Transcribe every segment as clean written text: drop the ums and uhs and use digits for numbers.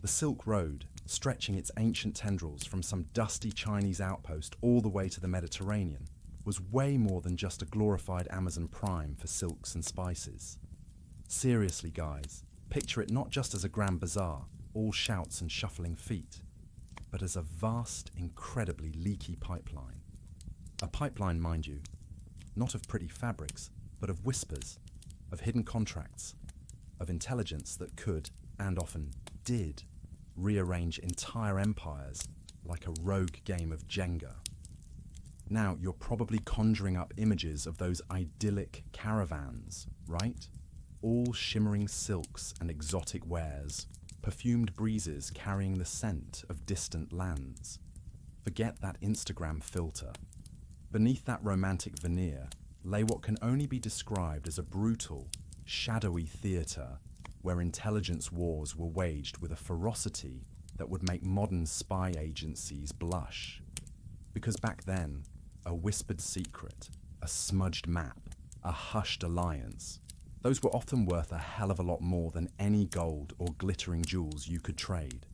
The Silk Road, stretching its ancient tendrils from some dusty Chinese outpost all the way to the Mediterranean, was way more than just a glorified Amazon Prime for silks and spices. Seriously, guys, picture it not just as a grand bazaar, all shouts and shuffling feet, but as a vast, incredibly leaky pipeline. A pipeline, mind you, not of pretty fabrics, but of whispers, of hidden contracts, of intelligence that could, and often did, rearrange entire empires like a rogue game of Jenga. Now, you're probably conjuring up images of those idyllic caravans, right? All shimmering silks and exotic wares, perfumed breezes carrying the scent of distant lands. Forget that Instagram filter. Beneath that romantic veneer lay what can only be described as a brutal, shadowy theatre where intelligence wars were waged with a ferocity that would make modern spy agencies blush. Because back then, a whispered secret, a smudged map, a hushed alliance, those were often worth a hell of a lot more than any gold or glittering jewels you could trade.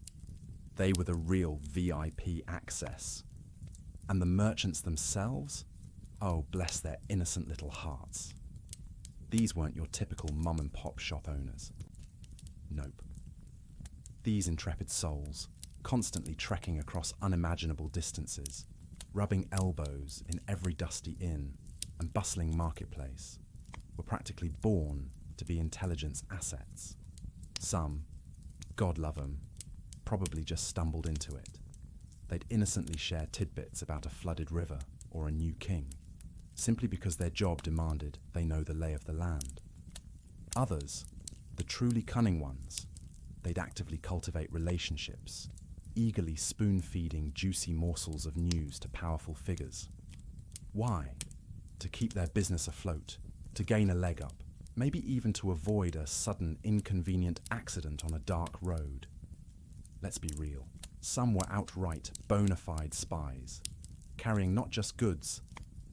They were the real VIP access. And the merchants themselves? Oh, bless their innocent little hearts. These weren't your typical mum and pop shop owners. Nope. These intrepid souls, constantly trekking across unimaginable distances, rubbing elbows in every dusty inn and bustling marketplace, were practically born to be intelligence assets. Some, God love 'em, probably just stumbled into it. They'd innocently share tidbits about a flooded river or a new king, simply because their job demanded they know the lay of the land. Others, the truly cunning ones, they'd actively cultivate relationships, eagerly spoon-feeding juicy morsels of news to powerful figures. Why? To keep their business afloat, to gain a leg up, maybe even to avoid a sudden inconvenient accident on a dark road. Let's be real, some were outright bona fide spies, carrying not just goods,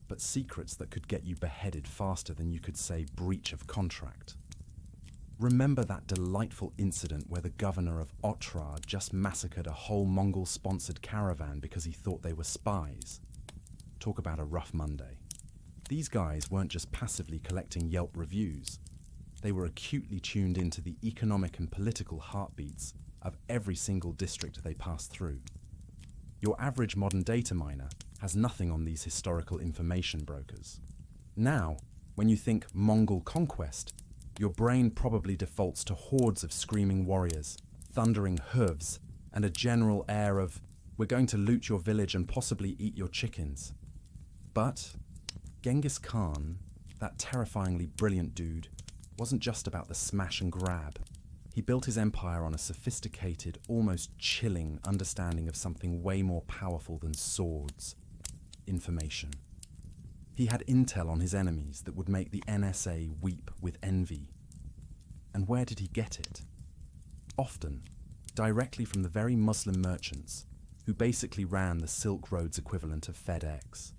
but secrets that could get you beheaded faster than you could say breach of contract. Remember that delightful incident where the governor of Otrar just massacred a whole Mongol-sponsored caravan because he thought they were spies? Talk about a rough Monday. These guys weren't just passively collecting Yelp reviews. They were acutely tuned into the economic and political heartbeats of every single district they passed through. Your average modern data miner has nothing on these historical information brokers. Now, when you think Mongol conquest, your brain probably defaults to hordes of screaming warriors, thundering hooves, and a general air of, we're going to loot your village and possibly eat your chickens. But Genghis Khan, that terrifyingly brilliant dude, wasn't just about the smash and grab. He built his empire on a sophisticated, almost chilling understanding of something way more powerful than swords: information. He had intel on his enemies that would make the NSA weep with envy. And where did he get it? Often, directly from the very Muslim merchants who basically ran the Silk Road's equivalent of FedEx.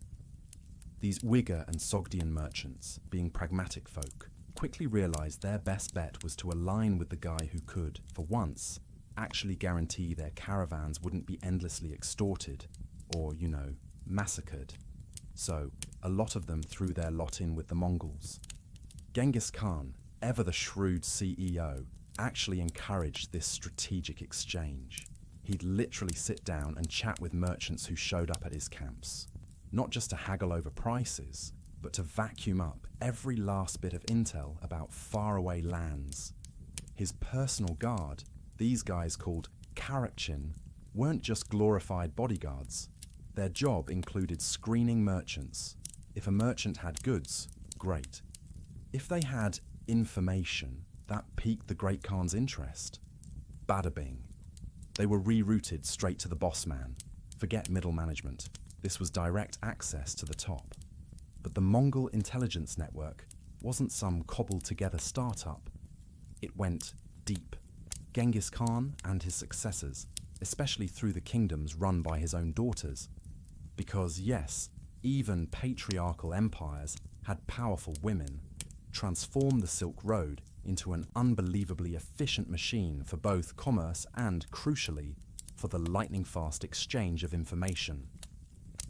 These Uyghur and Sogdian merchants, being pragmatic folk, quickly realized their best bet was to align with the guy who could, for once, actually guarantee their caravans wouldn't be endlessly extorted or, massacred. So, a lot of them threw their lot in with the Mongols. Genghis Khan, ever the shrewd CEO, actually encouraged this strategic exchange. He'd literally sit down and chat with merchants who showed up at his camps, not just to haggle over prices, but to vacuum up every last bit of intel about faraway lands. His personal guard, these guys called Karakchin, weren't just glorified bodyguards. Their job included screening merchants. If a merchant had goods, great. If they had information, that piqued the Great Khan's interest. Bada bing. They were rerouted straight to the boss man. Forget middle management. This was direct access to the top. But the Mongol intelligence network wasn't some cobbled-together startup. It went deep. Genghis Khan and his successors, especially through the kingdoms run by his own daughters. Because yes, even patriarchal empires had powerful women, transformed the Silk Road into an unbelievably efficient machine for both commerce and, crucially, for the lightning-fast exchange of information.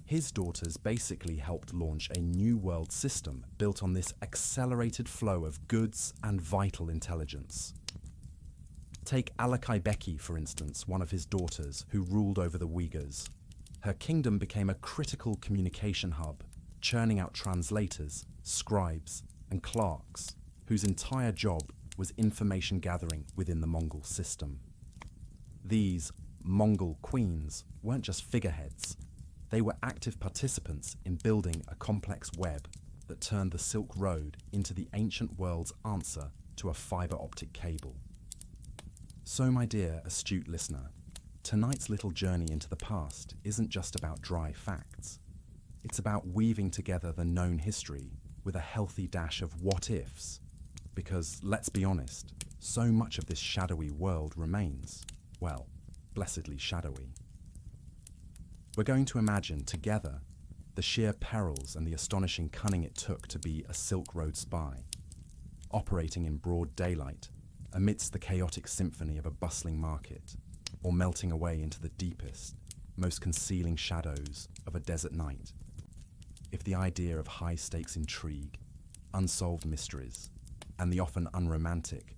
His daughters basically helped launch a new world system built on this accelerated flow of goods and vital intelligence. Take Alakai Beki, for instance, one of his daughters, who ruled over the Uyghurs. Her kingdom became a critical communication hub, churning out translators, scribes, and clerks, whose entire job was information gathering within the Mongol system. These Mongol Queens weren't just figureheads. They were active participants in building a complex web that turned the Silk Road into the ancient world's answer to a fiber optic cable. So, my dear astute listener, tonight's little journey into the past isn't just about dry facts. It's about weaving together the known history with a healthy dash of what-ifs. Because, let's be honest, so much of this shadowy world remains, well, blessedly shadowy. We're going to imagine together the sheer perils and the astonishing cunning it took to be a Silk Road spy, operating in broad daylight amidst the chaotic symphony of a bustling market, or melting away into the deepest, most concealing shadows of a desert night. If the idea of high-stakes intrigue, unsolved mysteries, and the often unromantic,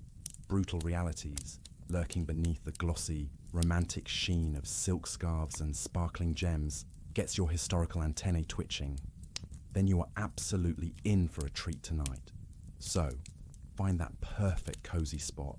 brutal realities lurking beneath the glossy, romantic sheen of silk scarves and sparkling gems gets your historical antennae twitching, then you are absolutely in for a treat tonight. So, find that perfect cozy spot,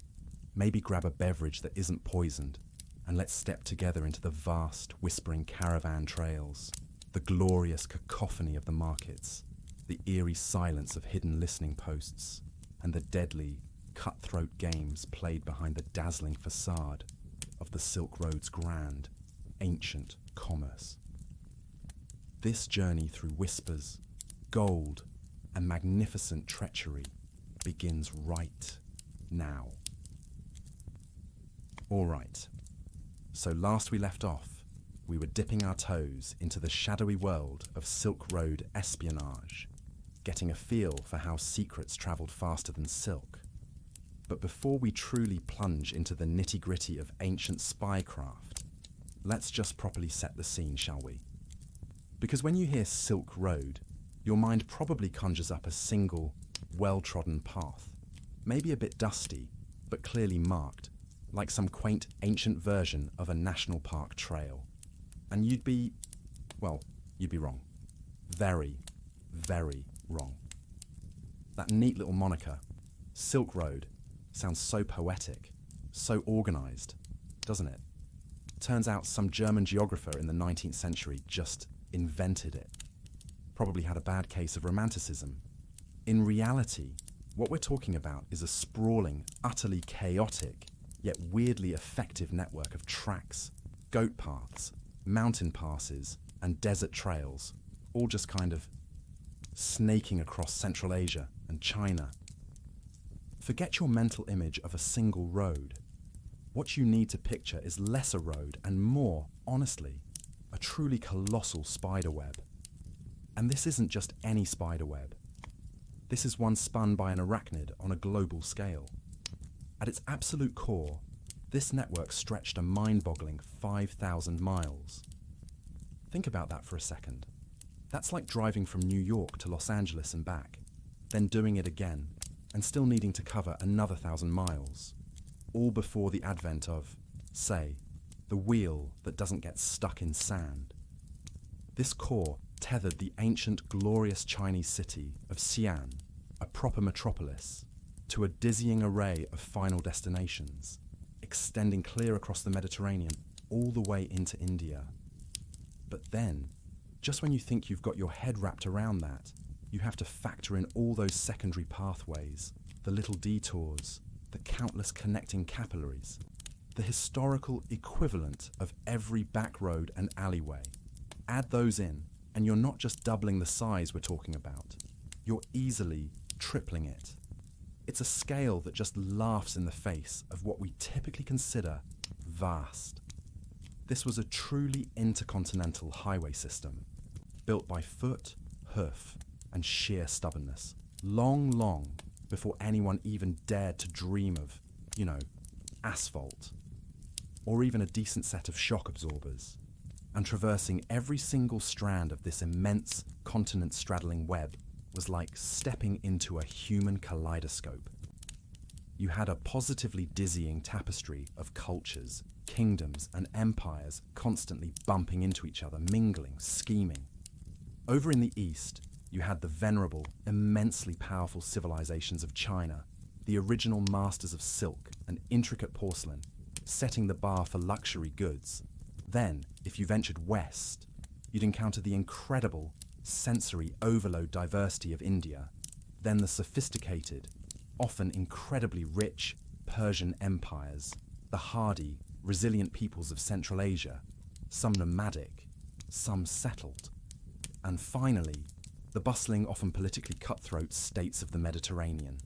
maybe grab a beverage that isn't poisoned, and let's step together into the vast, whispering caravan trails, the glorious cacophony of the markets, the eerie silence of hidden listening posts, and the deadly, cutthroat games played behind the dazzling facade of the Silk Road's grand, ancient commerce. This journey through whispers, gold, and magnificent treachery begins right now. All right, so last we left off, we were dipping our toes into the shadowy world of Silk Road espionage, getting a feel for how secrets travelled faster than silk. But before we truly plunge into the nitty-gritty of ancient spycraft, let's just properly set the scene, shall we? Because when you hear Silk Road, your mind probably conjures up a single, well-trodden path, maybe a bit dusty, but clearly marked, like some quaint ancient version of a national park trail. And you'd be wrong. Very, very wrong. That neat little moniker, Silk Road, sounds so poetic, so organised, doesn't it? Turns out some German geographer in the 19th century just invented it. Probably had a bad case of romanticism. In reality, what we're talking about is a sprawling, utterly chaotic, yet weirdly effective network of tracks, goat paths, mountain passes, and desert trails, all just kind of snaking across Central Asia and China. Forget your mental image of a single road. What you need to picture is less a road and more, honestly, a truly colossal spiderweb. And this isn't just any spiderweb. This is one spun by an arachnid on a global scale. At its absolute core, this network stretched a mind-boggling 5,000 miles. Think about that for a second. That's like driving from New York to Los Angeles and back, then doing it again, and still needing to cover another 1,000 miles, all before the advent of, say, the wheel that doesn't get stuck in sand. This core tethered the ancient, glorious Chinese city of Xi'an, a proper metropolis, to a dizzying array of final destinations, extending clear across the Mediterranean all the way into India. But then, just when you think you've got your head wrapped around that, you have to factor in all those secondary pathways, the little detours, the countless connecting capillaries, the historical equivalent of every back road and alleyway. Add those in, and you're not just doubling the size we're talking about, you're easily tripling it. It's a scale that just laughs in the face of what we typically consider vast. This was a truly intercontinental highway system, built by foot, hoof, and sheer stubbornness, long before anyone even dared to dream of, asphalt, or even a decent set of shock absorbers. And traversing every single strand of this immense continent-straddling web was like stepping into a human kaleidoscope. You had a positively dizzying tapestry of cultures, kingdoms, and empires constantly bumping into each other, mingling, scheming. Over in the east, you had the venerable, immensely powerful civilizations of China, the original masters of silk and intricate porcelain, setting the bar for luxury goods. Then, if you ventured west, you'd encounter the incredible, sensory overload diversity of India, then the sophisticated, often incredibly rich Persian empires, the hardy, resilient peoples of Central Asia, some nomadic, some settled, and finally, the bustling, often politically cutthroat states of the Mediterranean.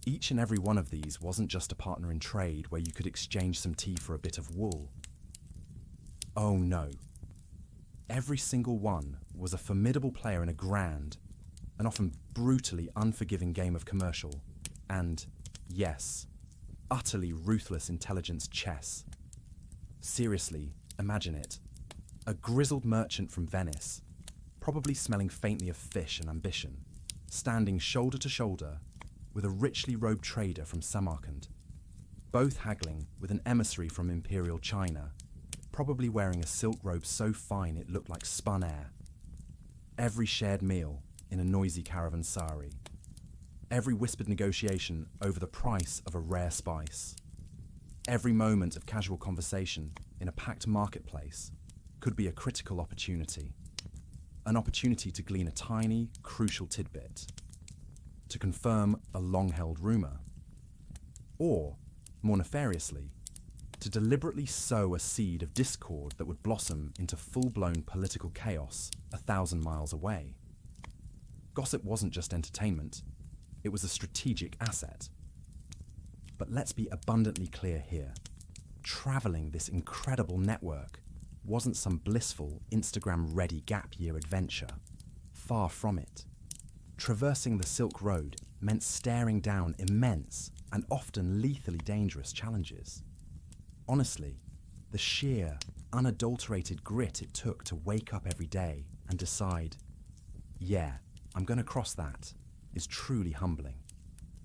Each and every one of these wasn't just a partner in trade where you could exchange some tea for a bit of wool. Oh no. Every single one was a formidable player in a grand, and often brutally unforgiving game of commercial, and, yes, utterly ruthless intelligence chess. Seriously, imagine it. A grizzled merchant from Venice, probably smelling faintly of fish and ambition, standing shoulder to shoulder with a richly robed trader from Samarkand, both haggling with an emissary from Imperial China, probably wearing a silk robe so fine it looked like spun air. Every shared meal in a noisy caravansaries. Every whispered negotiation over the price of a rare spice. Every moment of casual conversation in a packed marketplace could be a critical opportunity. An opportunity to glean a tiny, crucial tidbit. To confirm a long-held rumour. Or, more nefariously, to deliberately sow a seed of discord that would blossom into full-blown political chaos 1,000 miles away. Gossip wasn't just entertainment, it was a strategic asset. But let's be abundantly clear here. Travelling this incredible network wasn't some blissful, Instagram-ready gap-year adventure. Far from it. Traversing the Silk Road meant staring down immense and often lethally dangerous challenges. Honestly, the sheer, unadulterated grit it took to wake up every day and decide, yeah, I'm going to cross that, is truly humbling.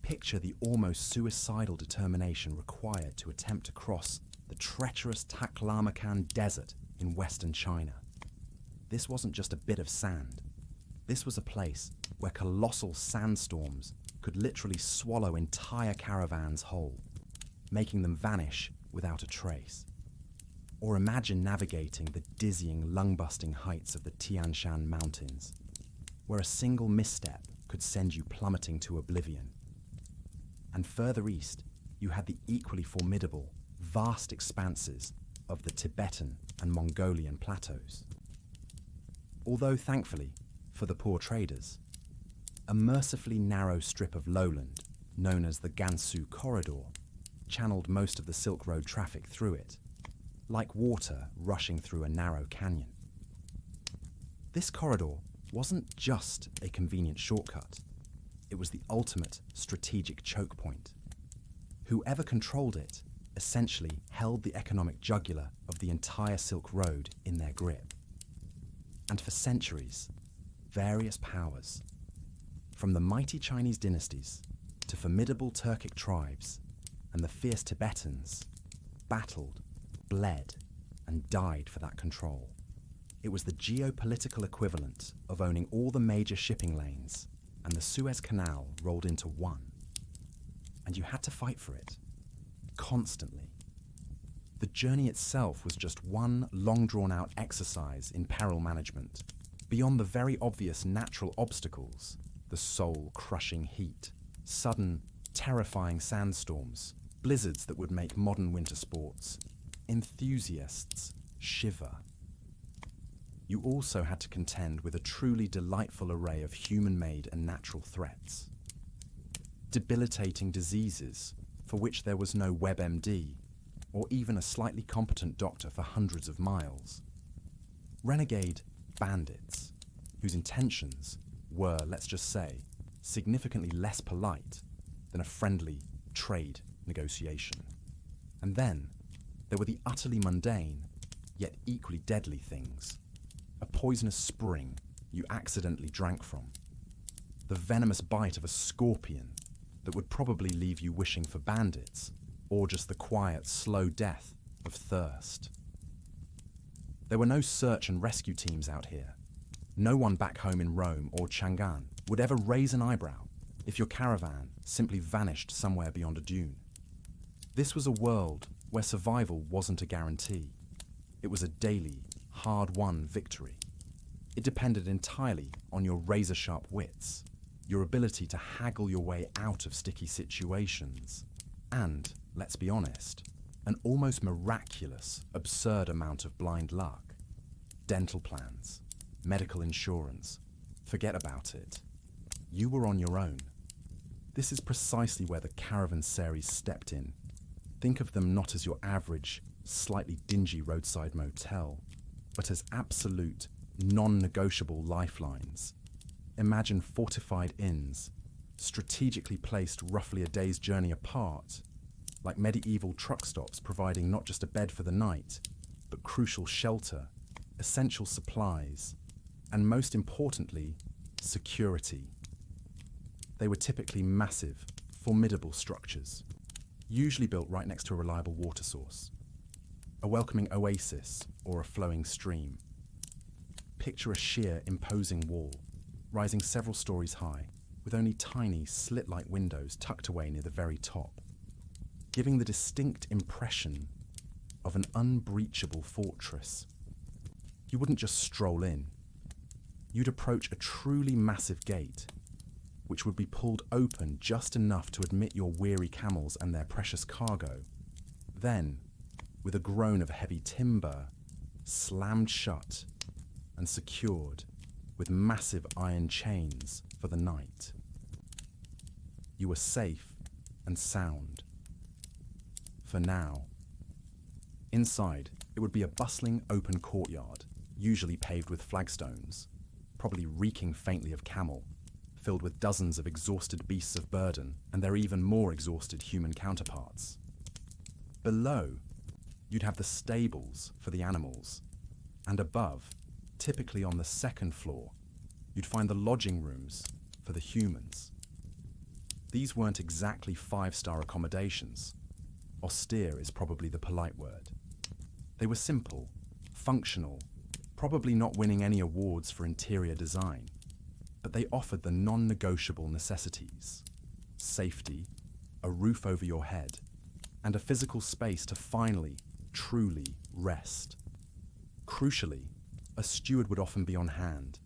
Picture the almost suicidal determination required to attempt to cross the treacherous Taklamakan Desert in western China. This wasn't just a bit of sand. This was a place where colossal sandstorms could literally swallow entire caravans whole, making them vanish without a trace. Or imagine navigating the dizzying, lung-busting heights of the Tian Shan Mountains, where a single misstep could send you plummeting to oblivion. And further east, you had the equally formidable, vast expanses of the Tibetan and Mongolian plateaus. Although, thankfully, for the poor traders, a mercifully narrow strip of lowland, known as the Gansu Corridor, channeled most of the Silk Road traffic through it, like water rushing through a narrow canyon. This corridor wasn't just a convenient shortcut, it was the ultimate strategic choke point. Whoever controlled it essentially held the economic jugular of the entire Silk Road in their grip. And for centuries, various powers, from the mighty Chinese dynasties to formidable Turkic tribes and the fierce Tibetans, battled, bled, and died for that control. It was the geopolitical equivalent of owning all the major shipping lanes, and the Suez Canal rolled into one. And you had to fight for it, constantly. The journey itself was just one long-drawn-out exercise in peril management, beyond the very obvious natural obstacles, the soul-crushing heat, sudden, terrifying sandstorms, blizzards that would make modern winter sports, enthusiasts shiver. You also had to contend with a truly delightful array of human-made and natural threats. Debilitating diseases for which there was no WebMD, or even a slightly competent doctor for hundreds of miles. Renegade bandits, whose intentions were, let's just say, significantly less polite than a friendly trade negotiation. And then there were the utterly mundane, yet equally deadly things. A poisonous spring you accidentally drank from. The venomous bite of a scorpion that would probably leave you wishing for bandits, or just the quiet, slow death of thirst. There were no search and rescue teams out here. No one back home in Rome or Chang'an would ever raise an eyebrow if your caravan simply vanished somewhere beyond a dune. This was a world where survival wasn't a guarantee. It was a daily, hard-won victory. It depended entirely on your razor-sharp wits, your ability to haggle your way out of sticky situations, and, let's be honest, an almost miraculous, absurd amount of blind luck. Dental plans, medical insurance, forget about it. You were on your own. This is precisely where the caravansaries stepped in. Think of them not as your average, slightly dingy roadside motel, but as absolute, non-negotiable lifelines. Imagine fortified inns, strategically placed roughly a day's journey apart, like medieval truck stops providing not just a bed for the night, but crucial shelter, essential supplies, and most importantly, security. They were typically massive, formidable structures, usually built right next to a reliable water source, a welcoming oasis or a flowing stream. Picture a sheer, imposing wall, rising several stories high, with only tiny, slit-like windows tucked away near the very top, giving the distinct impression of an unbreachable fortress. You wouldn't just stroll in. You'd approach a truly massive gate, which would be pulled open just enough to admit your weary camels and their precious cargo. Then, with a groan of heavy timber, slammed shut and secured with massive iron chains for the night. You were safe and sound. For now. Inside, it would be a bustling open courtyard, usually paved with flagstones, probably reeking faintly of camel, filled with dozens of exhausted beasts of burden and their even more exhausted human counterparts. Below, you'd have the stables for the animals, and above, typically on the second floor, you'd find the lodging rooms for the humans. These weren't exactly five-star accommodations. Austere is probably the polite word. They were simple, functional, probably not winning any awards for interior design, but they offered the non-negotiable necessities: safety, a roof over your head, and a physical space to finally, truly rest. Crucially, a steward would often be on hand,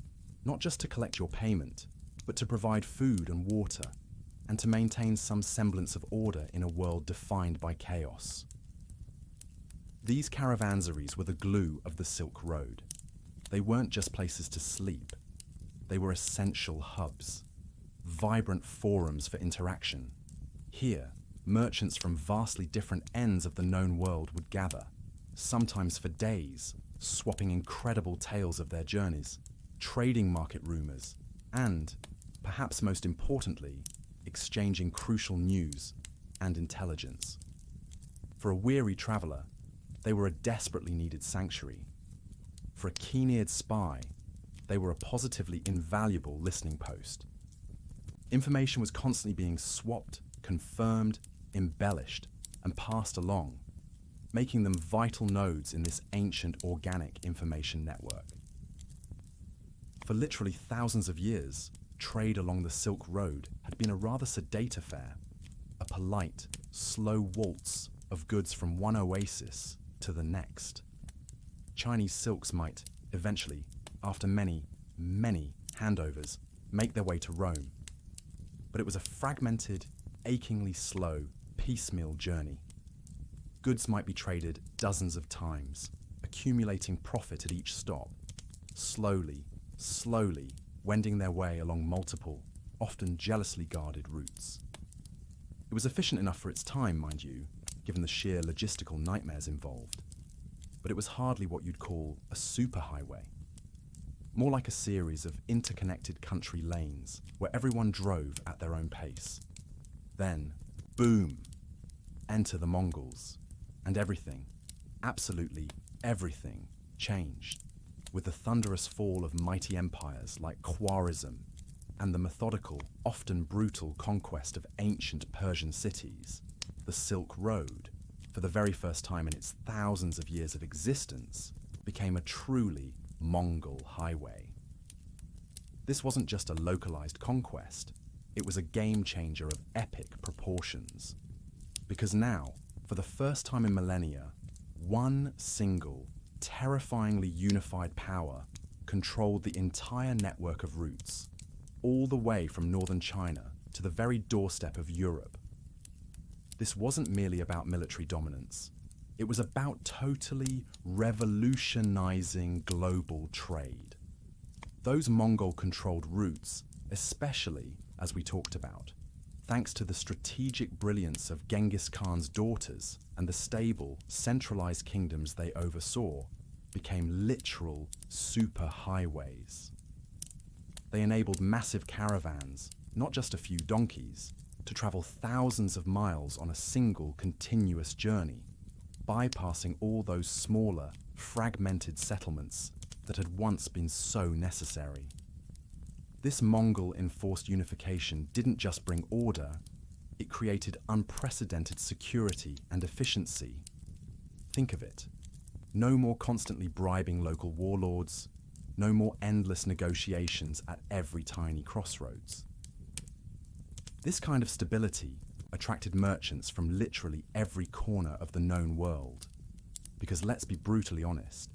not just to collect your payment, but to provide food and water, and to maintain some semblance of order in a world defined by chaos. These caravansaries were the glue of the Silk Road. They weren't just places to sleep. They were essential hubs, vibrant forums for interaction. Here, merchants from vastly different ends of the known world would gather, sometimes for days, swapping incredible tales of their journeys, trading market rumors, and, perhaps most importantly, exchanging crucial news and intelligence. For a weary traveler, they were a desperately needed sanctuary. For a keen-eared spy, they were a positively invaluable listening post. Information was constantly being swapped, confirmed, embellished, and passed along, making them vital nodes in this ancient organic information network. For literally thousands of years, trade along the Silk Road had been a rather sedate affair, a polite, slow waltz of goods from one oasis to the next. Chinese silks might, eventually, after many, many handovers, make their way to Rome. But it was a fragmented, achingly slow, piecemeal journey. Goods might be traded dozens of times, accumulating profit at each stop, slowly, wending their way along multiple, often jealously guarded routes. It was efficient enough for its time, mind you, given the sheer logistical nightmares involved, but it was hardly what you'd call a superhighway. more like a series of interconnected country lanes where everyone drove at their own pace. Then, boom, enter the Mongols, and everything, absolutely everything, changed, with the thunderous fall of mighty empires like Khwarizm and the methodical, often brutal conquest of ancient Persian cities. The Silk Road, for the very first time in its thousands of years of existence, became a truly Mongol highway. This wasn't just a localized conquest, it was a game changer of epic proportions. Because now, for the first time in millennia, one single, terrifyingly unified power controlled the entire network of routes, all the way from northern China to the very doorstep of Europe. This wasn't merely about military dominance. It was about totally revolutionizing global trade. Those Mongol-controlled routes, especially, as we talked about, thanks to the strategic brilliance of Genghis Khan's daughters and the stable, centralized kingdoms they oversaw, became literal superhighways. They enabled massive caravans, not just a few donkeys, to travel thousands of miles on a single continuous journey, bypassing all those smaller, fragmented settlements that had once been so necessary. This Mongol-enforced unification didn't just bring order, it created unprecedented security and efficiency. Think of it. No more constantly bribing local warlords, no more endless negotiations at every tiny crossroads. This kind of stability attracted merchants from literally every corner of the known world. Because let's be brutally honest,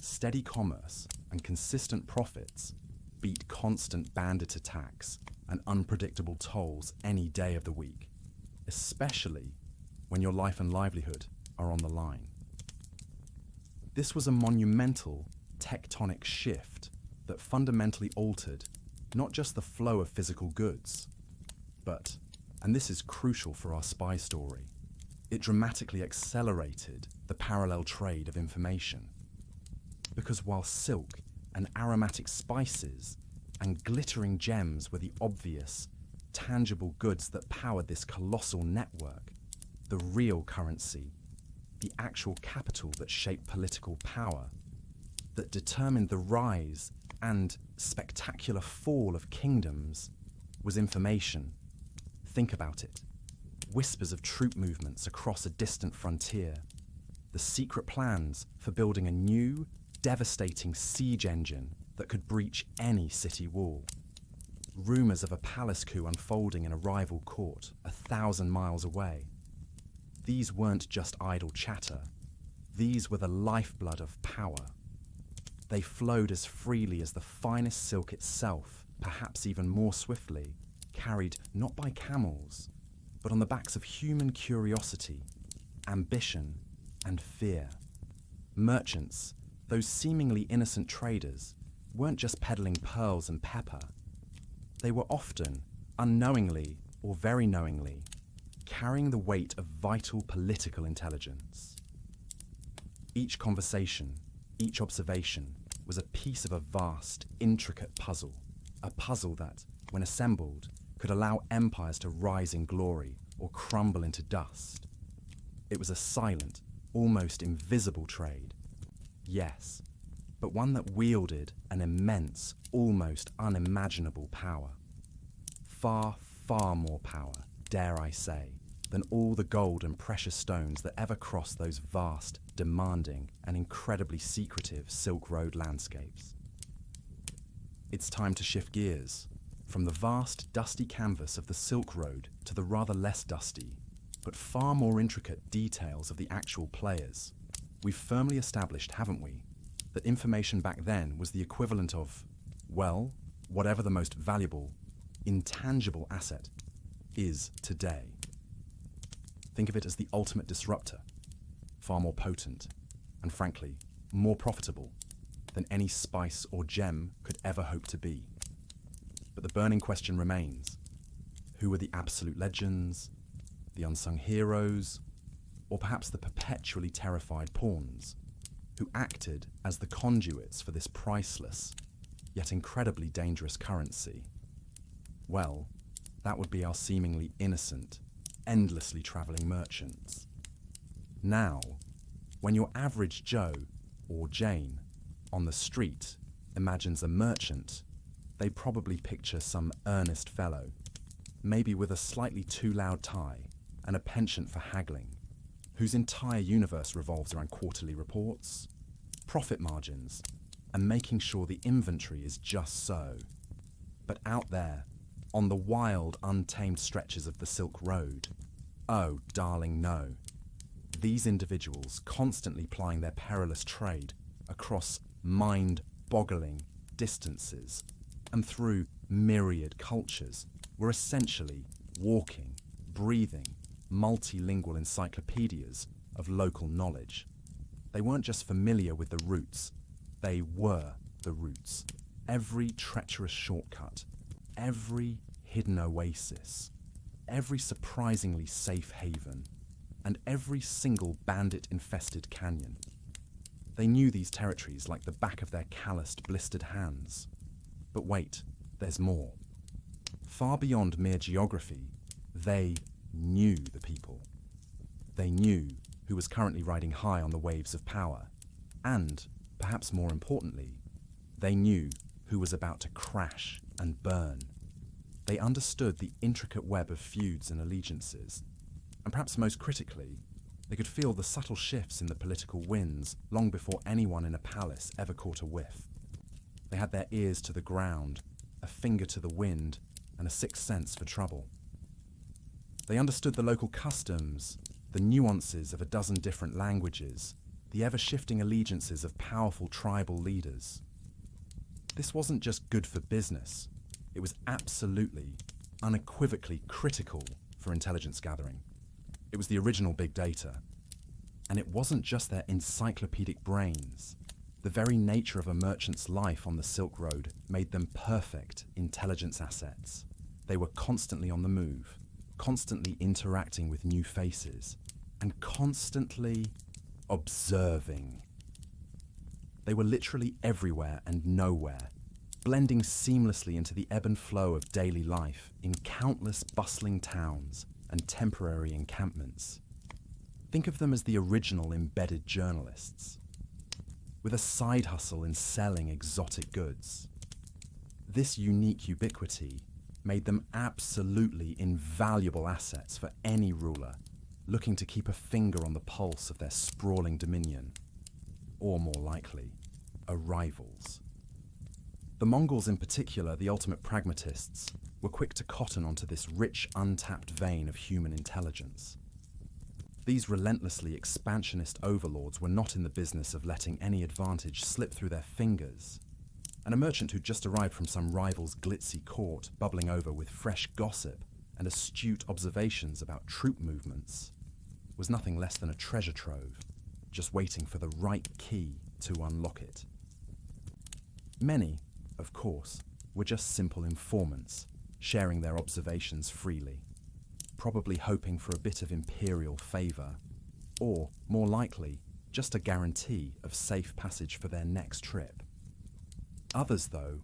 steady commerce and consistent profits beat constant bandit attacks and unpredictable tolls any day of the week, especially when your life and livelihood are on the line. This was a monumental tectonic shift that fundamentally altered not just the flow of physical goods, but, and this is crucial for our spy story, it dramatically accelerated the parallel trade of information. Because while silk and aromatic spices and glittering gems were the obvious, tangible goods that powered this colossal network, the real currency, the actual capital that shaped political power, that determined the rise and spectacular fall of kingdoms, was information. Think about it. Whispers of troop movements across a distant frontier, the secret plans for building a new, devastating siege engine that could breach any city wall, rumors of a palace coup unfolding in a rival court 1,000 miles away. These weren't just idle chatter. These were the lifeblood of power. They flowed as freely as the finest silk itself, perhaps even more swiftly, carried not by camels, but on the backs of human curiosity, ambition, and fear. Merchants, those seemingly innocent traders, weren't just peddling pearls and pepper. They were often, unknowingly or very knowingly, carrying the weight of vital political intelligence. Each conversation, each observation, was a piece of a vast, intricate puzzle, a puzzle that, when assembled, could allow empires to rise in glory or crumble into dust. It was a silent, almost invisible trade, yes, but one that wielded an immense, almost unimaginable power. Far, far more power, dare I say, than all the gold and precious stones that ever crossed those vast, demanding, and incredibly secretive Silk Road landscapes. It's time to shift gears, from the vast, dusty canvas of the Silk Road to the rather less dusty, but far more intricate details of the actual players. We've firmly established, haven't we, that information back then was the equivalent of, well, whatever the most valuable, intangible asset is today. Think of it as the ultimate disruptor, far more potent, and frankly, more profitable than any spice or gem could ever hope to be. But the burning question remains, who were the absolute legends, the unsung heroes, or perhaps the perpetually terrified pawns, who acted as the conduits for this priceless, yet incredibly dangerous currency? Well, that would be our seemingly innocent, endlessly travelling merchants. Now, when your average Joe or Jane on the street imagines a merchant, they probably picture some earnest fellow, maybe with a slightly too loud tie and a penchant for haggling, whose entire universe revolves around quarterly reports, profit margins, and making sure the inventory is just so. But out there, on the wild, untamed stretches of the Silk Road, oh, darling, no. These individuals, constantly plying their perilous trade across mind-boggling distances and through myriad cultures, were essentially walking, breathing, multilingual encyclopedias of local knowledge. They weren't just familiar with the routes, they were the routes. Every treacherous shortcut, every hidden oasis, every surprisingly safe haven, and every single bandit-infested canyon. They knew these territories like the back of their calloused, blistered hands. But wait, there's more. Far beyond mere geography, they knew the people. They knew who was currently riding high on the waves of power, and, perhaps more importantly, they knew who was about to crash and burn. They understood the intricate web of feuds and allegiances, and perhaps most critically, they could feel the subtle shifts in the political winds long before anyone in a palace ever caught a whiff. They had their ears to the ground, a finger to the wind, and a sixth sense for trouble. They understood the local customs, the nuances of a dozen different languages, the ever-shifting allegiances of powerful tribal leaders. This wasn't just good for business, it was absolutely, unequivocally critical for intelligence gathering. It was the original big data. And it wasn't just their encyclopedic brains. The very nature of a merchant's life on the Silk Road made them perfect intelligence assets. They were constantly on the move, constantly interacting with new faces, and constantly observing. They were literally everywhere and nowhere, blending seamlessly into the ebb and flow of daily life in countless bustling towns and temporary encampments. Think of them as the original embedded journalists, with a side hustle in selling exotic goods. This unique ubiquity made them absolutely invaluable assets for any ruler looking to keep a finger on the pulse of their sprawling dominion, or more likely, a rival's. The Mongols in particular, the ultimate pragmatists, were quick to cotton onto this rich, untapped vein of human intelligence. These relentlessly expansionist overlords were not in the business of letting any advantage slip through their fingers, and a merchant who'd just arrived from some rival's glitzy court, bubbling over with fresh gossip and astute observations about troop movements, was nothing less than a treasure trove, just waiting for the right key to unlock it. Many, of course, were just simple informants, sharing their observations freely, probably hoping for a bit of imperial favour, or, more likely, just a guarantee of safe passage for their next trip. Others, though,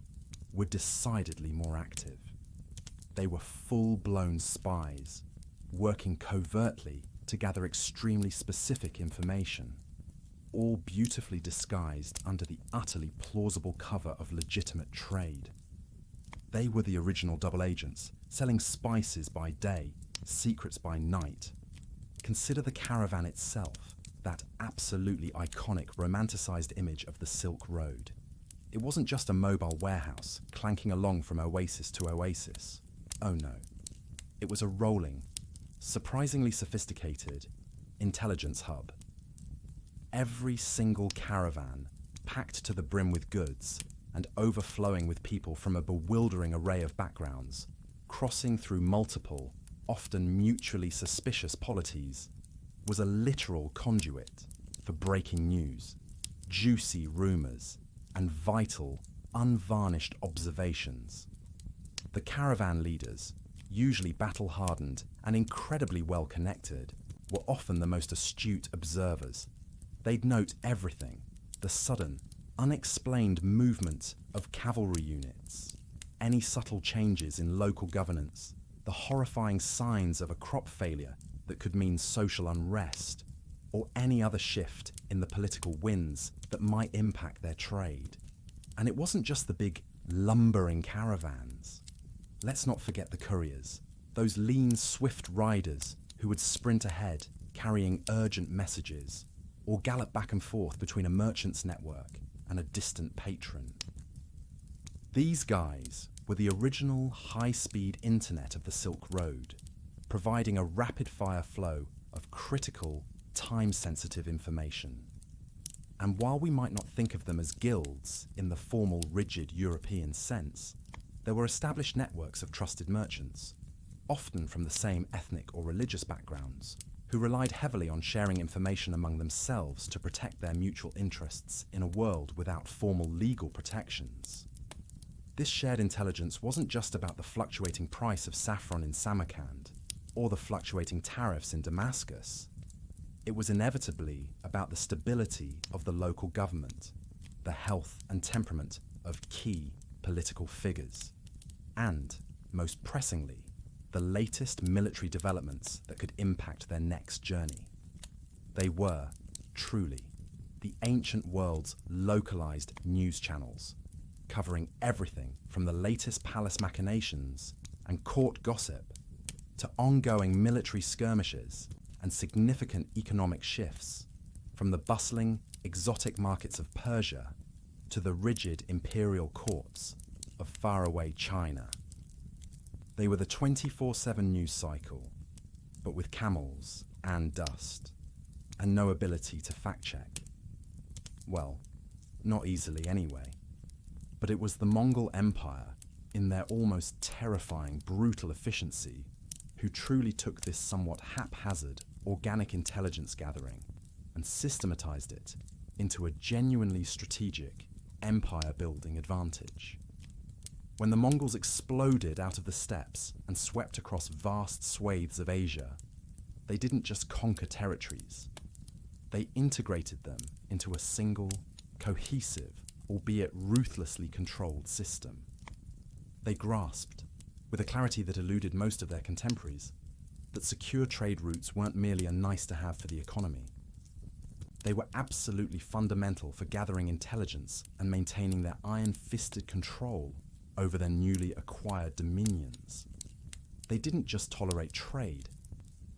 were decidedly more active. They were full-blown spies, working covertly to gather extremely specific information, all beautifully disguised under the utterly plausible cover of legitimate trade. They were the original double agents, selling spices by day, secrets by night. Consider the caravan itself, that absolutely iconic, romanticized image of the Silk Road. It wasn't just a mobile warehouse, clanking along from oasis to oasis. Oh no. It was a rolling, surprisingly sophisticated, intelligence hub. Every single caravan, packed to the brim with goods, and overflowing with people from a bewildering array of backgrounds, crossing through multiple, often mutually suspicious polities, was a literal conduit for breaking news, juicy rumours, and vital, unvarnished observations. The caravan leaders, usually battle-hardened and incredibly well-connected, were often the most astute observers. They'd note everything, the sudden, unexplained movement of cavalry units, any subtle changes in local governance, the horrifying signs of a crop failure that could mean social unrest, or any other shift in the political winds that might impact their trade. And it wasn't just the big lumbering caravans. Let's not forget the couriers, those lean, swift riders who would sprint ahead carrying urgent messages, or gallop back and forth between a merchant's network and a distant patron. These guys were the original high-speed internet of the Silk Road, providing a rapid-fire flow of critical, time-sensitive information. And while we might not think of them as guilds in the formal, rigid European sense, there were established networks of trusted merchants, often from the same ethnic or religious backgrounds, who relied heavily on sharing information among themselves to protect their mutual interests in a world without formal legal protections. This shared intelligence wasn't just about the fluctuating price of saffron in Samarkand or the fluctuating tariffs in Damascus. It was inevitably about the stability of the local government, the health and temperament of key political figures, and, most pressingly, the latest military developments that could impact their next journey. They were, truly, the ancient world's localized news channels, covering everything from the latest palace machinations and court gossip to ongoing military skirmishes and significant economic shifts, from the bustling, exotic markets of Persia to the rigid imperial courts of faraway China. They were the 24/7 news cycle, but with camels and dust, and no ability to fact-check. Well, not easily anyway. But it was the Mongol Empire, in their almost terrifying, brutal efficiency, who truly took this somewhat haphazard, organic intelligence gathering and systematized it into a genuinely strategic, empire-building advantage. When the Mongols exploded out of the steppes and swept across vast swathes of Asia, they didn't just conquer territories. They integrated them into a single, cohesive, albeit ruthlessly controlled system. They grasped, with a clarity that eluded most of their contemporaries, that secure trade routes weren't merely a nice-to-have for the economy. They were absolutely fundamental for gathering intelligence and maintaining their iron-fisted control over their newly acquired dominions. They didn't just tolerate trade,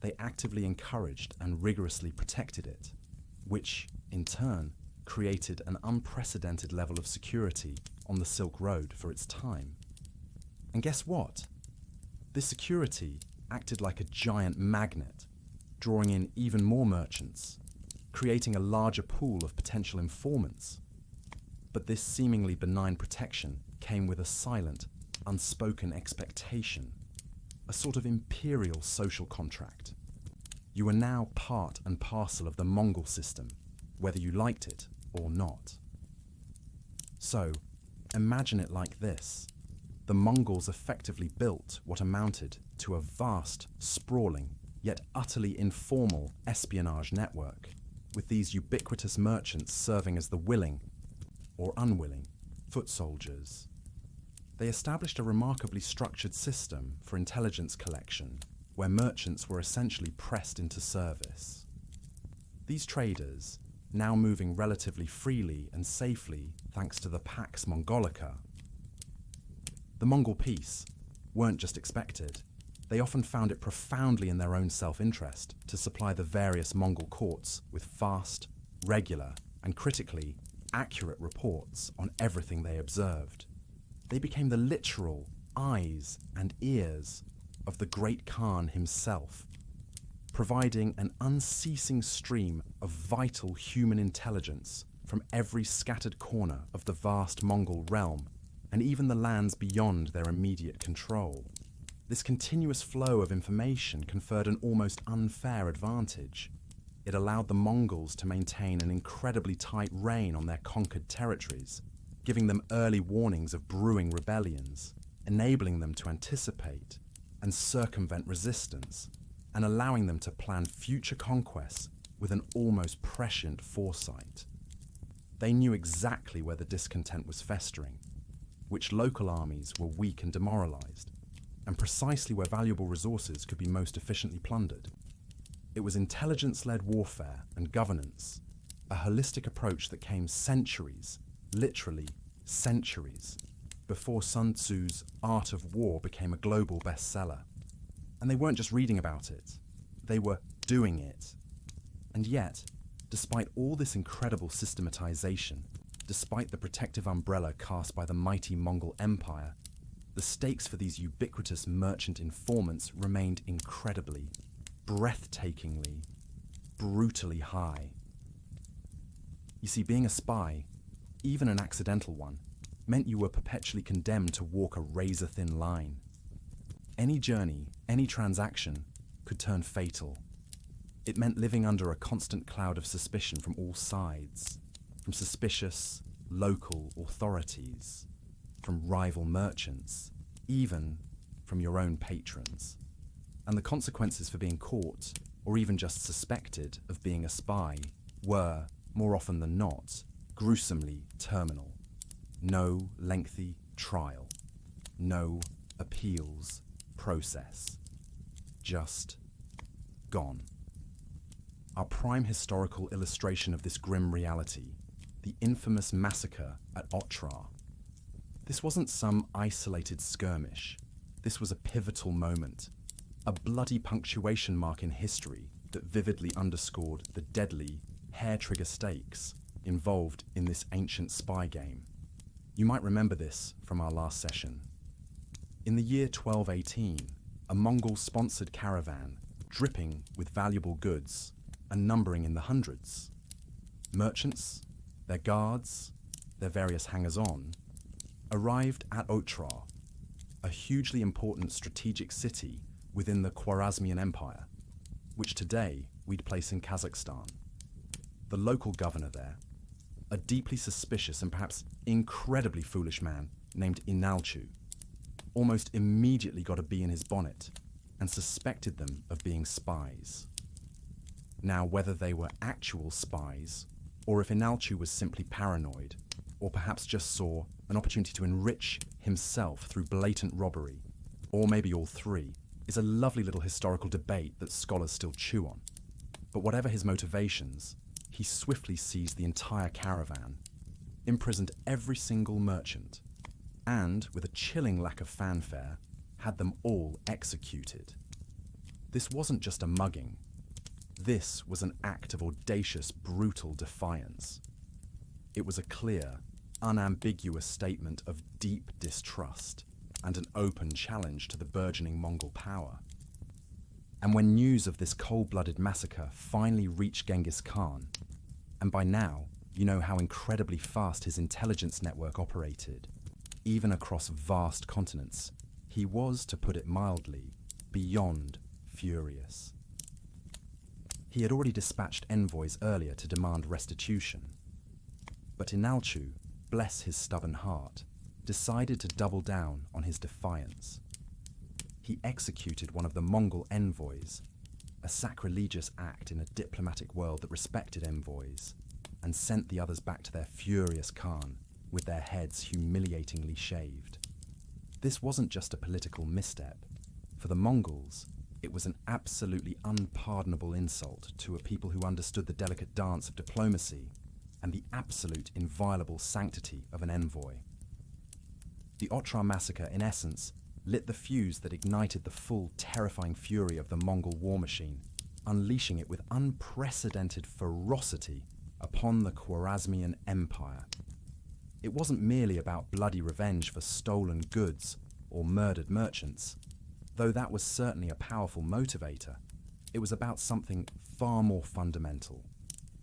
they actively encouraged and rigorously protected it, which, in turn, created an unprecedented level of security on the Silk Road for its time. And guess what? This security acted like a giant magnet, drawing in even more merchants, creating a larger pool of potential informants. But this seemingly benign protection came with a silent, unspoken expectation, a sort of imperial social contract. You were now part and parcel of the Mongol system, whether you liked it or not. So, imagine it like this. The Mongols effectively built what amounted to a vast, sprawling, yet utterly informal espionage network, with these ubiquitous merchants serving as the willing, or unwilling, foot soldiers. They established a remarkably structured system for intelligence collection, where merchants were essentially pressed into service. These traders, now moving relatively freely and safely thanks to the Pax Mongolica. The Mongol peace weren't just expected, they often found it profoundly in their own self-interest to supply the various Mongol courts with fast, regular, and critically accurate reports on everything they observed. They became the literal eyes and ears of the great Khan himself, providing an unceasing stream of vital human intelligence from every scattered corner of the vast Mongol realm and even the lands beyond their immediate control. This continuous flow of information conferred an almost unfair advantage. It allowed the Mongols to maintain an incredibly tight rein on their conquered territories, giving them early warnings of brewing rebellions, enabling them to anticipate and circumvent resistance, and allowing them to plan future conquests with an almost prescient foresight. They knew exactly where the discontent was festering, which local armies were weak and demoralized, and precisely where valuable resources could be most efficiently plundered. It was intelligence-led warfare and governance, a holistic approach that came centuries, literally centuries, before Sun Tzu's Art of War became a global bestseller. And they weren't just reading about it, they were doing it. And yet, despite all this incredible systematization, despite the protective umbrella cast by the mighty Mongol Empire, the stakes for these ubiquitous merchant informants remained incredibly, breathtakingly, brutally high. You see, being a spy, even an accidental one, meant you were perpetually condemned to walk a razor-thin line. Any journey, any transaction, could turn fatal. It meant living under a constant cloud of suspicion from all sides, from suspicious, local authorities, from rival merchants, even from your own patrons. And the consequences for being caught, or even just suspected of being a spy, were, more often than not, gruesomely terminal. No lengthy trial. No appeals process. Just gone. Our prime historical illustration of this grim reality, the infamous massacre at Otrar. This wasn't some isolated skirmish. This was a pivotal moment, a bloody punctuation mark in history that vividly underscored the deadly, hair-trigger stakes involved in this ancient spy game. You might remember this from our last session. In the year 1218, a Mongol-sponsored caravan, dripping with valuable goods and numbering in the hundreds. Merchants, their guards, their various hangers-on, arrived at Otrar, a hugely important strategic city within the Khwarezmian Empire, which today we'd place in Kazakhstan. The local governor there, a deeply suspicious and perhaps incredibly foolish man named Inalchu, almost immediately got a bee in his bonnet and suspected them of being spies. Now, whether they were actual spies, or if Inalchu was simply paranoid, or perhaps just saw an opportunity to enrich himself through blatant robbery, or maybe all three, is a lovely little historical debate that scholars still chew on. But whatever his motivations, he swiftly seized the entire caravan, imprisoned every single merchant, and, with a chilling lack of fanfare, had them all executed. This wasn't just a mugging. This was an act of audacious, brutal defiance. It was a clear, unambiguous statement of deep distrust and an open challenge to the burgeoning Mongol power. And when news of this cold-blooded massacre finally reached Genghis Khan, and by now you know how incredibly fast his intelligence network operated, even across vast continents, he was, to put it mildly, beyond furious. He had already dispatched envoys earlier to demand restitution. But Inalchu, bless his stubborn heart, decided to double down on his defiance. He executed one of the Mongol envoys, a sacrilegious act in a diplomatic world that respected envoys, and sent the others back to their furious Khan, with their heads humiliatingly shaved. This wasn't just a political misstep. For the Mongols, it was an absolutely unpardonable insult to a people who understood the delicate dance of diplomacy and the absolute inviolable sanctity of an envoy. The Otrar massacre, in essence, lit the fuse that ignited the full, terrifying fury of the Mongol war machine, unleashing it with unprecedented ferocity upon the Khwarezmian Empire. It wasn't merely about bloody revenge for stolen goods or murdered merchants, though that was certainly a powerful motivator. It was about something far more fundamental: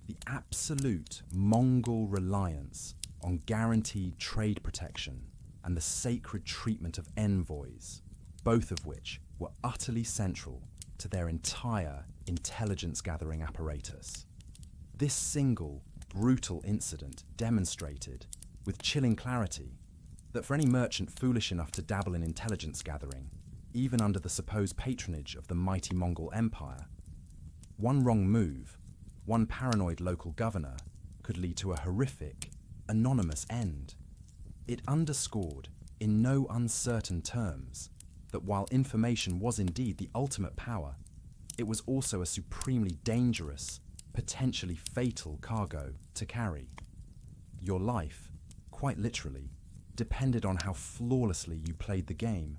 the absolute Mongol reliance on guaranteed trade protection and the sacred treatment of envoys, both of which were utterly central to their entire intelligence-gathering apparatus. This single, brutal incident demonstrated, with chilling clarity, that for any merchant foolish enough to dabble in intelligence gathering, even under the supposed patronage of the mighty Mongol Empire, one wrong move, one paranoid local governor, could lead to a horrific, anonymous end. It underscored, in no uncertain terms, that while information was indeed the ultimate power, it was also a supremely dangerous, potentially fatal cargo to carry. Your life, quite literally, depended on how flawlessly you played the game,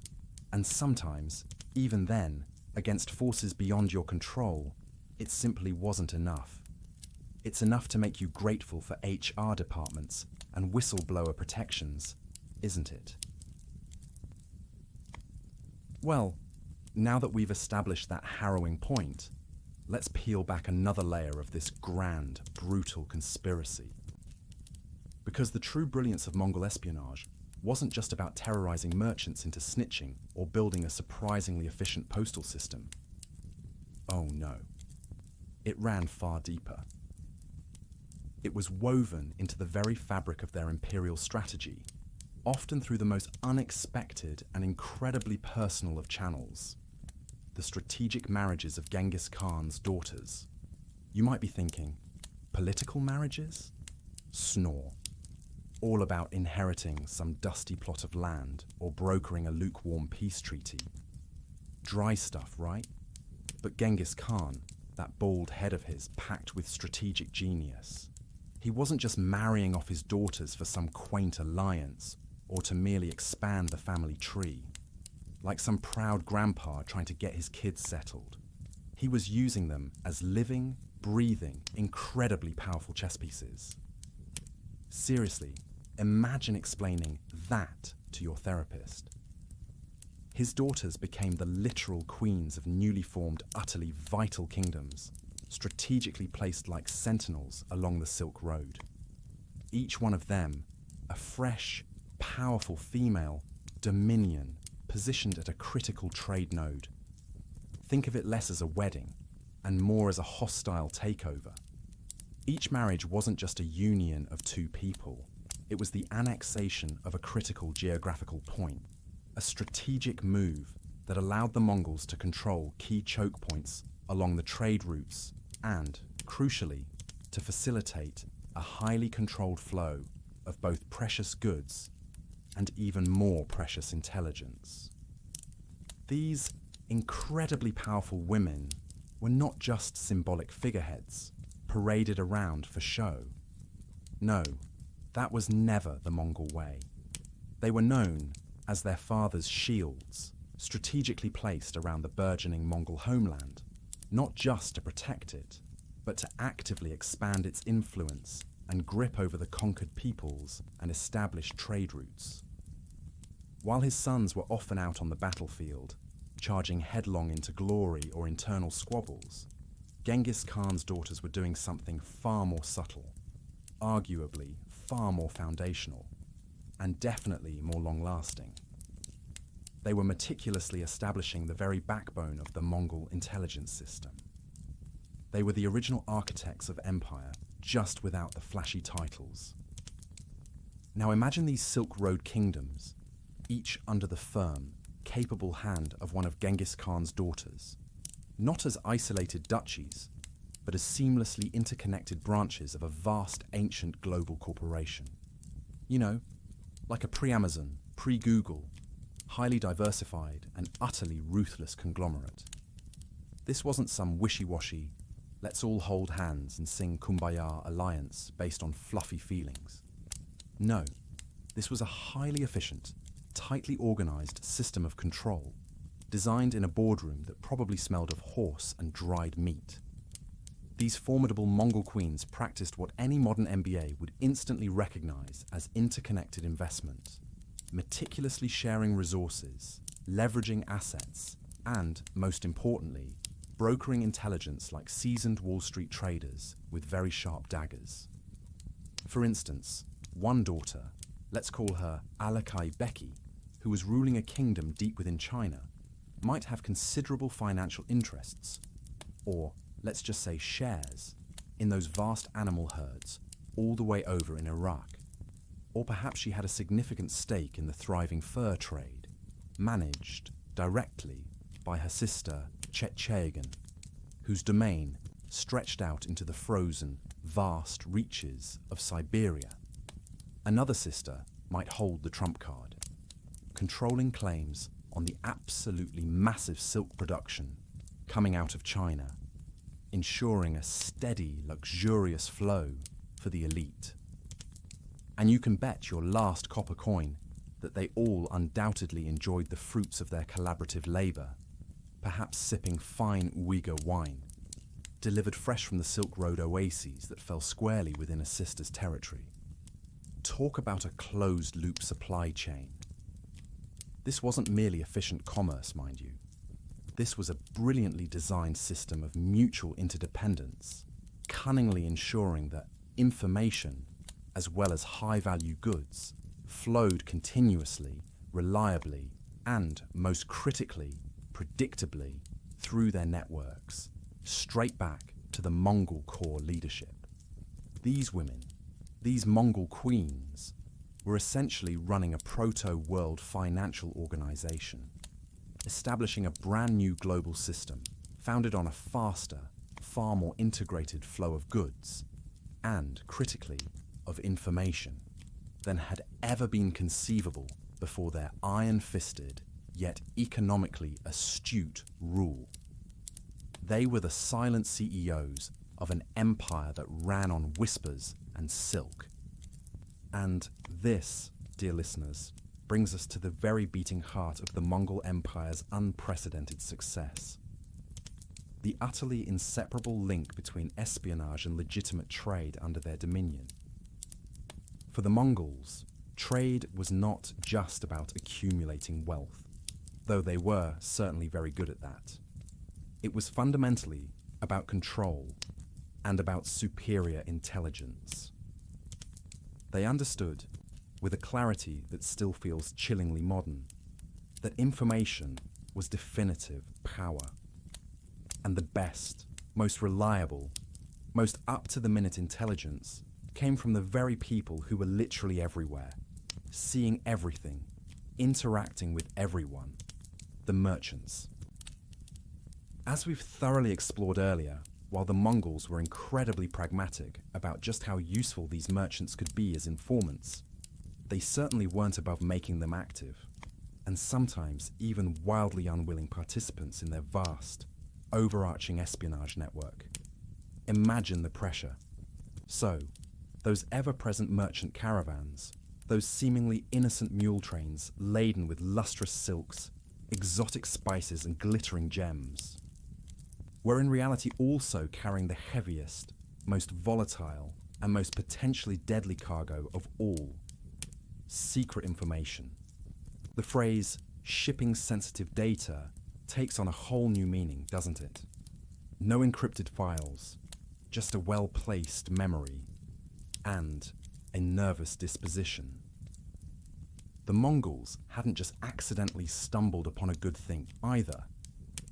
and sometimes, even then, against forces beyond your control, it simply wasn't enough. It's enough to make you grateful for HR departments and whistleblower protections, isn't it? Well, now that we've established that harrowing point, let's peel back another layer of this grand, brutal conspiracy. Because the true brilliance of Mongol espionage wasn't just about terrorizing merchants into snitching or building a surprisingly efficient postal system. Oh no. It ran far deeper. It was woven into the very fabric of their imperial strategy, often through the most unexpected and incredibly personal of channels: the strategic marriages of Genghis Khan's daughters. You might be thinking, political marriages? Snore. All about inheriting some dusty plot of land or brokering a lukewarm peace treaty. Dry stuff, right? But Genghis Khan, that bald head of his packed with strategic genius, he wasn't just marrying off his daughters for some quaint alliance or to merely expand the family tree, like some proud grandpa trying to get his kids settled. He was using them as living, breathing, incredibly powerful chess pieces. Seriously, imagine explaining that to your therapist. His daughters became the literal queens of newly formed, utterly vital kingdoms, strategically placed like sentinels along the Silk Road. Each one of them, a fresh, powerful female dominion positioned at a critical trade node. Think of it less as a wedding and more as a hostile takeover. Each marriage wasn't just a union of two people. It was the annexation of a critical geographical point, a strategic move that allowed the Mongols to control key choke points along the trade routes and, crucially, to facilitate a highly controlled flow of both precious goods and even more precious intelligence. These incredibly powerful women were not just symbolic figureheads paraded around for show. No, that was never the Mongol way. They were known as their fathers' shields, strategically placed around the burgeoning Mongol homeland, not just to protect it, but to actively expand its influence and grip over the conquered peoples and established trade routes. While his sons were often out on the battlefield, charging headlong into glory or internal squabbles, Genghis Khan's daughters were doing something far more subtle, arguably far more foundational, and definitely more long-lasting. They were meticulously establishing the very backbone of the Mongol intelligence system. They were the original architects of empire, just without the flashy titles. Now imagine these Silk Road kingdoms, each under the firm, capable hand of one of Genghis Khan's daughters, not as isolated duchies, but as seamlessly interconnected branches of a vast ancient global corporation. You know, like a pre-Amazon, pre-Google, highly diversified and utterly ruthless conglomerate. This wasn't some wishy-washy, let's all hold hands and sing Kumbaya alliance based on fluffy feelings. No, this was a highly efficient, tightly organized system of control, designed in a boardroom that probably smelled of horse and dried meat. These formidable Mongol queens practiced what any modern MBA would instantly recognize as interconnected investment, meticulously sharing resources, leveraging assets, and, most importantly, brokering intelligence like seasoned Wall Street traders with very sharp daggers. For instance, one daughter, let's call her Alakai Beki, who was ruling a kingdom deep within China, might have considerable financial interests, or let's just say shares, in those vast animal herds all the way over in Iraq. Or perhaps she had a significant stake in the thriving fur trade, managed directly by her sister Chetchagan, whose domain stretched out into the frozen, vast reaches of Siberia. Another sister might hold the trump card, controlling claims on the absolutely massive silk production coming out of China, ensuring a steady, luxurious flow for the elite. And you can bet your last copper coin that they all undoubtedly enjoyed the fruits of their collaborative labour, perhaps sipping fine Uyghur wine, delivered fresh from the Silk Road oases that fell squarely within a sister's territory. Talk about a closed-loop supply chain. This wasn't merely efficient commerce, mind you. This was a brilliantly designed system of mutual interdependence, cunningly ensuring that information, as well as high-value goods, flowed continuously, reliably, and, most critically, predictably, through their networks, straight back to the Mongol core leadership. These women, these Mongol Queens, were essentially running a proto-world financial organization, establishing a brand new global system founded on a faster, far more integrated flow of goods and, critically, of information than had ever been conceivable before their iron-fisted, yet economically astute rule. They were the silent CEOs of an empire that ran on whispers and silk. And this, dear listeners, brings us to the very beating heart of the Mongol Empire's unprecedented success. The utterly inseparable link between espionage and legitimate trade under their dominion. For the Mongols, trade was not just about accumulating wealth, though they were certainly very good at that. It was fundamentally about control and about superior intelligence. They understood, with a clarity that still feels chillingly modern, that information was definitive power, and the best, most reliable, most up-to-the-minute intelligence came from the very people who were literally everywhere, seeing everything, interacting with everyone, the merchants. As we've thoroughly explored earlier, while the Mongols were incredibly pragmatic about just how useful these merchants could be as informants, they certainly weren't above making them active, and sometimes even wildly unwilling participants in their vast, overarching espionage network. Imagine the pressure. So, those ever-present merchant caravans, those seemingly innocent mule trains laden with lustrous silks, exotic spices and glittering gems, were in reality also carrying the heaviest, most volatile, and most potentially deadly cargo of all: secret information. The phrase shipping sensitive data takes on a whole new meaning, doesn't it? No encrypted files, just a well-placed memory and a nervous disposition. The Mongols hadn't just accidentally stumbled upon a good thing either.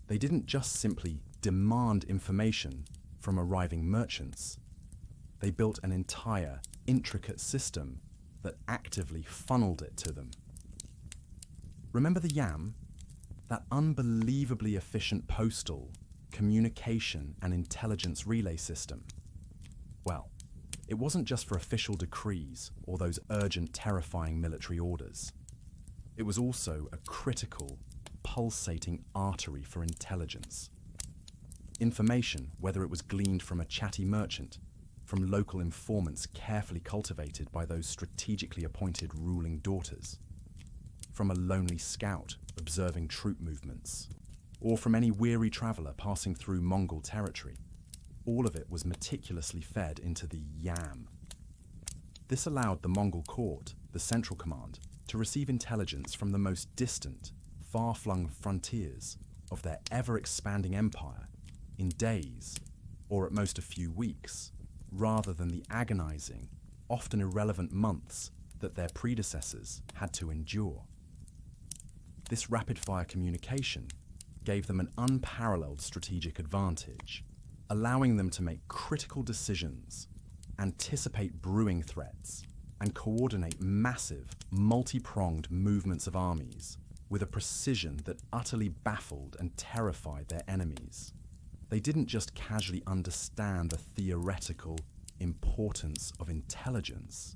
They didn't just simply demand information from arriving merchants. They built an entire, intricate system that actively funneled it to them. Remember the YAM? That unbelievably efficient postal, communication and intelligence relay system? Well, it wasn't just for official decrees or those urgent, terrifying military orders. It was also a critical, pulsating artery for intelligence. Information, whether it was gleaned from a chatty merchant, from local informants carefully cultivated by those strategically appointed ruling daughters, from a lonely scout observing troop movements, or from any weary traveller passing through Mongol territory, all of it was meticulously fed into the YAM. This allowed the Mongol court, the central command, to receive intelligence from the most distant, far-flung frontiers of their ever-expanding empire in days, or at most a few weeks, rather than the agonizing, often irrelevant months that their predecessors had to endure. This rapid-fire communication gave them an unparalleled strategic advantage, allowing them to make critical decisions, anticipate brewing threats, and coordinate massive, multi-pronged movements of armies with a precision that utterly baffled and terrified their enemies. They didn't just casually understand the theoretical, importance of intelligence,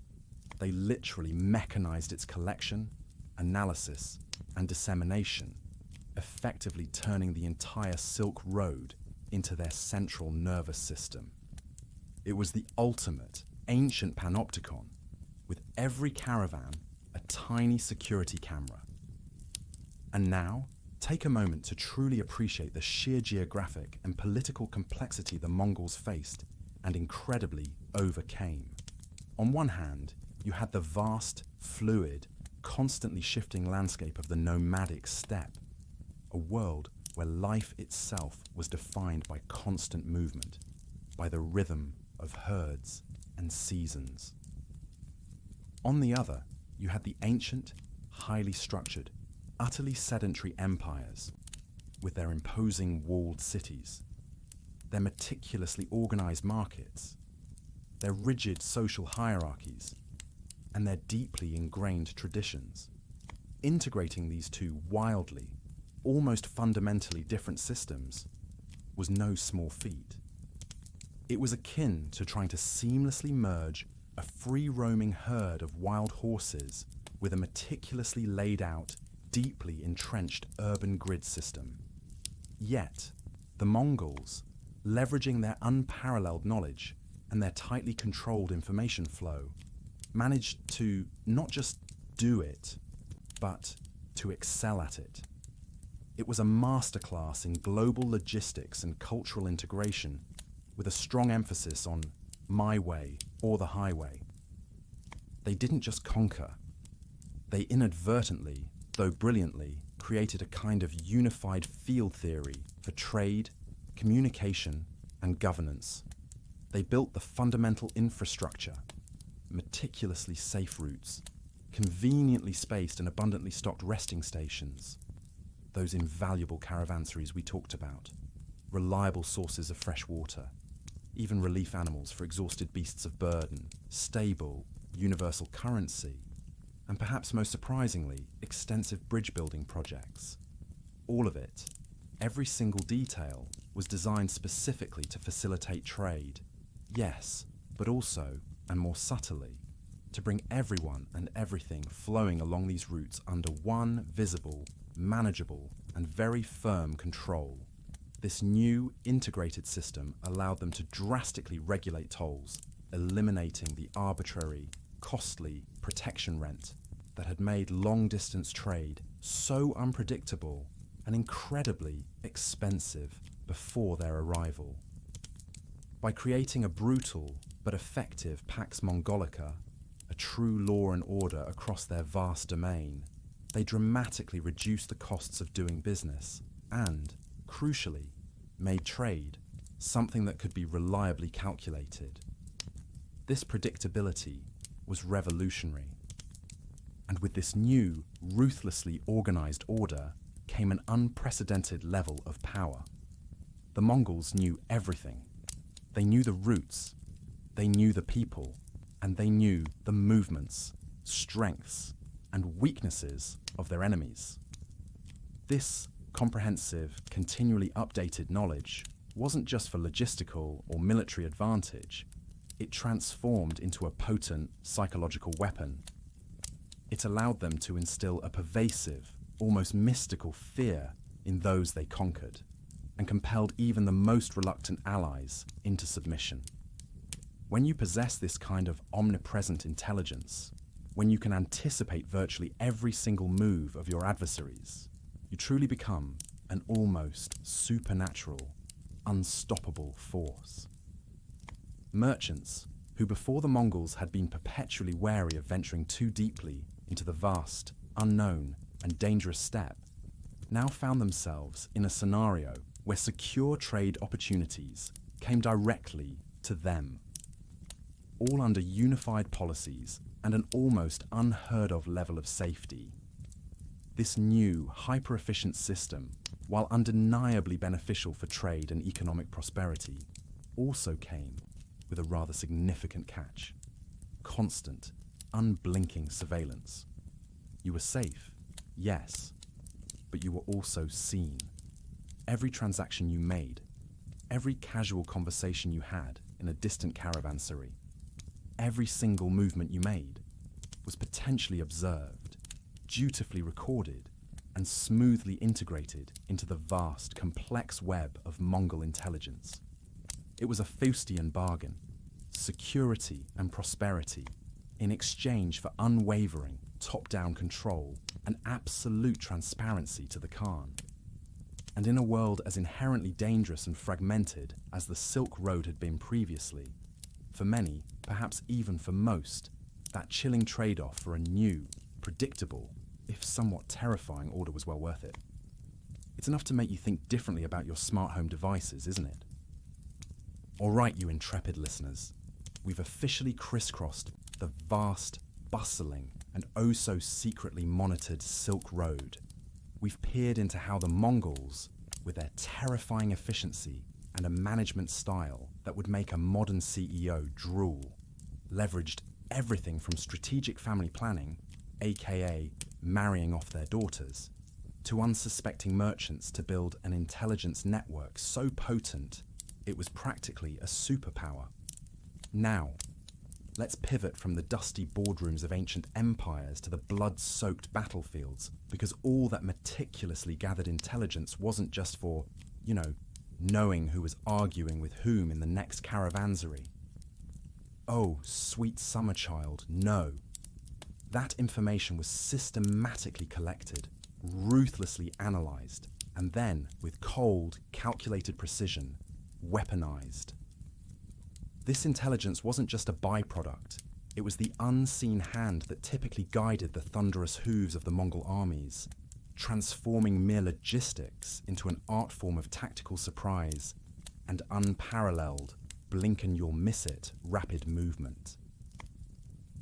they literally mechanized its collection, analysis, and dissemination, effectively turning the entire Silk Road into their central nervous system. It was the ultimate ancient panopticon, with every caravan a tiny security camera. And now, take a moment to truly appreciate the sheer geographic and political complexity the Mongols faced and incredibly overcame. On one hand, you had the vast, fluid, constantly shifting landscape of the nomadic steppe, a world where life itself was defined by constant movement, by the rhythm of herds and seasons. On the other, you had the ancient, highly structured, utterly sedentary empires, with their imposing walled cities, their meticulously organized markets, their rigid social hierarchies, and their deeply ingrained traditions. Integrating these two wildly, almost fundamentally different systems was no small feat. It was akin to trying to seamlessly merge a free-roaming herd of wild horses with a meticulously laid out, deeply entrenched urban grid system. Yet, the Mongols, leveraging their unparalleled knowledge and their tightly controlled information flow, managed to not just do it, but to excel at it. It was a masterclass in global logistics and cultural integration, with a strong emphasis on my way or the highway. They didn't just conquer. They inadvertently, though brilliantly, created a kind of unified field theory for trade, communication, and governance. They built the fundamental infrastructure, meticulously safe routes, conveniently spaced and abundantly stocked resting stations, those invaluable caravansaries we talked about, reliable sources of fresh water, even relief animals for exhausted beasts of burden, stable, universal currency, and perhaps most surprisingly, extensive bridge building projects. All of it, every single detail, was designed specifically to facilitate trade. Yes, but also, and more subtly, to bring everyone and everything flowing along these routes under one visible, manageable, and very firm control. This new, integrated system allowed them to drastically regulate tolls, eliminating the arbitrary, costly protection rent that had made long-distance trade so unpredictable and incredibly expensive before their arrival. By creating a brutal but effective Pax Mongolica, a true law and order across their vast domain, they dramatically reduced the costs of doing business and, crucially, made trade something that could be reliably calculated. This predictability was revolutionary. And with this new, ruthlessly organized order came an unprecedented level of power. The Mongols knew everything. They knew the routes, they knew the people, and they knew the movements, strengths, and weaknesses of their enemies. This comprehensive, continually updated knowledge wasn't just for logistical or military advantage. It transformed into a potent psychological weapon. It allowed them to instill a pervasive, almost mystical fear in those they conquered, and compelled even the most reluctant allies into submission. When you possess this kind of omnipresent intelligence, when you can anticipate virtually every single move of your adversaries, you truly become an almost supernatural, unstoppable force. Merchants, who before the Mongols had been perpetually wary of venturing too deeply into the vast, unknown, and dangerous steppe, now found themselves in a scenario where secure trade opportunities came directly to them, all under unified policies and an almost unheard of level of safety. This new, hyper-efficient system, while undeniably beneficial for trade and economic prosperity, also came with a rather significant catch: constant, unblinking surveillance. You were safe, yes, but you were also seen. Every transaction you made, every casual conversation you had in a distant caravanserai. Every single movement you made was potentially observed, dutifully recorded, and smoothly integrated into the vast, complex web of Mongol intelligence. It was a Faustian bargain, security and prosperity, in exchange for unwavering, top-down control and absolute transparency to the Khan. And in a world as inherently dangerous and fragmented as the Silk Road had been previously, for many, perhaps even for most, that chilling trade-off for a new, predictable, if somewhat terrifying order was well worth it. It's enough to make you think differently about your smart home devices, isn't it? All right, you intrepid listeners, we've officially crisscrossed the vast, bustling, and oh-so-secretly monitored Silk Road. We've peered into how the Mongols, with their terrifying efficiency and a management style that would make a modern CEO drool, leveraged everything from strategic family planning, aka marrying off their daughters, to unsuspecting merchants to build an intelligence network so potent it was practically a superpower. Now, let's pivot from the dusty boardrooms of ancient empires to the blood-soaked battlefields, because all that meticulously gathered intelligence wasn't just for, knowing who was arguing with whom in the next caravanserai. Oh, sweet summer child, no. That information was systematically collected, ruthlessly analysed, and then, with cold, calculated precision, weaponized. This intelligence wasn't just a byproduct, it was the unseen hand that typically guided the thunderous hooves of the Mongol armies, transforming mere logistics into an art form of tactical surprise and unparalleled, blink-and-you'll-miss-it rapid movement.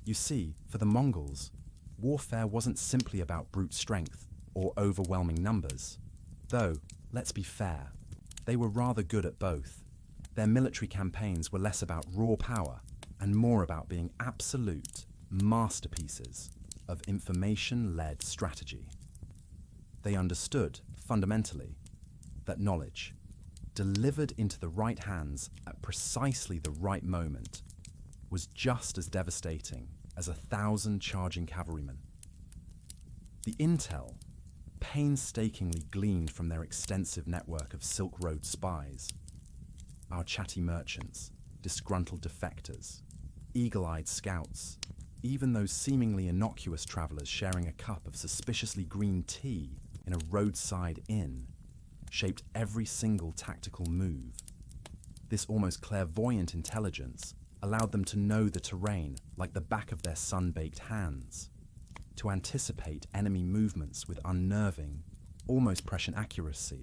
You see, for the Mongols, warfare wasn't simply about brute strength or overwhelming numbers. Though, let's be fair, they were rather good at both. Their military campaigns were less about raw power and more about being absolute masterpieces of information-led strategy. They understood, fundamentally, that knowledge, delivered into the right hands at precisely the right moment, was just as devastating as 1,000 charging cavalrymen. The intel, painstakingly gleaned from their extensive network of Silk Road spies, our chatty merchants, disgruntled defectors, eagle-eyed scouts, even those seemingly innocuous travellers sharing a cup of suspiciously green tea in a roadside inn, shaped every single tactical move. This almost clairvoyant intelligence allowed them to know the terrain like the back of their sun-baked hands, to anticipate enemy movements with unnerving, almost prescient accuracy,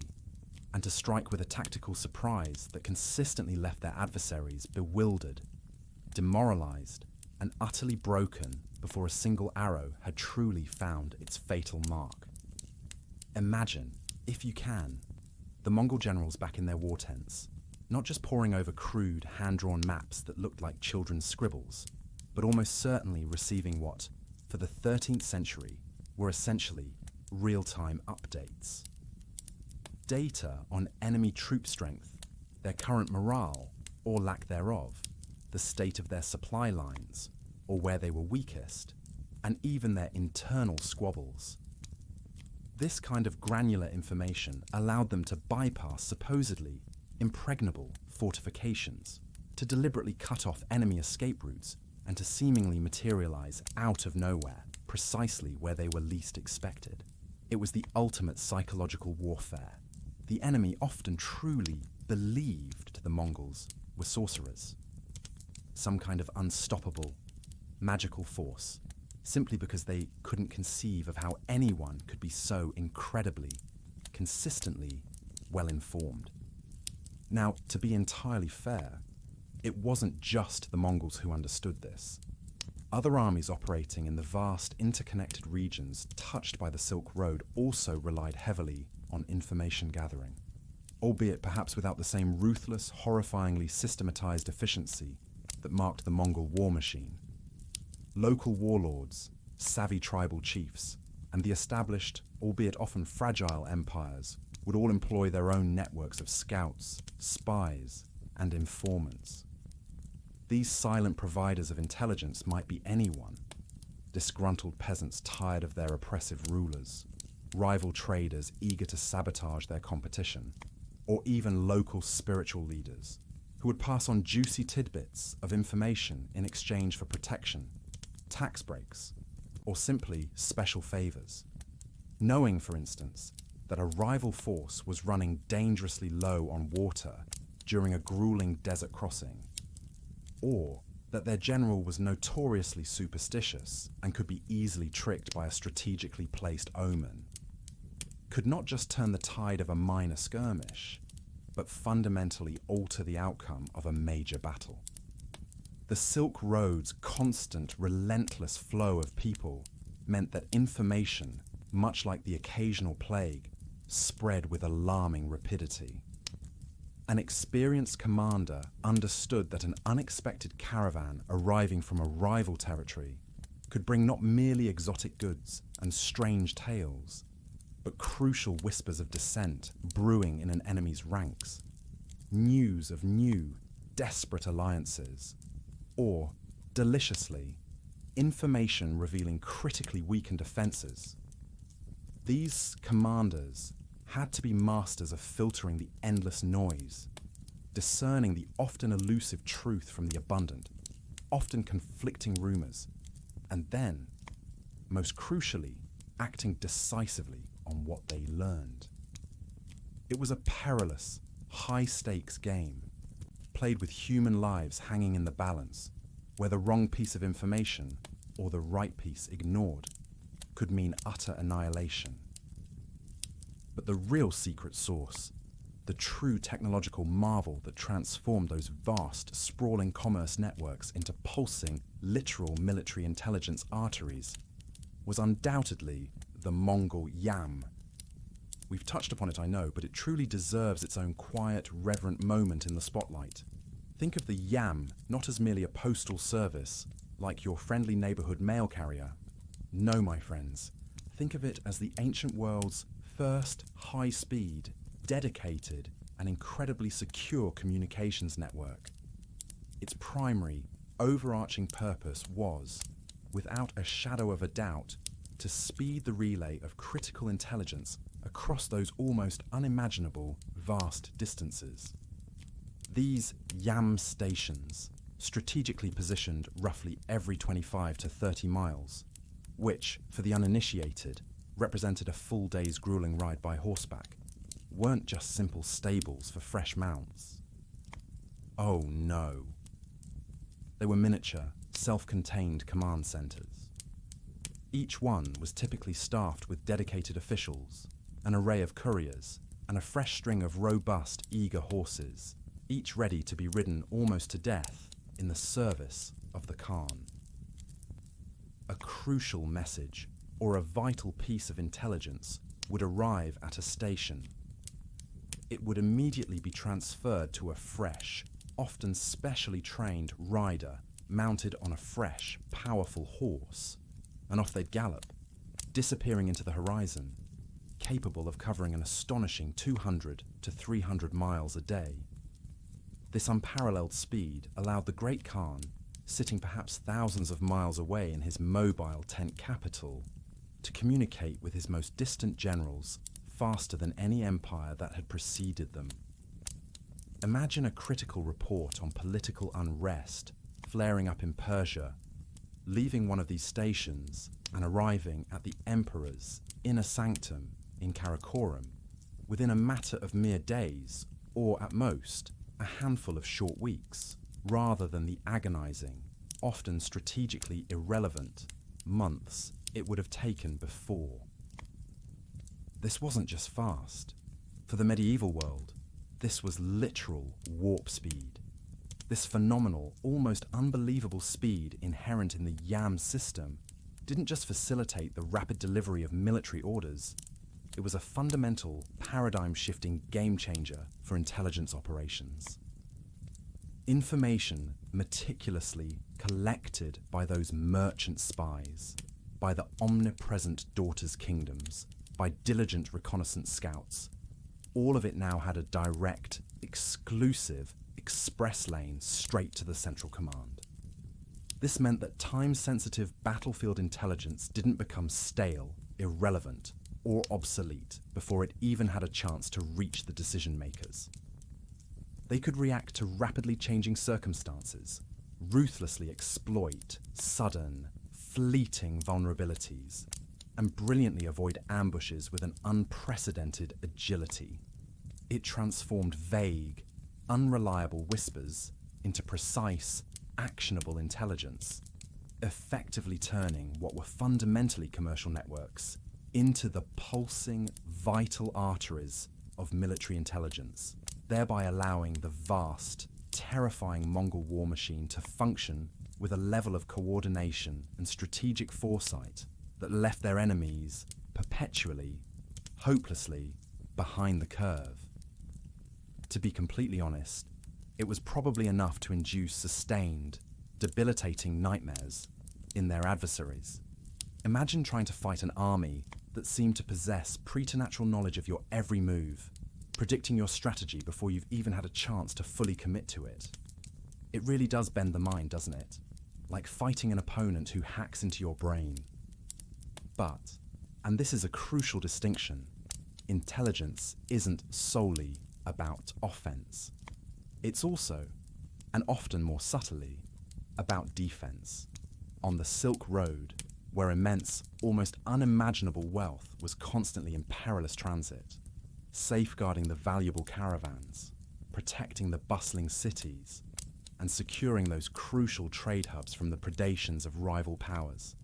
and to strike with a tactical surprise that consistently left their adversaries bewildered, demoralized, and utterly broken before a single arrow had truly found its fatal mark. Imagine, if you can, the Mongol generals back in their war tents, not just poring over crude, hand-drawn maps that looked like children's scribbles, but almost certainly receiving what, for the 13th century, were essentially real-time updates. Data on enemy troop strength, their current morale, or lack thereof, the state of their supply lines, or where they were weakest, and even their internal squabbles. This kind of granular information allowed them to bypass supposedly impregnable fortifications, to deliberately cut off enemy escape routes, and to seemingly materialize out of nowhere, precisely where they were least expected. It was the ultimate psychological warfare. The enemy often truly believed the Mongols were sorcerers, some kind of unstoppable, magical force, simply because they couldn't conceive of how anyone could be so incredibly, consistently well-informed. Now, to be entirely fair, it wasn't just the Mongols who understood this. Other armies operating in the vast interconnected regions touched by the Silk Road also relied heavily on information gathering, albeit perhaps without the same ruthless, horrifyingly systematized efficiency that marked the Mongol war machine. Local warlords, savvy tribal chiefs, and the established, albeit often fragile empires would all employ their own networks of scouts, spies, and informants. These silent providers of intelligence might be anyone: disgruntled peasants tired of their oppressive rulers, rival traders eager to sabotage their competition, or even local spiritual leaders who would pass on juicy tidbits of information in exchange for protection, tax breaks, or simply special favors. Knowing, for instance, that a rival force was running dangerously low on water during a grueling desert crossing, or that their general was notoriously superstitious and could be easily tricked by a strategically placed omen, could not just turn the tide of a minor skirmish, but fundamentally alter the outcome of a major battle. The Silk Road's constant, relentless flow of people meant that information, much like the occasional plague, spread with alarming rapidity. An experienced commander understood that an unexpected caravan arriving from a rival territory could bring not merely exotic goods and strange tales, but crucial whispers of dissent brewing in an enemy's ranks, news of new, desperate alliances, or, deliciously, information revealing critically weakened defenses. These commanders had to be masters of filtering the endless noise, discerning the often elusive truth from the abundant, often conflicting rumors, and then, most crucially, acting decisively on what they learned. It was a perilous, high-stakes game, played with human lives hanging in the balance, where the wrong piece of information, or the right piece ignored, could mean utter annihilation. But the real secret source, the true technological marvel that transformed those vast, sprawling commerce networks into pulsing, literal military intelligence arteries, was undoubtedly the Mongol yam. We've touched upon it, I know, but it truly deserves its own quiet, reverent moment in the spotlight. Think of the yam not as merely a postal service, like your friendly neighborhood mail carrier. No, my friends, think of it as the ancient world's first high-speed, dedicated, and incredibly secure communications network. Its primary, overarching purpose was, without a shadow of a doubt, to speed the relay of critical intelligence across those almost unimaginable, vast distances. These YAM stations, strategically positioned roughly every 25 to 30 miles, which, for the uninitiated, represented a full day's grueling ride by horseback, weren't just simple stables for fresh mounts. Oh no. They were miniature, self-contained command centers. Each one was typically staffed with dedicated officials, an array of couriers, and a fresh string of robust, eager horses, each ready to be ridden almost to death in the service of the Khan. A crucial message, or a vital piece of intelligence, would arrive at a station. It would immediately be transferred to a fresh, often specially trained rider mounted on a fresh, powerful horse, and off they'd gallop, disappearing into the horizon, capable of covering an astonishing 200 to 300 miles a day. This unparalleled speed allowed the Great Khan, sitting perhaps thousands of miles away in his mobile tent capital, to communicate with his most distant generals faster than any empire that had preceded them. Imagine a critical report on political unrest flaring up in Persia, leaving one of these stations and arriving at the emperor's inner sanctum in Karakoram within a matter of mere days, or at most, a handful of short weeks, rather than the agonizing, often strategically irrelevant, months it would have taken before. This wasn't just fast. For the medieval world, this was literal warp speed. This phenomenal, almost unbelievable speed inherent in the YAM system didn't just facilitate the rapid delivery of military orders, it was a fundamental, paradigm-shifting game changer for intelligence operations. Information meticulously collected by those merchant spies, by the omnipresent daughters' kingdoms, by diligent reconnaissance scouts, all of it now had a direct, exclusive, express lane straight to the central command. This meant that time-sensitive battlefield intelligence didn't become stale, irrelevant, or obsolete before it even had a chance to reach the decision makers. They could react to rapidly changing circumstances, ruthlessly exploit sudden, fleeting vulnerabilities, and brilliantly avoid ambushes with an unprecedented agility. It transformed vague, unreliable whispers into precise, actionable intelligence, effectively turning what were fundamentally commercial networks into the pulsing, vital arteries of military intelligence, thereby allowing the vast, terrifying Mongol war machine to function with a level of coordination and strategic foresight that left their enemies perpetually, hopelessly behind the curve. To be completely honest, it was probably enough to induce sustained, debilitating nightmares in their adversaries. Imagine trying to fight an army that seemed to possess preternatural knowledge of your every move, predicting your strategy before you've even had a chance to fully commit to it. It really does bend the mind, doesn't it? Like fighting an opponent who hacks into your brain. But, and this is a crucial distinction, intelligence isn't solely about offense. It's also, and often more subtly, about defense. On the Silk Road, where immense, almost unimaginable wealth was constantly in perilous transit, safeguarding the valuable caravans, protecting the bustling cities, and securing those crucial trade hubs from the predations of rival powers.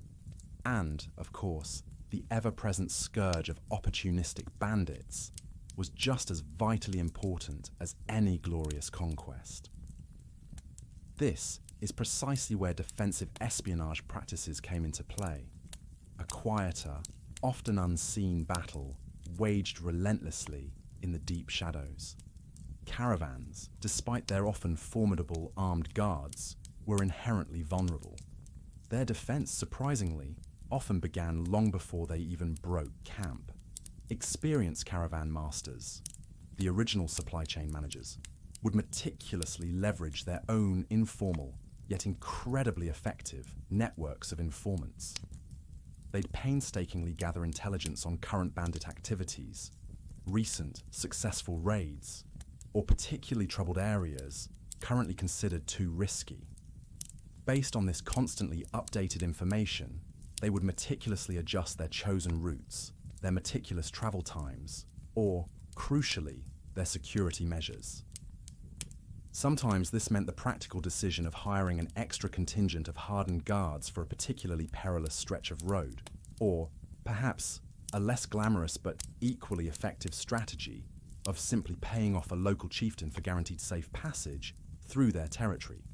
And, of course, the ever-present scourge of opportunistic bandits was just as vitally important as any glorious conquest. This is precisely where defensive espionage practices came into play. A quieter, often unseen battle waged relentlessly in the deep shadows. Caravans, despite their often formidable armed guards, were inherently vulnerable. Their defense, surprisingly, often began long before they even broke camp. Experienced caravan masters, the original supply chain managers, would meticulously leverage their own informal, yet incredibly effective, networks of informants. They'd painstakingly gather intelligence on current bandit activities, recent successful raids, or particularly troubled areas currently considered too risky. Based on this constantly updated information, they would meticulously adjust their chosen routes, their meticulous travel times, or, crucially, their security measures. Sometimes this meant the practical decision of hiring an extra contingent of hardened guards for a particularly perilous stretch of road, or, perhaps, a less glamorous but equally effective strategy of simply paying off a local chieftain for guaranteed safe passage through their territory.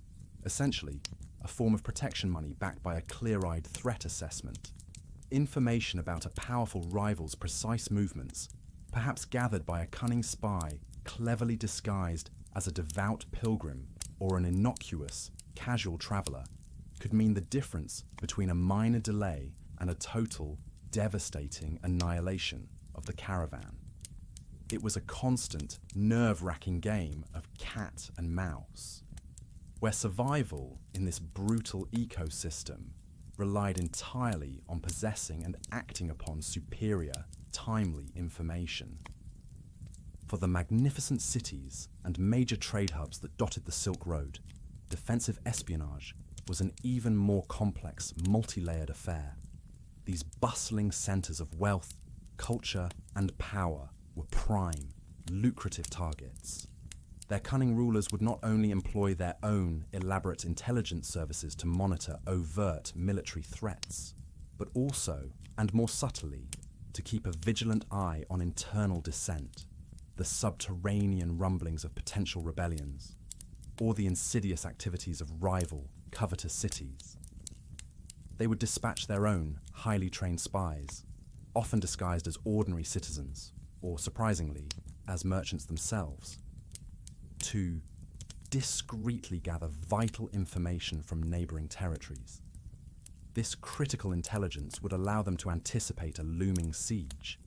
Essentially, a form of protection money backed by a clear-eyed threat assessment. Information about a powerful rival's precise movements, perhaps gathered by a cunning spy cleverly disguised as a devout pilgrim or an innocuous, casual traveller, could mean the difference between a minor delay and a total, devastating annihilation of the caravan. It was a constant, nerve-wracking game of cat and mouse, where survival in this brutal ecosystem relied entirely on possessing and acting upon superior, timely information. For the magnificent cities and major trade hubs that dotted the Silk Road, defensive espionage was an even more complex, multi-layered affair. These bustling centers of wealth, culture, and power were prime, lucrative targets. Their cunning rulers would not only employ their own elaborate intelligence services to monitor overt military threats, but also, and more subtly, to keep a vigilant eye on internal dissent, the subterranean rumblings of potential rebellions, or the insidious activities of rival, covetous cities. They would dispatch their own highly trained spies, often disguised as ordinary citizens, or surprisingly, as merchants themselves, to discreetly gather vital information from neighboring territories. This critical intelligence would allow them to anticipate a looming siege,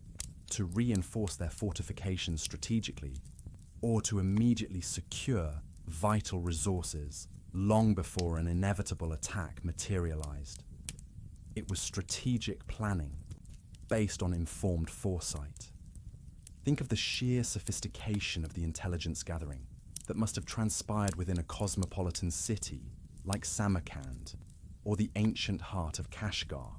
to reinforce their fortifications strategically, or to immediately secure vital resources long before an inevitable attack materialized. It was strategic planning based on informed foresight. Think of the sheer sophistication of the intelligence gathering that must have transpired within a cosmopolitan city like Samarkand or the ancient heart of Kashgar.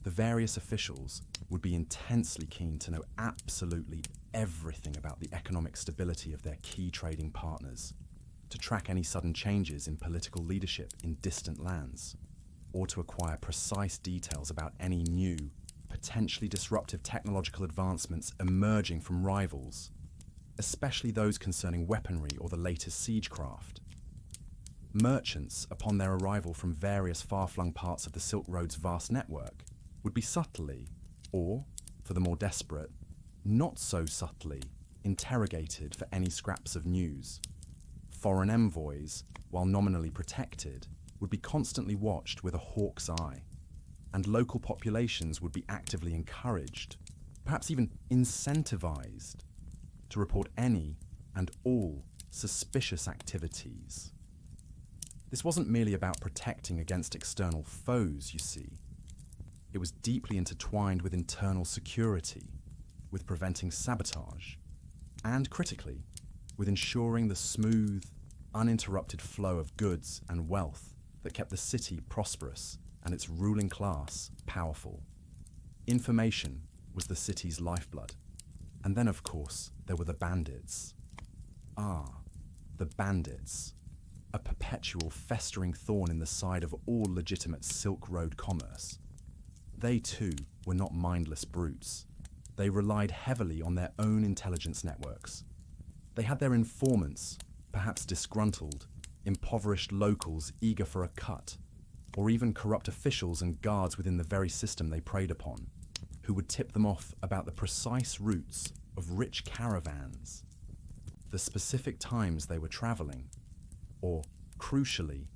The various officials would be intensely keen to know absolutely everything about the economic stability of their key trading partners, to track any sudden changes in political leadership in distant lands, or to acquire precise details about any new, potentially disruptive technological advancements emerging from rivals, especially those concerning weaponry or the latest siegecraft. Merchants, upon their arrival from various far-flung parts of the Silk Road's vast network, would be subtly, or, for the more desperate, not so subtly, interrogated for any scraps of news. Foreign envoys, while nominally protected, would be constantly watched with a hawk's eye, and local populations would be actively encouraged, perhaps even incentivized, to report any and all suspicious activities. This wasn't merely about protecting against external foes, you see. It was deeply intertwined with internal security, with preventing sabotage, and critically, with ensuring the smooth, uninterrupted flow of goods and wealth that kept the city prosperous and its ruling class powerful. Information was the city's lifeblood. And then, of course, there were the bandits. Ah, the bandits. A perpetual festering thorn in the side of all legitimate Silk Road commerce. They, too, were not mindless brutes. They relied heavily on their own intelligence networks. They had their informants, perhaps disgruntled, impoverished locals eager for a cut, or even corrupt officials and guards within the very system they preyed upon, who would tip them off about the precise routes of rich caravans, the specific times they were traveling, or, crucially,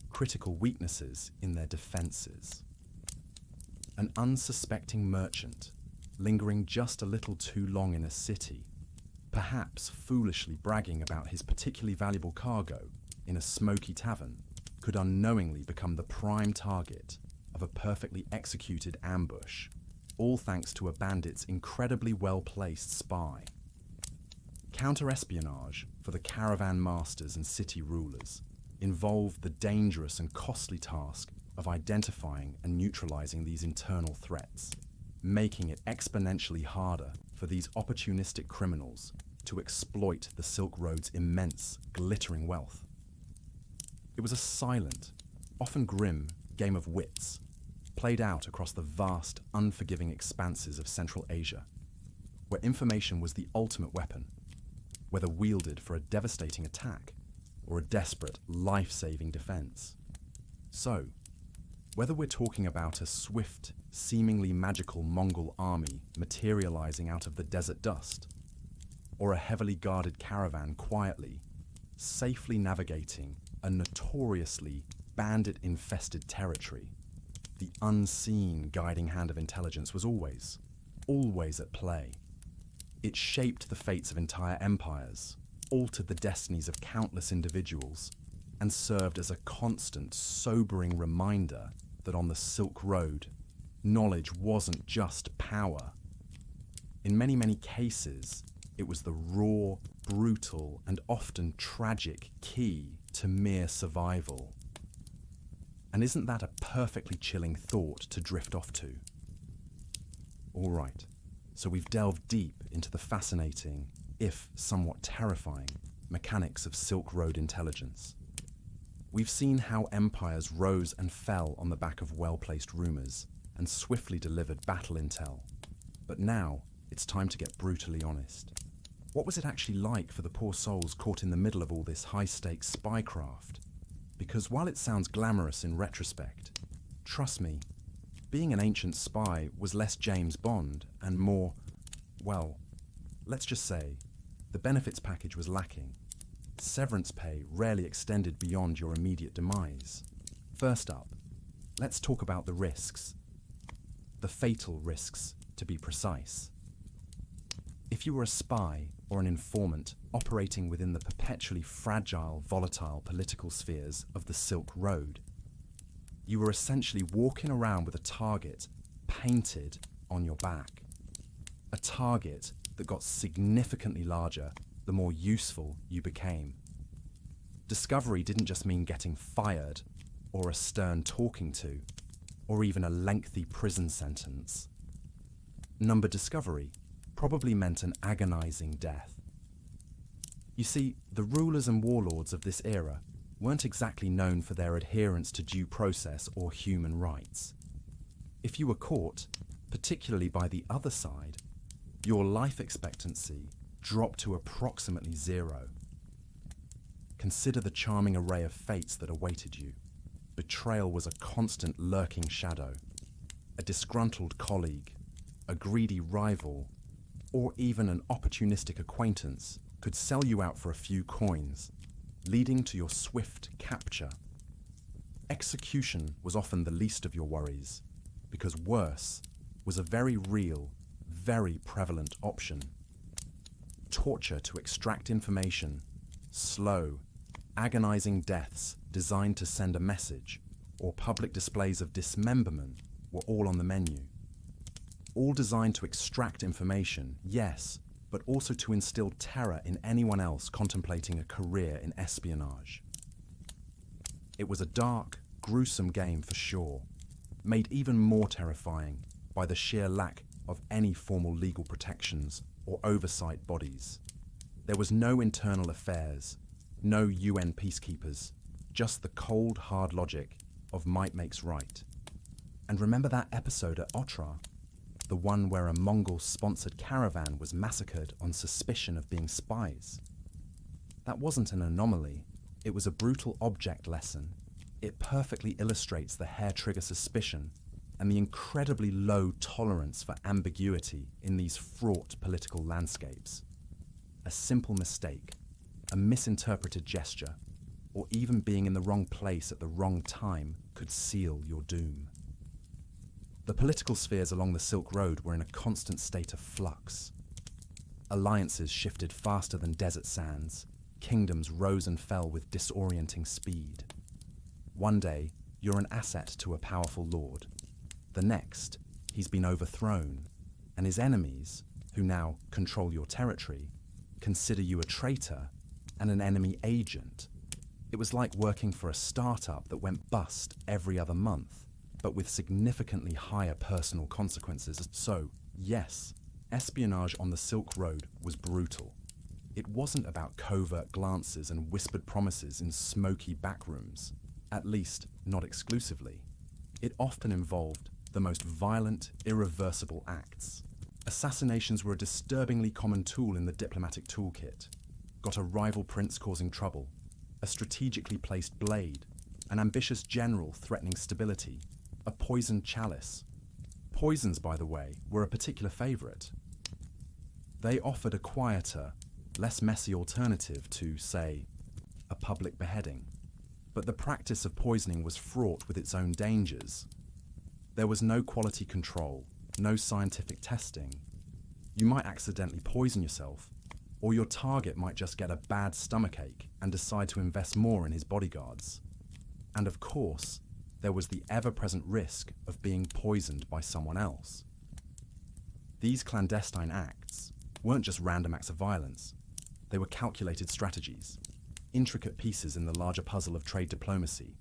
critical weaknesses in their defenses. An unsuspecting merchant, lingering just a little too long in a city, perhaps foolishly bragging about his particularly valuable cargo in a smoky tavern, could unknowingly become the prime target of a perfectly executed ambush, all thanks to a bandit's incredibly well-placed spy. Counter-espionage for the caravan masters and city rulers involved the dangerous and costly task of identifying and neutralizing these internal threats, making it exponentially harder for these opportunistic criminals to exploit the Silk Road's immense, glittering wealth. It was a silent, often grim, game of wits, played out across the vast, unforgiving expanses of Central Asia, where information was the ultimate weapon, whether wielded for a devastating attack or a desperate, life-saving defense. So, whether we're talking about a swift, seemingly magical Mongol army materializing out of the desert dust, or a heavily guarded caravan quietly, safely navigating a notoriously bandit-infested territory, the unseen guiding hand of intelligence was always at play. It shaped the fates of entire empires, altered the destinies of countless individuals, and served as a constant, sobering reminder that on the Silk Road, knowledge wasn't just power. In many, many cases, it was the raw, brutal, and often tragic key to mere survival. And isn't that a perfectly chilling thought to drift off to? All right, so we've delved deep into the fascinating, if somewhat terrifying, mechanics of Silk Road intelligence. We've seen how empires rose and fell on the back of well-placed rumors and swiftly delivered battle intel. But now, it's time to get brutally honest. What was it actually like for the poor souls caught in the middle of all this high-stakes spycraft? Because while it sounds glamorous in retrospect, trust me, being an ancient spy was less James Bond and more, well, let's just say, the benefits package was lacking. Severance pay rarely extended beyond your immediate demise. First up, let's talk about the risks. The fatal risks, to be precise. If you were a spy or an informant operating within the perpetually fragile, volatile political spheres of the Silk Road. You were essentially walking around with a target painted on your back. A target that got significantly larger the more useful you became. Discovery didn't just mean getting fired, or a stern talking to, or even a lengthy prison sentence. Number discovery probably meant an agonizing death. You see, the rulers and warlords of this era weren't exactly known for their adherence to due process or human rights. If you were caught, particularly by the other side, your life expectancy dropped to approximately 0. Consider the charming array of fates that awaited you. Betrayal was a constant lurking shadow. A disgruntled colleague, a greedy rival, or even an opportunistic acquaintance could sell you out for a few coins, leading to your swift capture. Execution was often the least of your worries, because worse was a very real, very prevalent option. Torture to extract information, slow, agonizing deaths designed to send a message, or public displays of dismemberment were all on the menu. All designed to extract information, yes, but also to instill terror in anyone else contemplating a career in espionage. It was a dark, gruesome game for sure, made even more terrifying by the sheer lack of any formal legal protections or oversight bodies. There was no internal affairs, no UN peacekeepers, just the cold, hard logic of might makes right. And remember that episode at Otrar? The one where a Mongol-sponsored caravan was massacred on suspicion of being spies. That wasn't an anomaly, it was a brutal object lesson. It perfectly illustrates the hair-trigger suspicion and the incredibly low tolerance for ambiguity in these fraught political landscapes. A simple mistake, a misinterpreted gesture, or even being in the wrong place at the wrong time could seal your doom. The political spheres along the Silk Road were in a constant state of flux. Alliances shifted faster than desert sands. Kingdoms rose and fell with disorienting speed. One day, you're an asset to a powerful lord. The next, he's been overthrown, and his enemies, who now control your territory, consider you a traitor and an enemy agent. It was like working for a startup that went bust every other month, but with significantly higher personal consequences. So, yes, espionage on the Silk Road was brutal. It wasn't about covert glances and whispered promises in smoky backrooms, at least not exclusively. It often involved the most violent, irreversible acts. Assassinations were a disturbingly common tool in the diplomatic toolkit. Got a rival prince causing trouble, a strategically placed blade, an ambitious general threatening stability, a poisoned chalice. Poisons, by the way, were a particular favourite. They offered a quieter, less messy alternative to, say, a public beheading. But the practice of poisoning was fraught with its own dangers. There was no quality control, no scientific testing. You might accidentally poison yourself, or your target might just get a bad stomachache and decide to invest more in his bodyguards. And of course, there was the ever-present risk of being poisoned by someone else. These clandestine acts weren't just random acts of violence. They were calculated strategies, intricate pieces in the larger puzzle of trade diplomacy,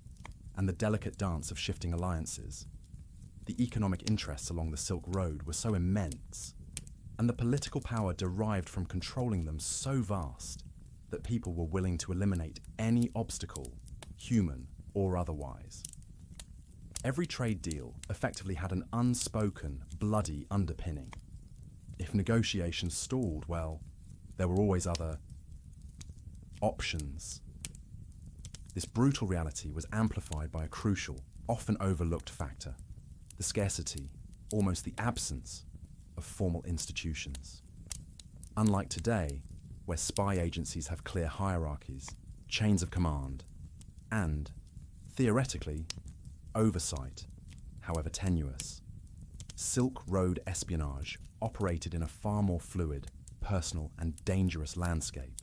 and the delicate dance of shifting alliances. The economic interests along the Silk Road were so immense, and the political power derived from controlling them so vast, that people were willing to eliminate any obstacle, human or otherwise. Every trade deal effectively had an unspoken, bloody underpinning. If negotiations stalled, well, there were always other options. This brutal reality was amplified by a crucial, often overlooked factor: the scarcity, almost the absence, of formal institutions. Unlike today, where spy agencies have clear hierarchies, chains of command, and, theoretically, oversight, however tenuous, Silk Road espionage operated in a far more fluid, personal and dangerous landscape.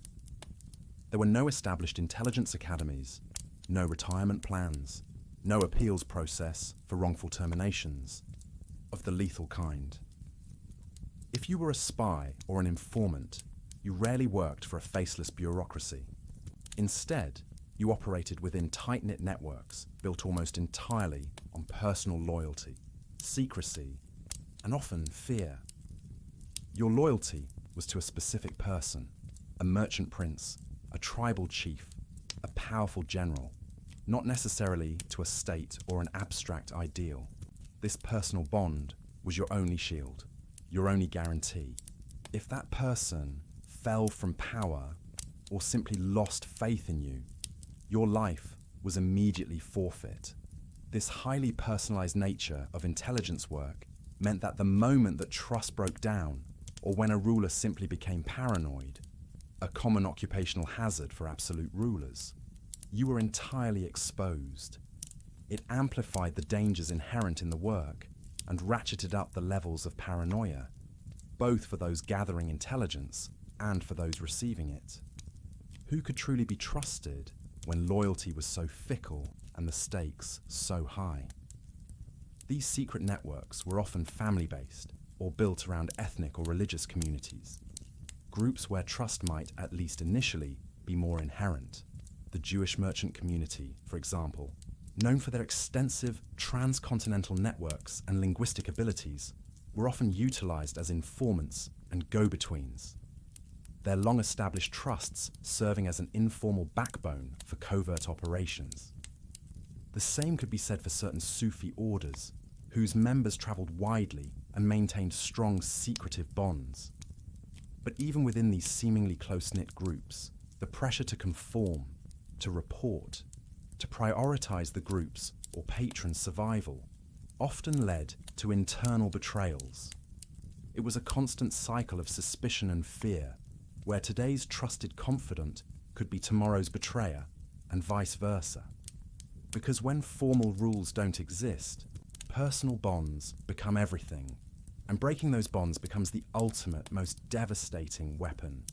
There were no established intelligence academies, no retirement plans, no appeals process for wrongful terminations of the lethal kind. If you were a spy or an informant, you rarely worked for a faceless bureaucracy. Instead, you operated within tight-knit networks built almost entirely on personal loyalty, secrecy, and often fear. Your loyalty was to a specific person, a merchant prince, a tribal chief, a powerful general, not necessarily to a state or an abstract ideal. This personal bond was your only shield, your only guarantee. If that person fell from power or simply lost faith in you, your life was immediately forfeit. This highly personalized nature of intelligence work meant that the moment that trust broke down, or when a ruler simply became paranoid, a common occupational hazard for absolute rulers, you were entirely exposed. It amplified the dangers inherent in the work and ratcheted up the levels of paranoia, both for those gathering intelligence and for those receiving it. Who could truly be trusted when loyalty was so fickle and the stakes so high? These secret networks were often family-based or built around ethnic or religious communities, groups where trust might, at least initially, be more inherent. The Jewish merchant community, for example, known for their extensive transcontinental networks and linguistic abilities, were often utilized as informants and go-betweens, their long-established trusts serving as an informal backbone for covert operations. The same could be said for certain Sufi orders, whose members traveled widely and maintained strong secretive bonds. But even within these seemingly close-knit groups, the pressure to conform, to report, to prioritize the group's or patron's survival often led to internal betrayals. It was a constant cycle of suspicion and fear, where today's trusted confidant could be tomorrow's betrayer, and vice versa. Because when formal rules don't exist, personal bonds become everything, and breaking those bonds becomes the ultimate, most devastating weapon.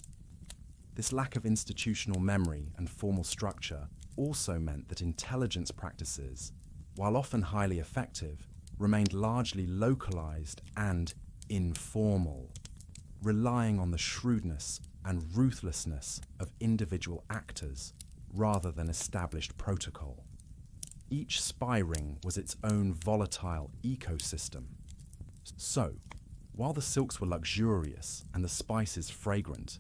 This lack of institutional memory and formal structure also meant that intelligence practices, while often highly effective, remained largely localized and informal, relying on the shrewdness and ruthlessness of individual actors rather than established protocol. Each spy ring was its own volatile ecosystem. So, while the silks were luxurious and the spices fragrant,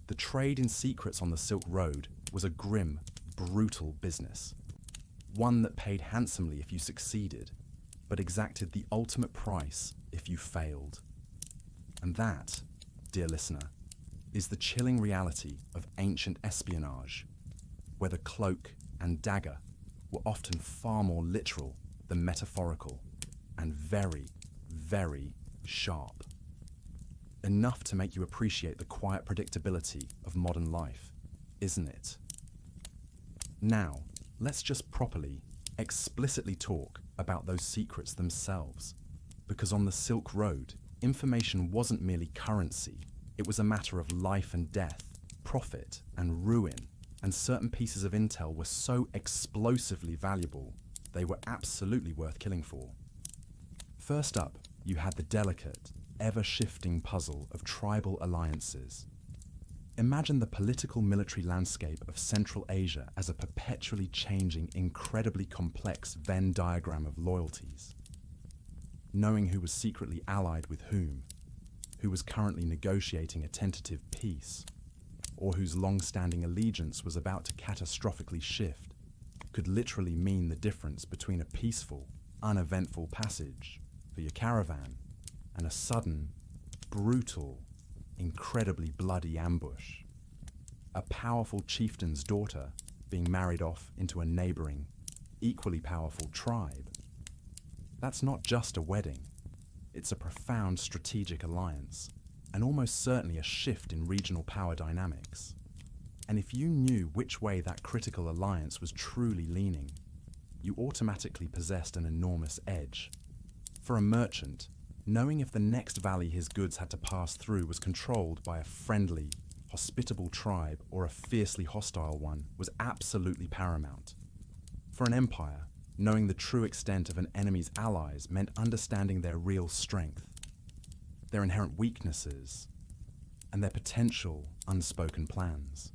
the trade in secrets on the Silk Road was a grim, brutal business. One that paid handsomely if you succeeded, but exacted the ultimate price if you failed. And that, dear listener, is the chilling reality of ancient espionage, where the cloak and dagger were often far more literal than metaphorical, and very, very sharp. Enough to make you appreciate the quiet predictability of modern life, isn't it? Now, let's just properly, explicitly talk about those secrets themselves, because on the Silk Road, information wasn't merely currency, it was a matter of life and death, profit and ruin, and certain pieces of intel were so explosively valuable, they were absolutely worth killing for. First up, you had the delicate, ever-shifting puzzle of tribal alliances. Imagine the political military landscape of Central Asia as a perpetually changing, incredibly complex Venn diagram of loyalties. Knowing who was secretly allied with whom, who was currently negotiating a tentative peace, or whose long-standing allegiance was about to catastrophically shift, could literally mean the difference between a peaceful, uneventful passage for your caravan and a sudden, brutal, incredibly bloody ambush. A powerful chieftain's daughter being married off into a neighboring, equally powerful tribe. That's not just a wedding, it's a profound strategic alliance, and almost certainly a shift in regional power dynamics. And if you knew which way that critical alliance was truly leaning, you automatically possessed an enormous edge. For a merchant, Knowing if the next valley his goods had to pass through was controlled by a friendly, hospitable tribe or a fiercely hostile one was absolutely paramount. For an empire, knowing the true extent of an enemy's allies meant understanding their real strength, their inherent weaknesses, and their potential unspoken plans.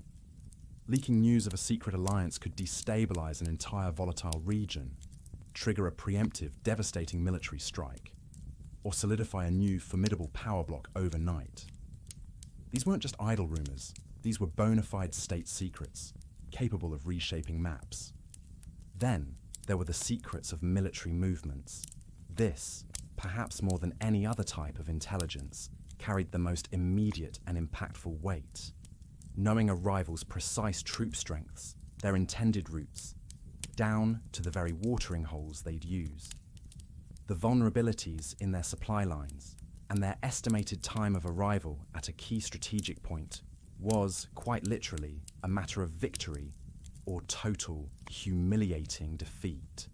Leaking news of a secret alliance could destabilize an entire volatile region, trigger a preemptive, devastating military strike, or solidify a new, formidable power block overnight. These weren't just idle rumors, these were bona fide state secrets, capable of reshaping maps. Then, there were the secrets of military movements. This, perhaps more than any other type of intelligence, carried the most immediate and impactful weight. Knowing a rival's precise troop strengths, their intended routes, down to the very watering holes they'd use. The vulnerabilities in their supply lines, and their estimated time of arrival at a key strategic point was, quite literally, a matter of victory or total, humiliating defeat.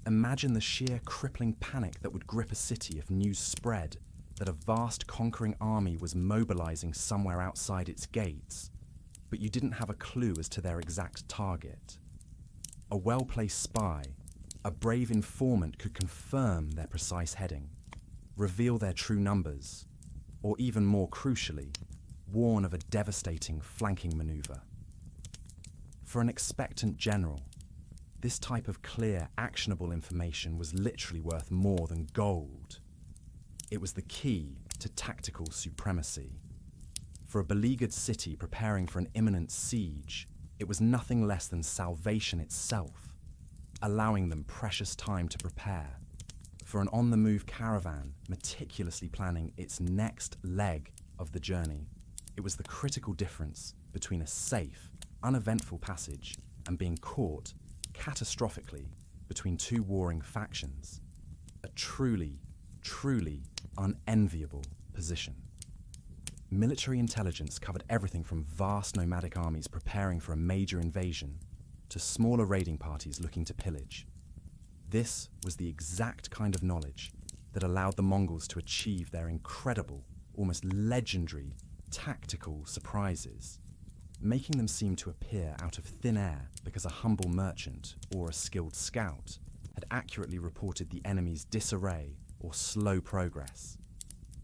Imagine the sheer crippling panic that would grip a city if news spread that a vast conquering army was mobilizing somewhere outside its gates, but you didn't have a clue as to their exact target. A well-placed spy, a brave informant could confirm their precise heading, reveal their true numbers, or even more crucially, warn of a devastating flanking maneuver. For an expectant general, this type of clear, actionable information was literally worth more than gold. It was the key to tactical supremacy. For a beleaguered city preparing for an imminent siege, it was nothing less than salvation itself, allowing them precious time to prepare. For an on-the-move caravan meticulously planning its next leg of the journey, it was the critical difference between a safe, uneventful passage and being caught, catastrophically, between two warring factions. A truly unenviable position. Military intelligence covered everything from vast nomadic armies preparing for a major invasion to smaller raiding parties looking to pillage. This was the exact kind of knowledge that allowed the Mongols to achieve their incredible, almost legendary, tactical surprises, making them seem to appear out of thin air because a humble merchant or a skilled scout had accurately reported the enemy's disarray or slow progress.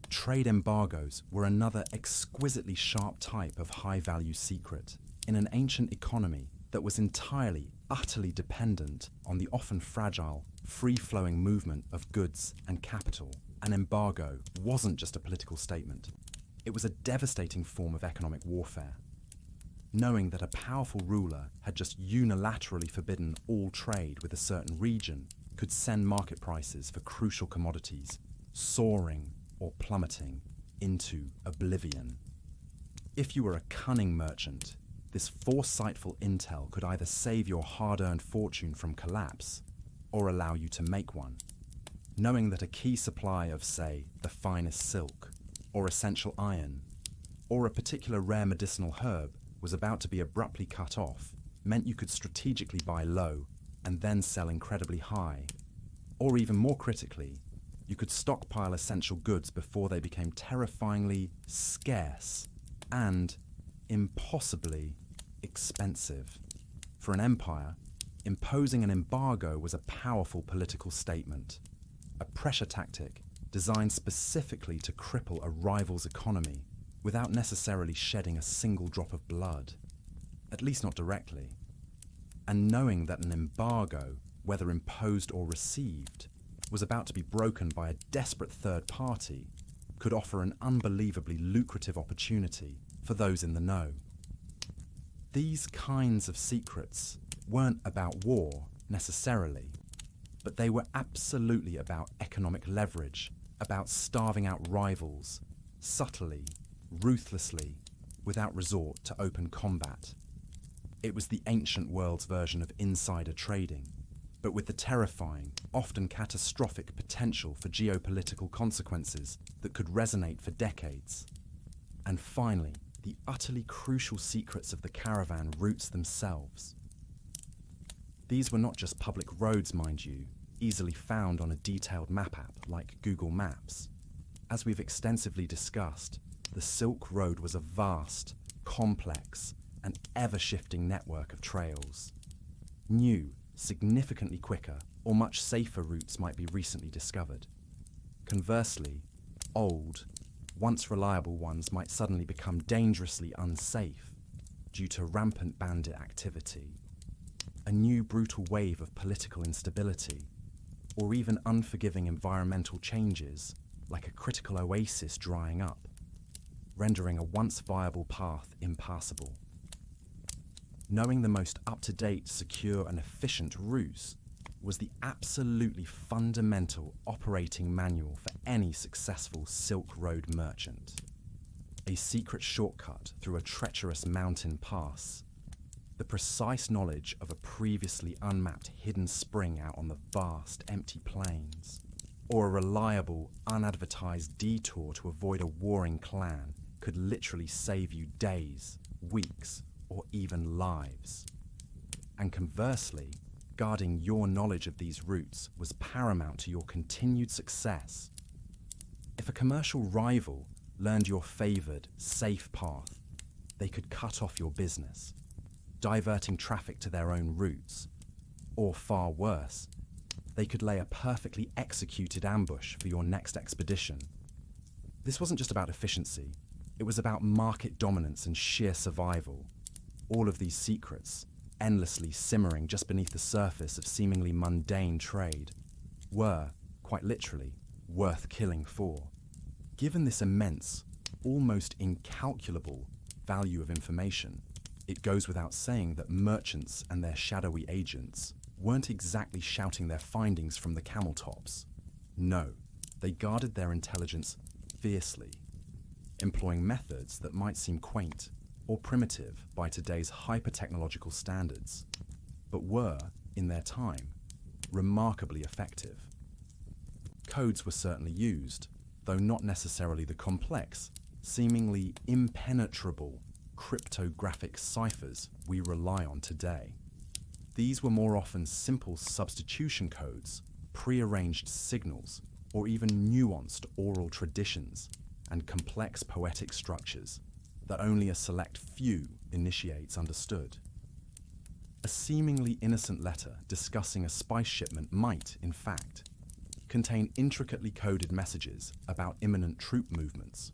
Trade embargoes were another exquisitely sharp type of high-value secret. In an ancient economy that was entirely, utterly dependent on the often fragile, free-flowing movement of goods and capital, an embargo wasn't just a political statement. It was a devastating form of economic warfare. Knowing that a powerful ruler had just unilaterally forbidden all trade with a certain region could send market prices for crucial commodities soaring or plummeting into oblivion. If you were a cunning merchant, this foresightful intel could either save your hard-earned fortune from collapse or allow you to make one. Knowing that a key supply of, say, the finest silk, or essential iron, or a particular rare medicinal herb was about to be abruptly cut off meant you could strategically buy low and then sell incredibly high. Or even more critically, you could stockpile essential goods before they became terrifyingly scarce and impossibly expensive. For an empire, imposing an embargo was a powerful political statement, a pressure tactic designed specifically to cripple a rival's economy without necessarily shedding a single drop of blood, at least not directly. And knowing that an embargo, whether imposed or received, was about to be broken by a desperate third party could offer an unbelievably lucrative opportunity for those in the know. These kinds of secrets weren't about war necessarily, but they were absolutely about economic leverage, about starving out rivals, subtly, ruthlessly, without resort to open combat. It was the ancient world's version of insider trading, but with the terrifying, often catastrophic potential for geopolitical consequences that could resonate for decades. And finally, the utterly crucial secrets of the caravan routes themselves. These were not just public roads, mind you. easily found on a detailed map app like Google Maps. As we've extensively discussed, the Silk Road was a vast, complex, and ever-shifting network of trails. New, significantly quicker, or much safer routes might be recently discovered. Conversely, old, once reliable ones might suddenly become dangerously unsafe due to rampant bandit activity, a new brutal wave of political instability, or even unforgiving environmental changes like a critical oasis drying up, rendering a once viable path impassable. Knowing the most up-to-date, secure and efficient routes was the absolutely fundamental operating manual for any successful Silk Road merchant. A secret shortcut through a treacherous mountain pass, the precise knowledge of a previously unmapped hidden spring out on the vast, empty plains, or a reliable, unadvertised detour to avoid a warring clan could literally save you days, weeks, or even lives. And conversely, guarding your knowledge of these routes was paramount to your continued success. If a commercial rival learned your favored, safe path, they could cut off your business, diverting traffic to their own routes, or far worse, they could lay a perfectly executed ambush for your next expedition. This wasn't just about efficiency, it was about market dominance and sheer survival. All of these secrets, endlessly simmering just beneath the surface of seemingly mundane trade, were, quite literally, worth killing for. Given this immense, almost incalculable value of information, it goes without saying that merchants and their shadowy agents weren't exactly shouting their findings from the camel tops. No, they guarded their intelligence fiercely, employing methods that might seem quaint or primitive by today's hyper-technological standards, but were, in their time, remarkably effective. Codes were certainly used, though not necessarily the complex, seemingly impenetrable cryptographic ciphers we rely on today. These were more often simple substitution codes, prearranged signals, or even nuanced oral traditions and complex poetic structures that only a select few initiates understood. A seemingly innocent letter discussing a spice shipment might, in fact, contain intricately coded messages about imminent troop movements.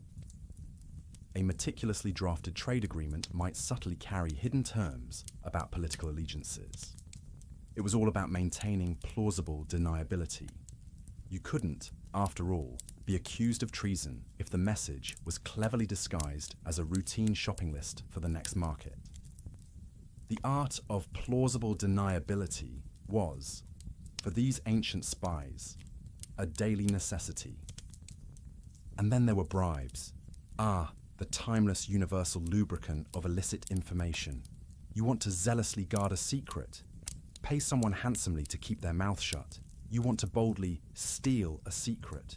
A meticulously drafted trade agreement might subtly carry hidden terms about political allegiances. It was all about maintaining plausible deniability. You couldn't, after all, be accused of treason if the message was cleverly disguised as a routine shopping list for the next market. The art of plausible deniability was, for these ancient spies, a daily necessity. And then there were bribes. The timeless universal lubricant of illicit information. You want to zealously guard a secret? Pay someone handsomely to keep their mouth shut. You want to boldly steal a secret?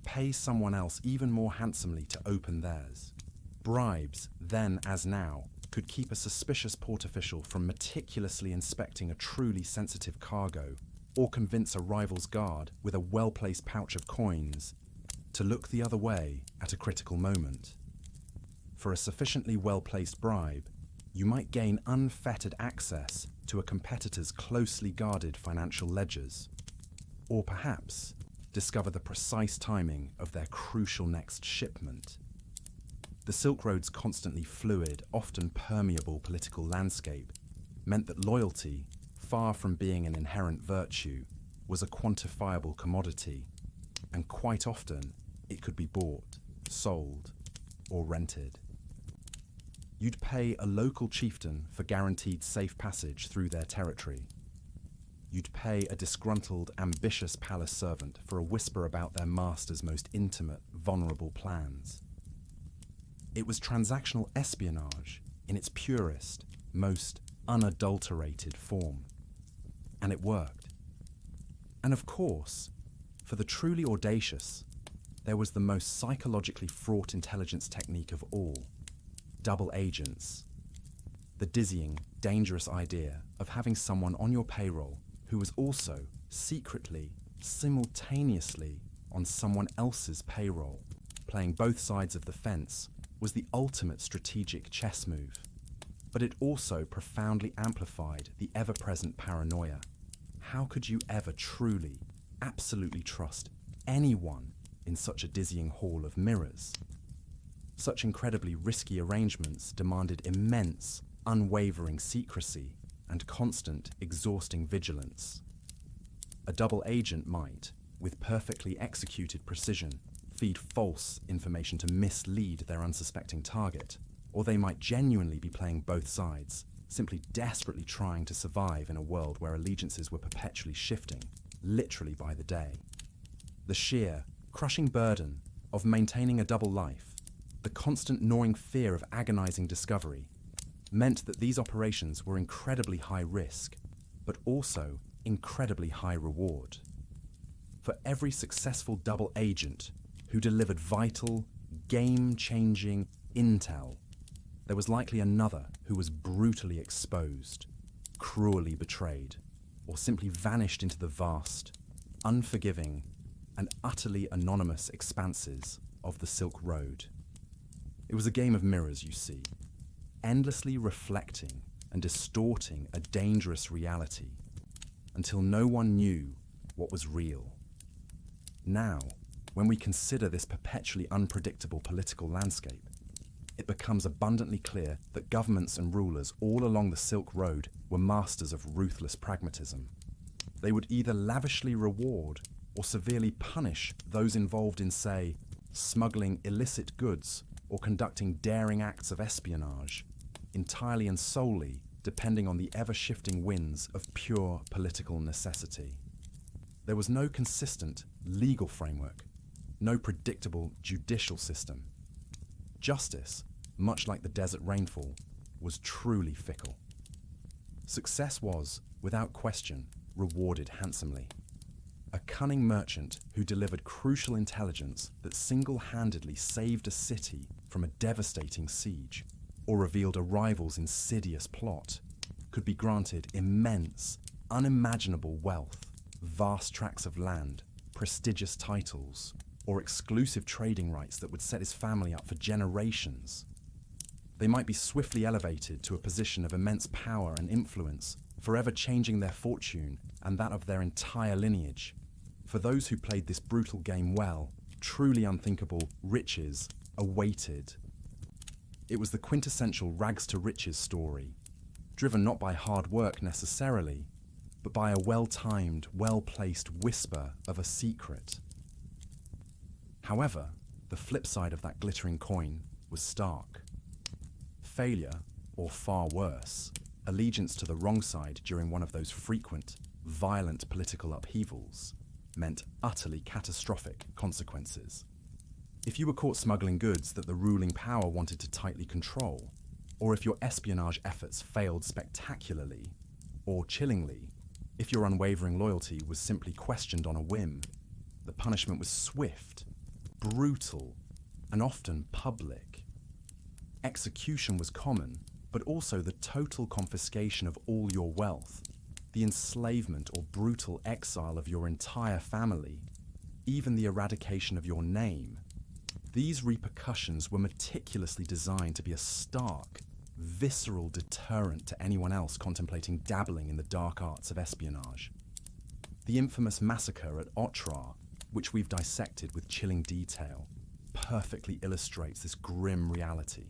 Pay someone else even more handsomely to open theirs. Bribes, then as now, could keep a suspicious port official from meticulously inspecting a truly sensitive cargo, or convince a rival's guard with a well-placed pouch of coins to look the other way at a critical moment. For a sufficiently well-placed bribe, you might gain unfettered access to a competitor's closely guarded financial ledgers, or perhaps discover the precise timing of their crucial next shipment. The Silk Road's constantly fluid, often permeable political landscape meant that loyalty, far from being an inherent virtue, was a quantifiable commodity, and quite often it could be bought, sold, or rented. You'd pay a local chieftain for guaranteed safe passage through their territory. You'd pay a disgruntled, ambitious palace servant for a whisper about their master's most intimate, vulnerable plans. It was transactional espionage in its purest, most unadulterated form. And it worked. And of course, for the truly audacious, there was the most psychologically fraught intelligence technique of all: double agents. The dizzying, dangerous idea of having someone on your payroll who was also, secretly, simultaneously, on someone else's payroll, playing both sides of the fence, was the ultimate strategic chess move. But it also profoundly amplified the ever-present paranoia. How could you ever truly, absolutely trust anyone in such a dizzying hall of mirrors? Such incredibly risky arrangements demanded immense, unwavering secrecy and constant, exhausting vigilance. A double agent might, with perfectly executed precision, feed false information to mislead their unsuspecting target, or they might genuinely be playing both sides, simply desperately trying to survive in a world where allegiances were perpetually shifting, literally by the day. The sheer, crushing burden of maintaining a double life, the constant gnawing fear of agonizing discovery, meant that these operations were incredibly high risk, but also incredibly high reward. For every successful double agent who delivered vital, game-changing intel, there was likely another who was brutally exposed, cruelly betrayed, or simply vanished into the vast, unforgiving, and utterly anonymous expanses of the Silk Road. It was a game of mirrors, you see, endlessly reflecting and distorting a dangerous reality until no one knew what was real. Now, when we consider this perpetually unpredictable political landscape, it becomes abundantly clear that governments and rulers all along the Silk Road were masters of ruthless pragmatism. They would either lavishly reward or severely punish those involved in, say, smuggling illicit goods or conducting daring acts of espionage, entirely and solely depending on the ever-shifting winds of pure political necessity. There was no consistent legal framework, no predictable judicial system. Justice, much like the desert rainfall, was truly fickle. Success was, without question, rewarded handsomely. A cunning merchant who delivered crucial intelligence that single-handedly saved a city from a devastating siege, or revealed a rival's insidious plot, could be granted immense, unimaginable wealth, vast tracts of land, prestigious titles, or exclusive trading rights that would set his family up for generations. They might be swiftly elevated to a position of immense power and influence, forever changing their fortune and that of their entire lineage. For those who played this brutal game well, truly unthinkable riches awaited. It was the quintessential rags-to-riches story, driven not by hard work necessarily, but by a well-timed, well-placed whisper of a secret. However, the flip side of that glittering coin was stark. Failure, or far worse, allegiance to the wrong side during one of those frequent, violent political upheavals, meant utterly catastrophic consequences. If you were caught smuggling goods that the ruling power wanted to tightly control, or if your espionage efforts failed spectacularly, or chillingly, if your unwavering loyalty was simply questioned on a whim, the punishment was swift, brutal, and often public. Execution was common, but also the total confiscation of all your wealth, the enslavement or brutal exile of your entire family, even the eradication of your name. These repercussions were meticulously designed to be a stark, visceral deterrent to anyone else contemplating dabbling in the dark arts of espionage. The infamous massacre at Otrar, which we've dissected with chilling detail, perfectly illustrates this grim reality.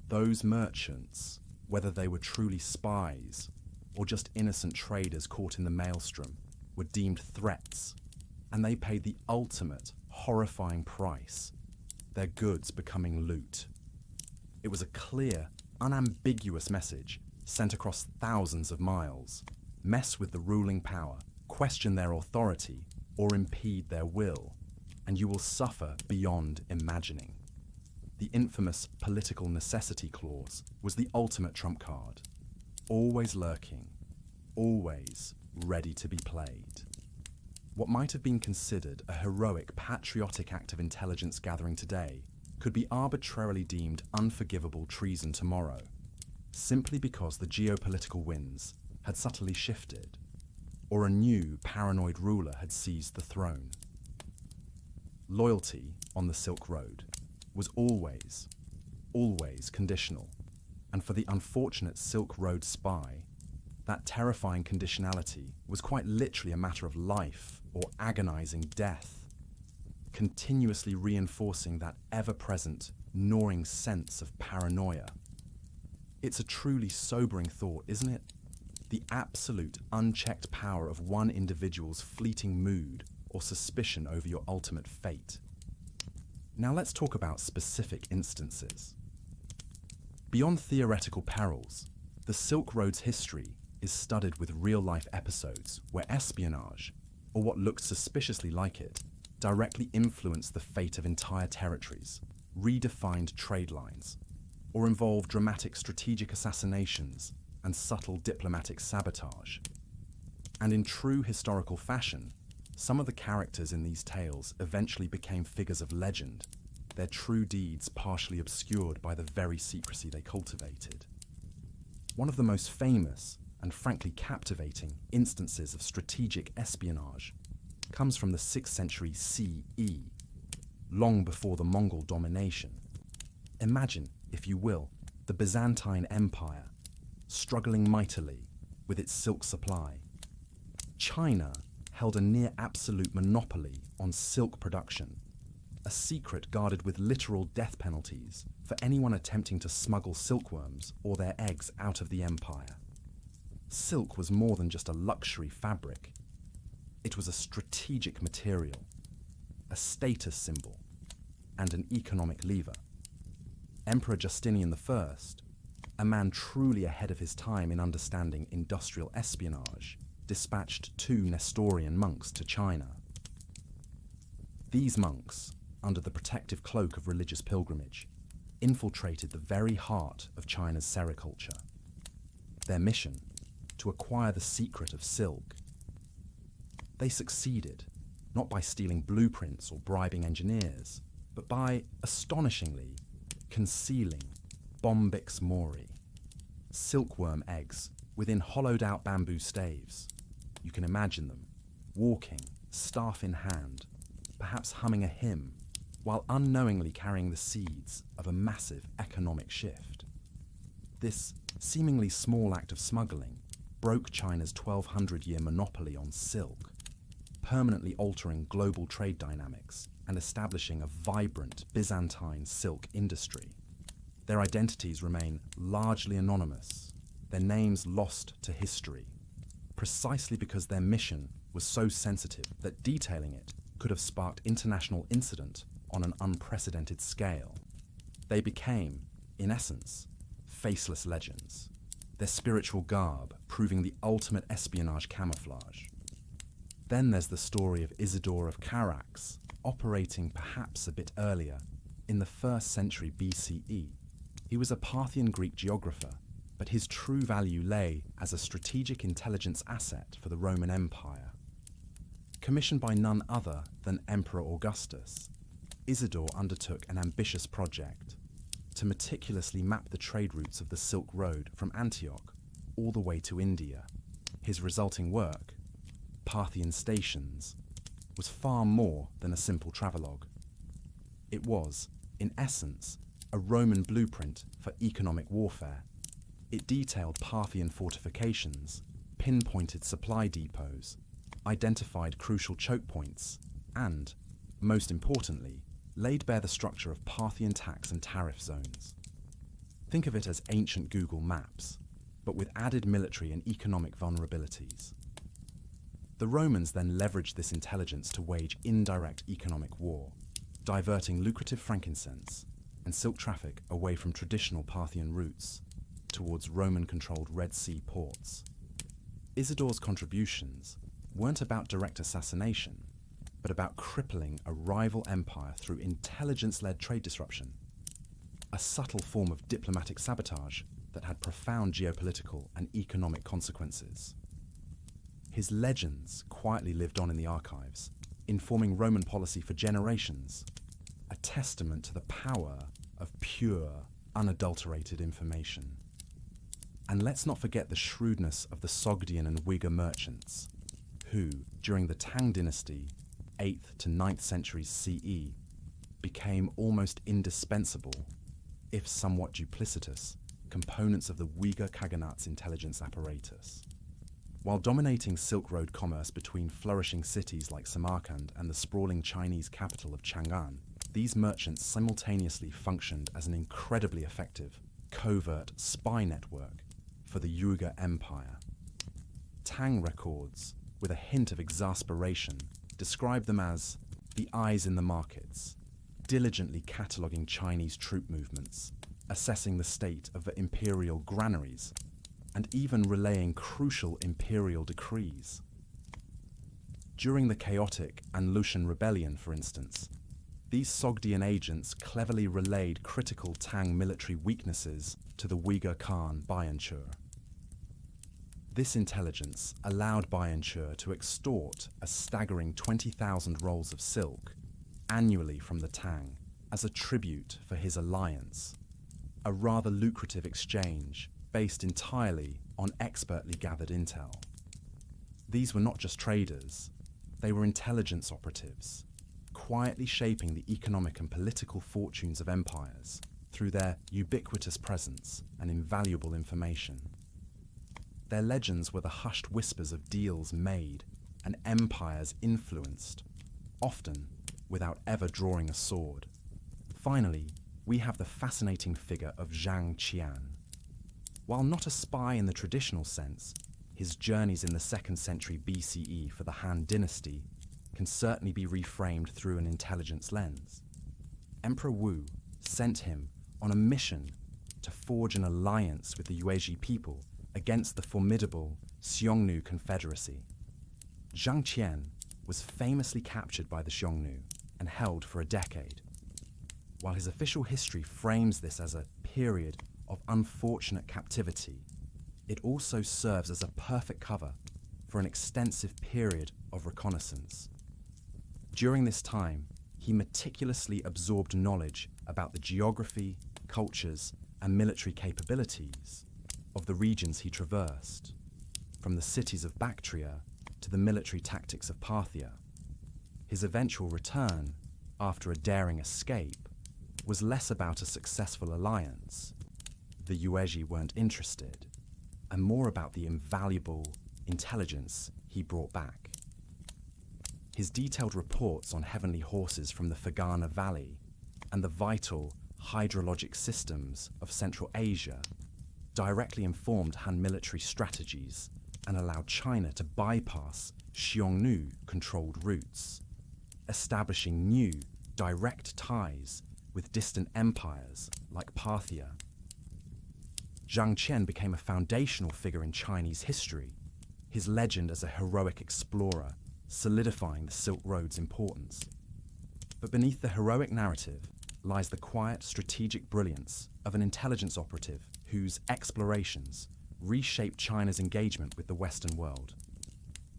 Those merchants, whether they were truly spies or just innocent traders caught in the maelstrom, were deemed threats, and they paid the ultimate, horrifying price, their goods becoming loot. It was a clear, unambiguous message sent across thousands of miles. Mess with the ruling power, question their authority, or impede their will, and you will suffer beyond imagining. The infamous political necessity clause was the ultimate trump card, always lurking, always ready to be played. What might have been considered a heroic, patriotic act of intelligence gathering today could be arbitrarily deemed unforgivable treason tomorrow, simply because the geopolitical winds had subtly shifted. or a new paranoid ruler had seized the throne. Loyalty on the Silk Road was always conditional, and for the unfortunate Silk Road spy, that terrifying conditionality was quite literally a matter of life or agonizing death, continuously reinforcing that ever-present, gnawing sense of paranoia. It's a truly sobering thought, isn't it? The absolute, unchecked power of one individual's fleeting mood or suspicion over your ultimate fate. Now let's talk about specific instances. Beyond theoretical perils, the Silk Road's history is studded with real-life episodes where espionage, or what looked suspiciously like it, directly influenced the fate of entire territories, redefined trade lines, or involved dramatic strategic assassinations and subtle diplomatic sabotage. And in true historical fashion, some of the characters in these tales eventually became figures of legend, their true deeds partially obscured by the very secrecy they cultivated. One of the most famous and frankly captivating instances of strategic espionage comes from the 6th century CE, long before the Mongol domination. Imagine, if you will, the Byzantine Empire, struggling mightily with its silk supply. China held a near absolute monopoly on silk production, a secret guarded with literal death penalties for anyone attempting to smuggle silkworms or their eggs out of the empire. Silk was more than just a luxury fabric. It was a strategic material, a status symbol, and an economic lever. Emperor Justinian I, a man truly ahead of his time in understanding industrial espionage, dispatched 2 Nestorian monks to China. These monks, under the protective cloak of religious pilgrimage, infiltrated the very heart of China's sericulture. Their mission, to acquire the secret of silk. They succeeded, not by stealing blueprints or bribing engineers, but by, astonishingly, concealing Bombyx mori, silkworm eggs within hollowed-out bamboo staves. You can imagine them, walking, staff in hand, perhaps humming a hymn, while unknowingly carrying the seeds of a massive economic shift. This seemingly small act of smuggling broke China's 1,200-year monopoly on silk, permanently altering global trade dynamics and establishing a vibrant Byzantine silk industry. Their identities remain largely anonymous, their names lost to history, precisely because their mission was so sensitive that detailing it could have sparked international incident on an unprecedented scale. They became, in essence, faceless legends, their spiritual garb proving the ultimate espionage camouflage. Then there's the story of Isidore of Carax, operating perhaps a bit earlier, in the 1st century BCE. He was a Parthian Greek geographer, but his true value lay as a strategic intelligence asset for the Roman Empire. Commissioned by none other than Emperor Augustus, Isidore undertook an ambitious project to meticulously map the trade routes of the Silk Road from Antioch all the way to India. His resulting work, Parthian Stations, was far more than a simple travelogue. It was, in essence, a Roman blueprint for economic warfare. It detailed Parthian fortifications, pinpointed supply depots, identified crucial choke points, and, most importantly, laid bare the structure of Parthian tax and tariff zones. Think of it as ancient Google Maps, but with added military and economic vulnerabilities. The Romans then leveraged this intelligence to wage indirect economic war, diverting lucrative frankincense and silk traffic away from traditional Parthian routes towards Roman-controlled Red Sea ports. Isidore's contributions weren't about direct assassination, but about crippling a rival empire through intelligence-led trade disruption, a subtle form of diplomatic sabotage that had profound geopolitical and economic consequences. His legends quietly lived on in the archives, informing Roman policy for generations, a testament to the power of pure, unadulterated information. And let's not forget the shrewdness of the Sogdian and Uyghur merchants. who, during the Tang dynasty, 8th to 9th centuries CE, became almost indispensable, if somewhat duplicitous, components of the Uyghur Khaganat's intelligence apparatus. While dominating Silk Road commerce between flourishing cities like Samarkand and the sprawling Chinese capital of Chang'an, these merchants simultaneously functioned as an incredibly effective, covert spy network for the Uyghur Empire. Tang records, with a hint of exasperation, describe them as the eyes in the markets, diligently cataloguing Chinese troop movements, assessing the state of the imperial granaries, and even relaying crucial imperial decrees. During the chaotic Anlushan rebellion, for instance, these Sogdian agents cleverly relayed critical Tang military weaknesses to the Uyghur Khan Bayanchur. This intelligence allowed Bayanchur to extort a staggering 20,000 rolls of silk annually from the Tang as a tribute for his alliance, a rather lucrative exchange based entirely on expertly gathered intel. These were not just traders, they were intelligence operatives, quietly shaping the economic and political fortunes of empires through their ubiquitous presence and invaluable information. Their legends were the hushed whispers of deals made and empires influenced, often without ever drawing a sword. Finally, we have the fascinating figure of Zhang Qian. While not a spy in the traditional sense, his journeys in the 2nd century BCE for the Han dynasty can certainly be reframed through an intelligence lens. Emperor Wu sent him on a mission to forge an alliance with the Yuezhi people against the formidable Xiongnu Confederacy. Zhang Qian was famously captured by the Xiongnu and held for a decade. While his official history frames this as a period of unfortunate captivity, it also serves as a perfect cover for an extensive period of reconnaissance. During this time, he meticulously absorbed knowledge about the geography, cultures, and military capabilities of the regions he traversed, from the cities of Bactria to the military tactics of Parthia. His eventual return, after a daring escape, was less about a successful alliance — the Yuezhi weren't interested — and more about the invaluable intelligence he brought back. His detailed reports on heavenly horses from the Fergana Valley and the vital hydrologic systems of Central Asia directly informed Han military strategies and allowed China to bypass Xiongnu-controlled routes, establishing new, direct ties with distant empires like Parthia. Zhang Qian became a foundational figure in Chinese history, his legend as a heroic explorer solidifying the Silk Road's importance. But beneath the heroic narrative lies the quiet, strategic brilliance of an intelligence operative whose explorations reshaped China's engagement with the Western world,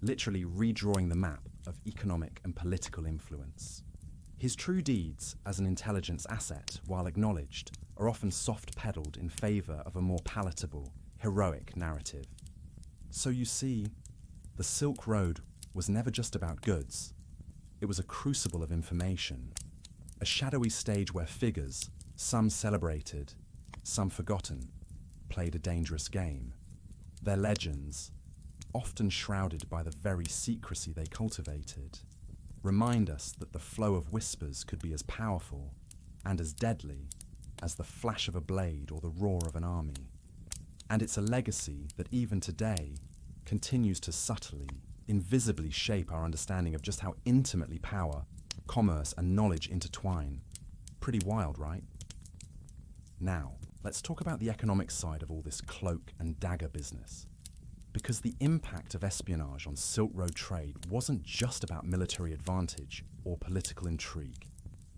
literally redrawing the map of economic and political influence. His true deeds as an intelligence asset, while acknowledged, are often soft-pedaled in favor of a more palatable, heroic narrative. So you see, the Silk Road was never just about goods. It was a crucible of information, a shadowy stage where figures, some celebrated, some forgotten, played a dangerous game. Their legends, often shrouded by the very secrecy they cultivated, remind us that the flow of whispers could be as powerful and as deadly as the flash of a blade or the roar of an army. And it's a legacy that even today continues to subtly, invisibly shape our understanding of just how intimately power, commerce, and knowledge intertwine. Pretty wild, right? Now, let's talk about the economic side of all this cloak and dagger business. Because the impact of espionage on Silk Road trade wasn't just about military advantage or political intrigue.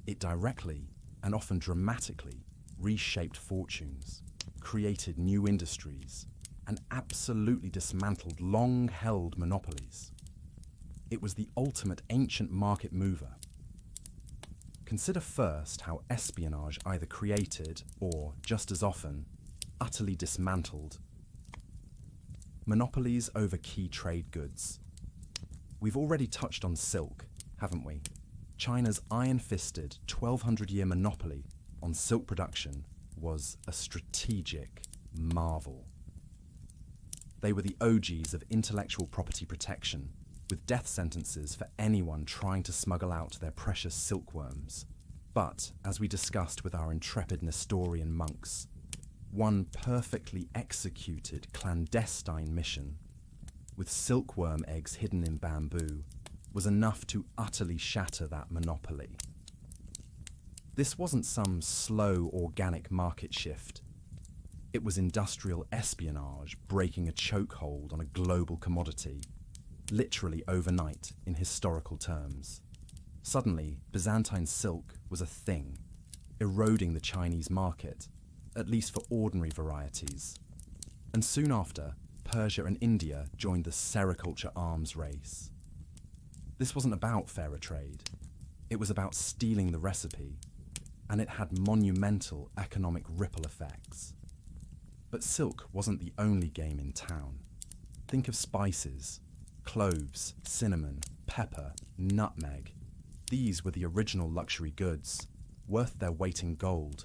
It directly, and often dramatically, reshaped fortunes, created new industries, and absolutely dismantled long-held monopolies. It was the ultimate ancient market mover. Consider first how espionage either created or, just as often, utterly dismantled monopolies over key trade goods. We've already touched on silk, haven't we? China's iron-fisted 1,200-year monopoly on silk production was a strategic marvel. They were the OGs of intellectual property protection, with death sentences for anyone trying to smuggle out their precious silkworms. But, as we discussed with our intrepid Nestorian monks, one perfectly executed clandestine mission, with silkworm eggs hidden in bamboo, was enough to utterly shatter that monopoly. This wasn't some slow organic market shift. It was industrial espionage breaking a chokehold on a global commodity, literally overnight in historical terms. Suddenly, Byzantine silk was a thing, eroding the Chinese market, at least for ordinary varieties. And soon after, Persia and India joined the sericulture arms race. This wasn't about fairer trade. It was about stealing the recipe, and it had monumental economic ripple effects. But silk wasn't the only game in town. Think of spices, cloves, cinnamon, pepper, nutmeg. These were the original luxury goods, worth their weight in gold,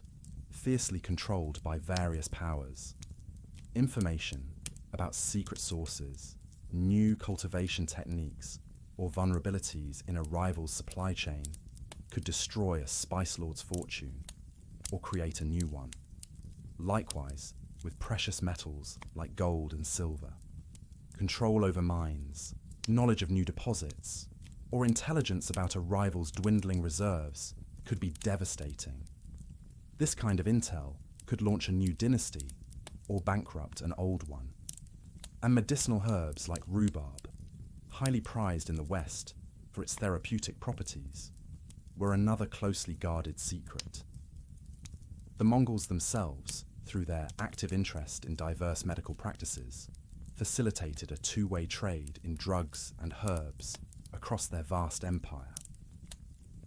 fiercely controlled by various powers. Information about secret sources, new cultivation techniques, or vulnerabilities in a rival's supply chain could destroy a spice lord's fortune or create a new one. Likewise, with precious metals like gold and silver, control over mines, knowledge of new deposits, or intelligence about a rival's dwindling reserves could be devastating. This kind of intel could launch a new dynasty or bankrupt an old one. And medicinal herbs like rhubarb, highly prized in the West for its therapeutic properties, were another closely guarded secret. The Mongols themselves, through their active interest in diverse medical practices, facilitated a two-way trade in drugs and herbs across their vast empire,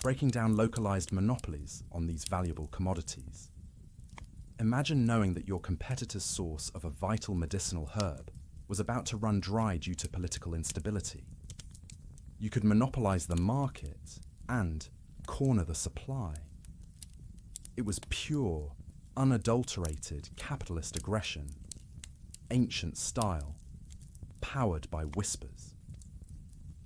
breaking down localized monopolies on these valuable commodities. Imagine knowing that your competitor's source of a vital medicinal herb was about to run dry due to political instability. You could monopolize the market and corner the supply. It was pure, unadulterated capitalist aggression, ancient style, powered by whispers.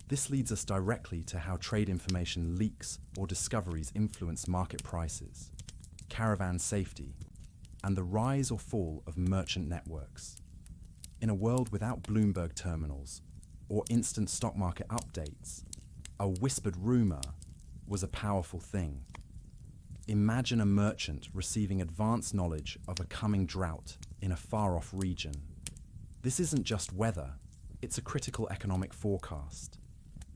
This leads us directly to how trade information leaks or discoveries influence market prices, caravan safety, and the rise or fall of merchant networks. In a world without Bloomberg terminals or instant stock market updates, a whispered rumor was a powerful thing. Imagine a merchant receiving advance knowledge of a coming drought in a far-off region. This isn't just weather, it's a critical economic forecast.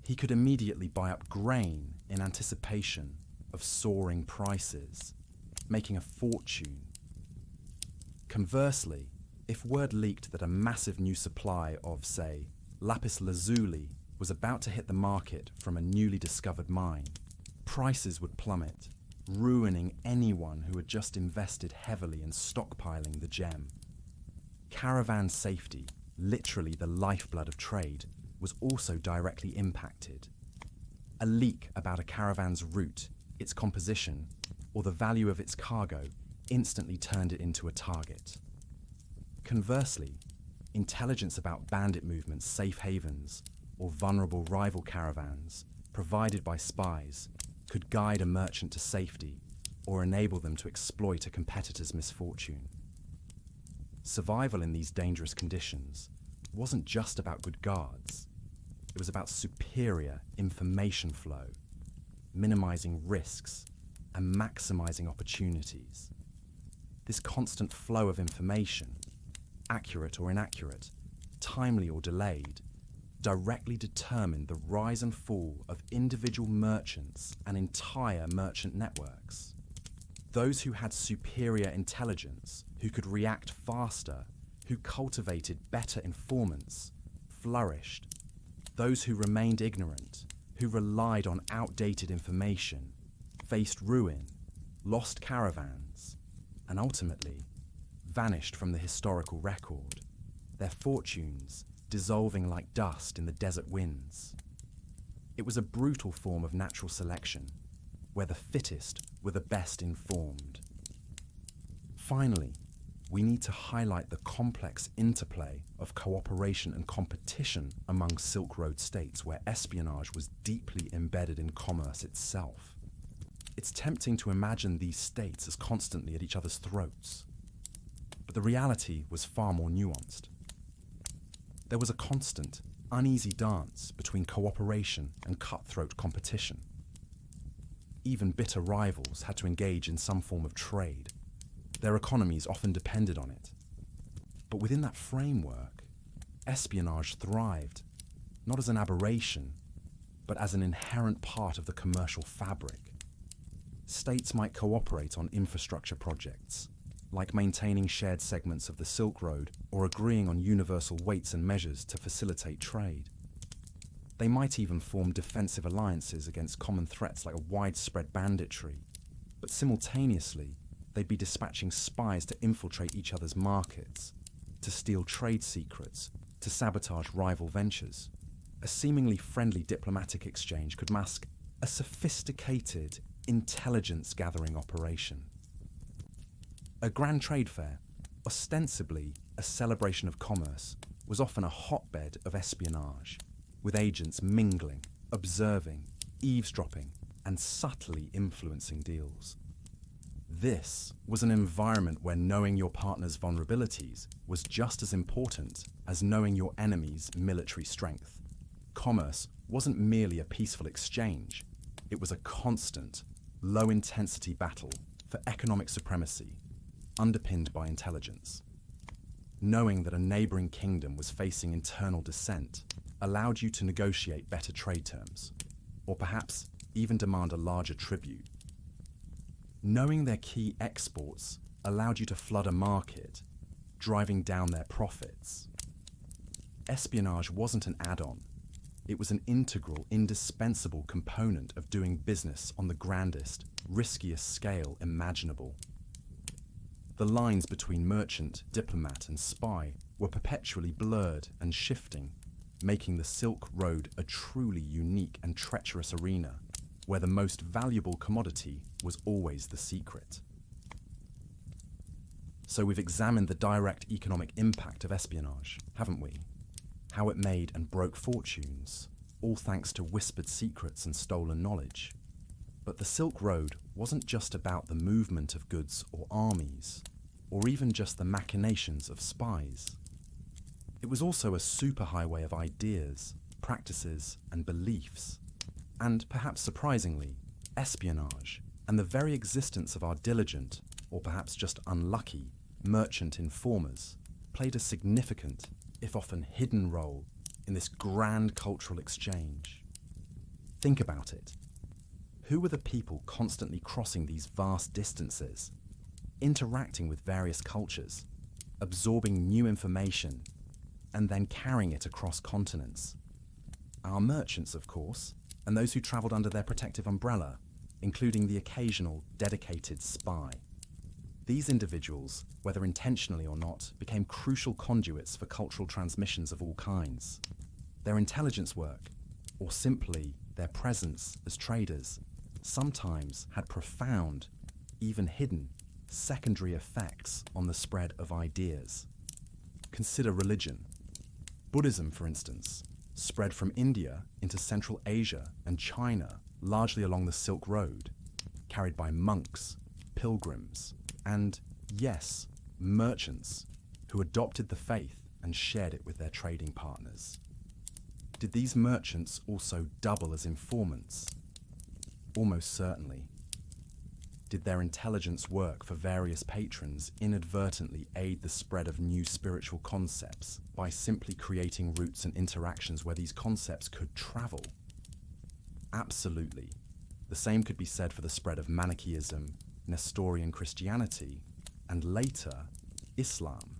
He could immediately buy up grain in anticipation of soaring prices, making a fortune. Conversely, if word leaked that a massive new supply of, say, lapis lazuli was about to hit the market from a newly discovered mine, prices would plummet, ruining anyone who had just invested heavily in stockpiling the gem. Caravan safety, literally the lifeblood of trade, was also directly impacted. A leak about a caravan's route, its composition, or the value of its cargo instantly turned it into a target. Conversely, intelligence about bandit movements, safe havens, or vulnerable rival caravans provided by spies could guide a merchant to safety or enable them to exploit a competitor's misfortune. Survival in these dangerous conditions wasn't just about good guards. It was about superior information flow, minimizing risks and maximizing opportunities. This constant flow of information, accurate or inaccurate, timely or delayed, directly determined the rise and fall of individual merchants and entire merchant networks. Those who had superior intelligence, who could react faster, who cultivated better informants, flourished. Those who remained ignorant, who relied on outdated information, faced ruin, lost caravans, and ultimately vanished from the historical record, their fortunes dissolving like dust in the desert winds. It was a brutal form of natural selection, where the fittest were the best informed. Finally, we need to highlight the complex interplay of cooperation and competition among Silk Road states where espionage was deeply embedded in commerce itself. It's tempting to imagine these states as constantly at each other's throats, but the reality was far more nuanced. There was a constant, uneasy dance between cooperation and cutthroat competition. Even bitter rivals had to engage in some form of trade. Their economies often depended on it. But within that framework, espionage thrived, not as an aberration, but as an inherent part of the commercial fabric. States might cooperate on infrastructure projects, like maintaining shared segments of the Silk Road or agreeing on universal weights and measures to facilitate trade. They might even form defensive alliances against common threats like widespread banditry, but simultaneously, they'd be dispatching spies to infiltrate each other's markets, to steal trade secrets, to sabotage rival ventures. A seemingly friendly diplomatic exchange could mask a sophisticated intelligence-gathering operation. A grand trade fair, ostensibly a celebration of commerce, was often a hotbed of espionage, with agents mingling, observing, eavesdropping, and subtly influencing deals. This was an environment where knowing your partner's vulnerabilities was just as important as knowing your enemy's military strength. Commerce wasn't merely a peaceful exchange, it was a constant, low-intensity battle for economic supremacy, underpinned by intelligence. Knowing that a neighboring kingdom was facing internal dissent allowed you to negotiate better trade terms, or perhaps even demand a larger tribute. Knowing their key exports allowed you to flood a market, driving down their profits. Espionage wasn't an add-on. It was an integral, indispensable component of doing business on the grandest, riskiest scale imaginable. The lines between merchant, diplomat, and spy were perpetually blurred and shifting, making the Silk Road a truly unique and treacherous arena, where the most valuable commodity was always the secret. So we've examined the direct economic impact of espionage, haven't we? How it made and broke fortunes, all thanks to whispered secrets and stolen knowledge. But the Silk Road wasn't just about the movement of goods or armies, or even just the machinations of spies. It was also a superhighway of ideas, practices, and beliefs. And perhaps surprisingly, espionage and the very existence of our diligent, or perhaps just unlucky, merchant informers played a significant, if often hidden role in this grand cultural exchange. Think about it. Who were the people constantly crossing these vast distances, interacting with various cultures, absorbing new information, and then carrying it across continents? Our merchants, of course, and those who travelled under their protective umbrella, including the occasional dedicated spy. These individuals, whether intentionally or not, became crucial conduits for cultural transmissions of all kinds. Their intelligence work, or simply their presence as traders, sometimes had profound, even hidden, secondary effects on the spread of ideas. Consider religion. Buddhism, for instance, spread from India into Central Asia and China, largely along the Silk Road, carried by monks, pilgrims, and, yes, merchants who adopted the faith and shared it with their trading partners. Did these merchants also double as informants? Almost certainly. Did their intelligence work for various patrons inadvertently aid the spread of new spiritual concepts by simply creating routes and interactions where these concepts could travel? Absolutely. The same could be said for the spread of Manichaeism, Nestorian Christianity, and later, Islam.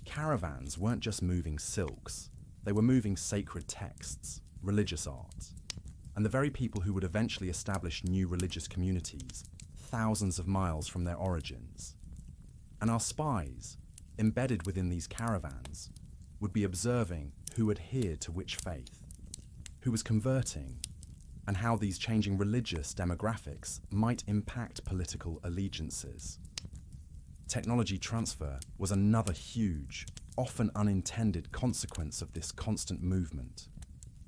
Caravans weren't just moving silks, they were moving sacred texts, religious art, and the very people who would eventually establish new religious communities thousands of miles from their origins. And our spies, embedded within these caravans, would be observing who adhered to which faith, who was converting, and how these changing religious demographics might impact political allegiances. Technology transfer was another huge, often unintended consequence of this constant movement.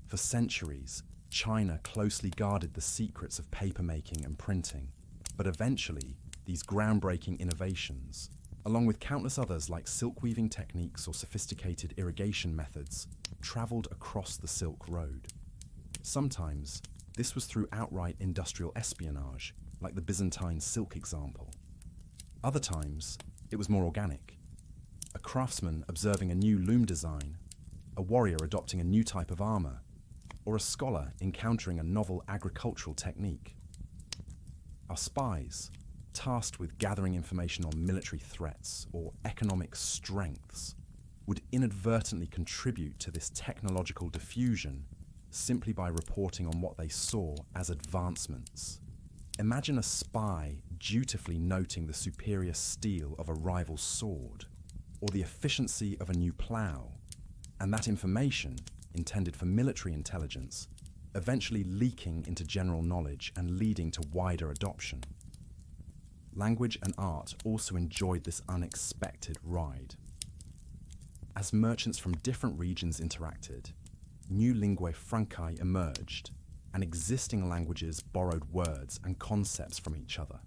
For centuries, China closely guarded the secrets of papermaking and printing, but eventually, these groundbreaking innovations, along with countless others like silk weaving techniques or sophisticated irrigation methods, traveled across the Silk Road. Sometimes, this was through outright industrial espionage, like the Byzantine silk example. Other times, it was more organic. A craftsman observing a new loom design, a warrior adopting a new type of armor, or a scholar encountering a novel agricultural technique. Our spies, tasked with gathering information on military threats or economic strengths, would inadvertently contribute to this technological diffusion simply by reporting on what they saw as advancements. Imagine a spy dutifully noting the superior steel of a rival's sword, or the efficiency of a new plough, and that information, intended for military intelligence, eventually leaking into general knowledge and leading to wider adoption. Language and art also enjoyed this unexpected ride. As merchants from different regions interacted, new linguae francae emerged, and existing languages borrowed words and concepts from each other.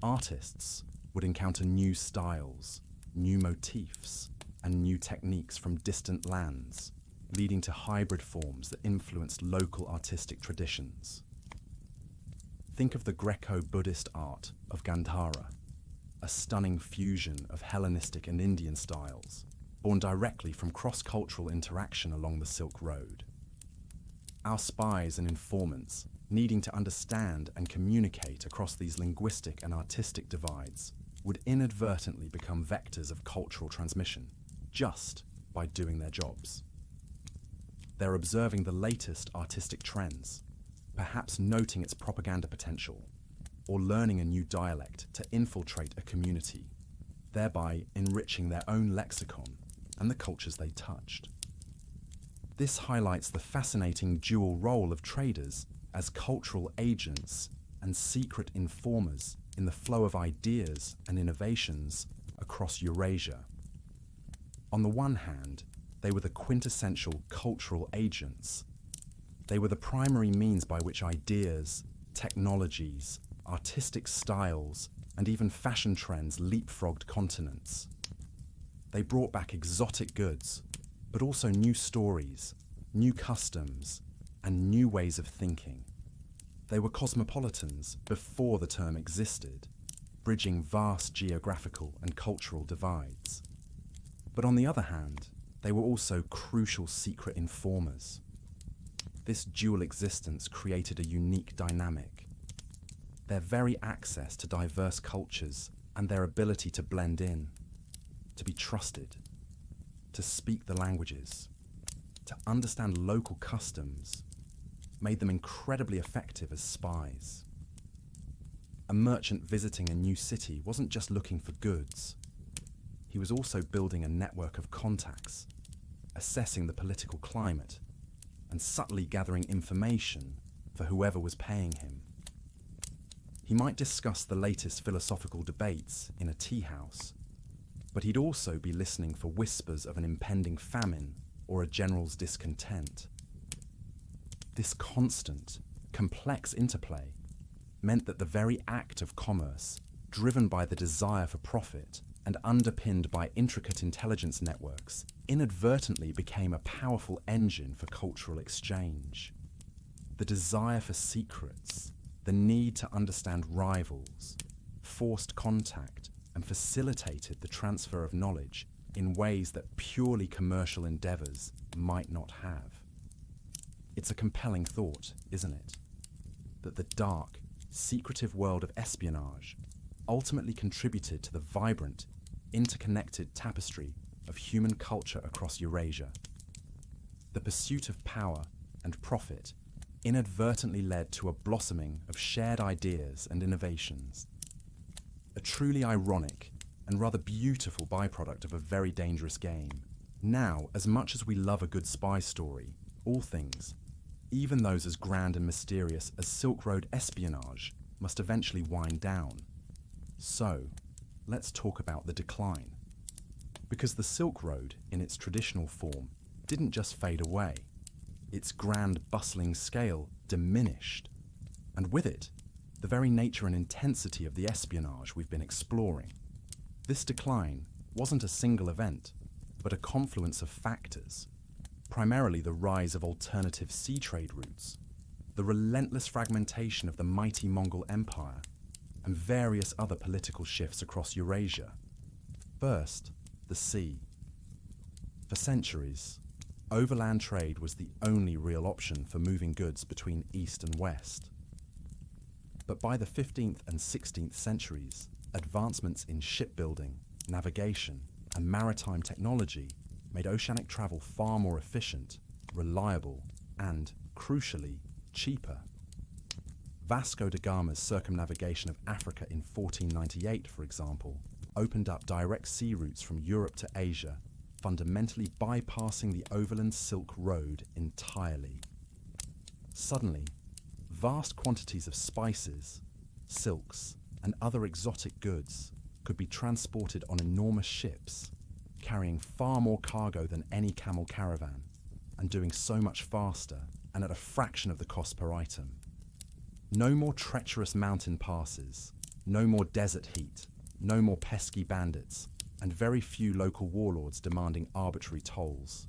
Artists would encounter new styles, new motifs, and new techniques from distant lands, leading to hybrid forms that influenced local artistic traditions. Think of the Greco-Buddhist art of Gandhara, a stunning fusion of Hellenistic and Indian styles, born directly from cross-cultural interaction along the Silk Road. Our spies and informants, needing to understand and communicate across these linguistic and artistic divides, would inadvertently become vectors of cultural transmission, just by doing their jobs. They're observing the latest artistic trends, perhaps noting its propaganda potential, or learning a new dialect to infiltrate a community, thereby enriching their own lexicon and the cultures they touched. This highlights the fascinating dual role of traders as cultural agents and secret informers in the flow of ideas and innovations across Eurasia. On the one hand, they were the quintessential cultural agents. They were the primary means by which ideas, technologies, artistic styles, and even fashion trends leapfrogged continents. They brought back exotic goods, but also new stories, new customs, and new ways of thinking. They were cosmopolitans before the term existed, bridging vast geographical and cultural divides. But on the other hand, they were also crucial secret informers. This dual existence created a unique dynamic. Their very access to diverse cultures and their ability to blend in, to be trusted, to speak the languages, to understand local customs, made them incredibly effective as spies. A merchant visiting a new city wasn't just looking for goods. He was also building a network of contacts, assessing the political climate, and subtly gathering information for whoever was paying him. He might discuss the latest philosophical debates in a tea house, but he'd also be listening for whispers of an impending famine or a general's discontent. This constant, complex interplay meant that the very act of commerce, driven by the desire for profit and underpinned by intricate intelligence networks, inadvertently became a powerful engine for cultural exchange. The desire for secrets, the need to understand rivals, forced contact, and facilitated the transfer of knowledge in ways that purely commercial endeavors might not have. It's a compelling thought, isn't it? That the dark, secretive world of espionage ultimately contributed to the vibrant, interconnected tapestry of human culture across Eurasia. The pursuit of power and profit inadvertently led to a blossoming of shared ideas and innovations. A truly ironic and rather beautiful byproduct of a very dangerous game. Now, as much as we love a good spy story, all things, Even those as grand and mysterious as Silk Road espionage must eventually wind down. So, let's talk about the decline. Because the Silk Road, in its traditional form, didn't just fade away. Its grand, bustling scale diminished. And with it, the very nature and intensity of the espionage we've been exploring. This decline wasn't a single event, but a confluence of factors. Primarily the rise of alternative sea trade routes, the relentless fragmentation of the mighty Mongol Empire, and various other political shifts across Eurasia. First, the sea. For centuries, overland trade was the only real option for moving goods between east and west. But by the 15th and 16th centuries, advancements in shipbuilding, navigation, and maritime technology made oceanic travel far more efficient, reliable, and, crucially, cheaper. Vasco da Gama's circumnavigation of Africa in 1498, for example, opened up direct sea routes from Europe to Asia, fundamentally bypassing the overland Silk Road entirely. Suddenly, vast quantities of spices, silks, and other exotic goods could be transported on enormous ships, carrying far more cargo than any camel caravan, and doing so much faster and at a fraction of the cost per item. No more treacherous mountain passes, no more desert heat, no more pesky bandits, and very few local warlords demanding arbitrary tolls.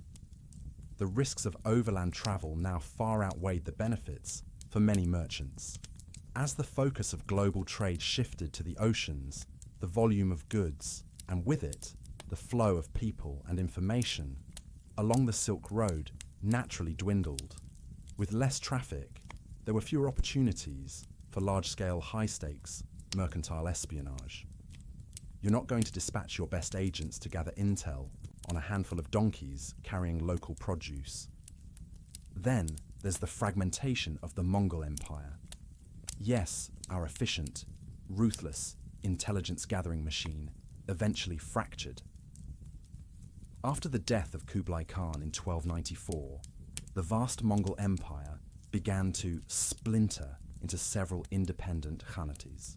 The risks of overland travel now far outweighed the benefits for many merchants. As the focus of global trade shifted to the oceans, the volume of goods, and with it, the flow of people and information along the Silk Road naturally dwindled. With less traffic, there were fewer opportunities for large-scale, high-stakes mercantile espionage. You're not going to dispatch your best agents to gather intel on a handful of donkeys carrying local produce. Then there's the fragmentation of the Mongol Empire. Yes, our efficient, ruthless intelligence-gathering machine eventually fractured. After the death of Kublai Khan in 1294, the vast Mongol Empire began to splinter into several independent khanates.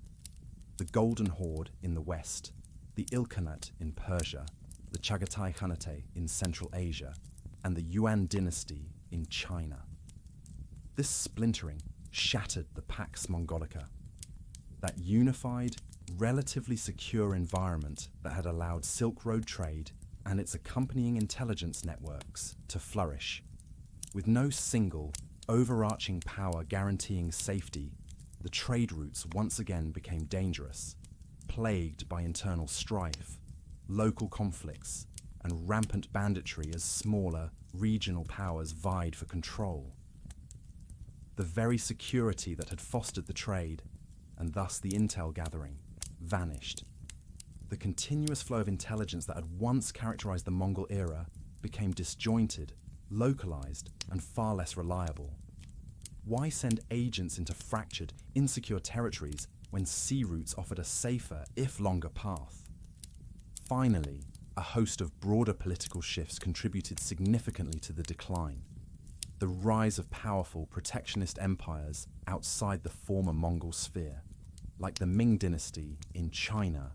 The Golden Horde in the west, the Ilkhanate in Persia, the Chagatai Khanate in Central Asia, and the Yuan dynasty in China. This splintering shattered the Pax Mongolica, that unified, relatively secure environment that had allowed Silk Road trade and its accompanying intelligence networks to flourish. With no single, overarching power guaranteeing safety, the trade routes once again became dangerous, plagued by internal strife, local conflicts, and rampant banditry as smaller, regional powers vied for control. The very security that had fostered the trade, and thus the intel gathering, vanished. The continuous flow of intelligence that had once characterized the Mongol era became disjointed, localized, and far less reliable. Why send agents into fractured, insecure territories when sea routes offered a safer, if longer, path? Finally, a host of broader political shifts contributed significantly to the decline. The rise of powerful, protectionist empires outside the former Mongol sphere, like the Ming dynasty in China,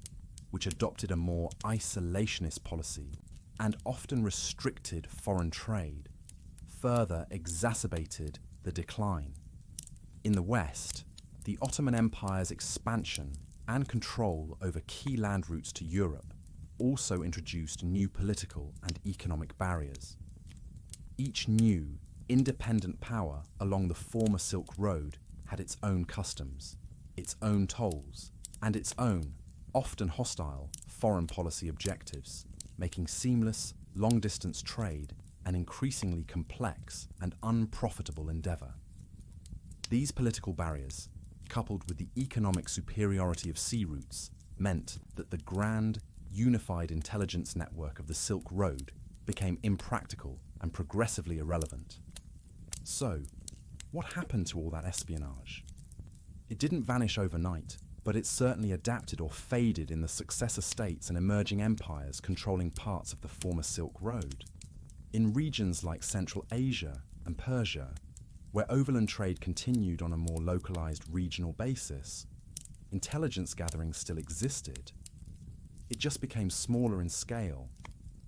which adopted a more isolationist policy and often restricted foreign trade, further exacerbated the decline. In the West, the Ottoman Empire's expansion and control over key land routes to Europe also introduced new political and economic barriers. Each new, independent power along the former Silk Road had its own customs, its own tolls, and its own, often hostile, foreign policy objectives, making seamless, long-distance trade an increasingly complex and unprofitable endeavour. These political barriers, coupled with the economic superiority of sea routes, meant that the grand, unified intelligence network of the Silk Road became impractical and progressively irrelevant. So, what happened to all that espionage? It didn't vanish overnight, but it certainly adapted or faded in the successor states and emerging empires controlling parts of the former Silk Road. In regions like Central Asia and Persia, Where overland trade continued on a more localized regional basis, intelligence gathering still existed. It just became smaller in scale,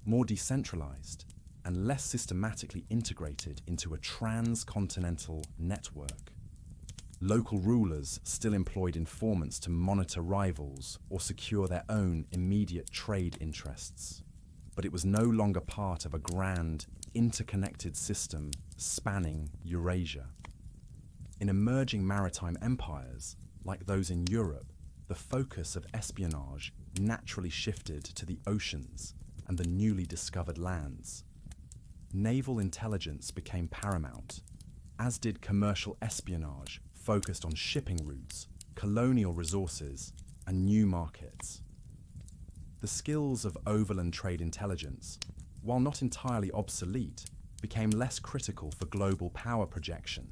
more decentralized, and less systematically integrated into a transcontinental network. Local rulers still employed informants to monitor rivals or secure their own immediate trade interests, but it was no longer part of a grand, interconnected system spanning Eurasia. In emerging maritime empires, like those in Europe, the focus of espionage naturally shifted to the oceans and the newly discovered lands. Naval intelligence became paramount, as did commercial espionage focused on shipping routes, colonial resources, and new markets. The skills of overland trade intelligence, while not entirely obsolete, became less critical for global power projection.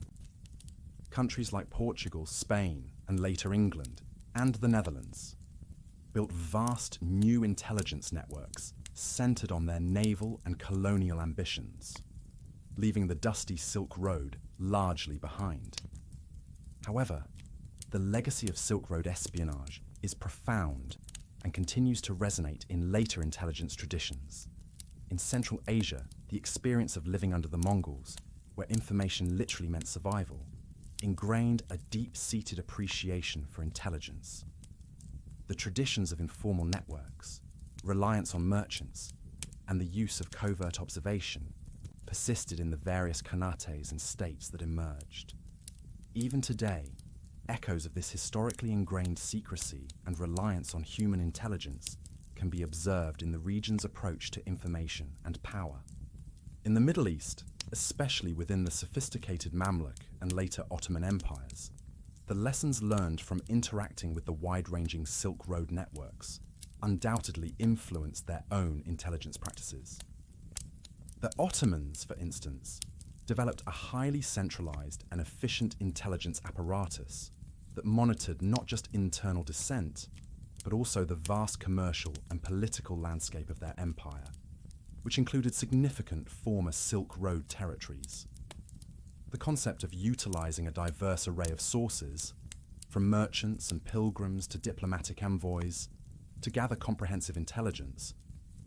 Countries like Portugal, Spain, and later England, and the Netherlands, built vast new intelligence networks centered on their naval and colonial ambitions, leaving the dusty Silk Road largely behind. However, the legacy of Silk Road espionage is profound and continues to resonate in later intelligence traditions. In Central Asia, the experience of living under the Mongols, where information literally meant survival, ingrained a deep-seated appreciation for intelligence. The traditions of informal networks, reliance on merchants, and the use of covert observation persisted in the various khanates and states that emerged. Even today, echoes of this historically ingrained secrecy and reliance on human intelligence can be observed in the region's approach to information and power. In the Middle East, especially within the sophisticated Mamluk and later Ottoman empires, the lessons learned from interacting with the wide-ranging Silk Road networks undoubtedly influenced their own intelligence practices. The Ottomans, for instance, developed a highly centralized and efficient intelligence apparatus that monitored not just internal dissent, but also the vast commercial and political landscape of their empire, which included significant former Silk Road territories. The concept of utilizing a diverse array of sources, from merchants and pilgrims to diplomatic envoys, to gather comprehensive intelligence,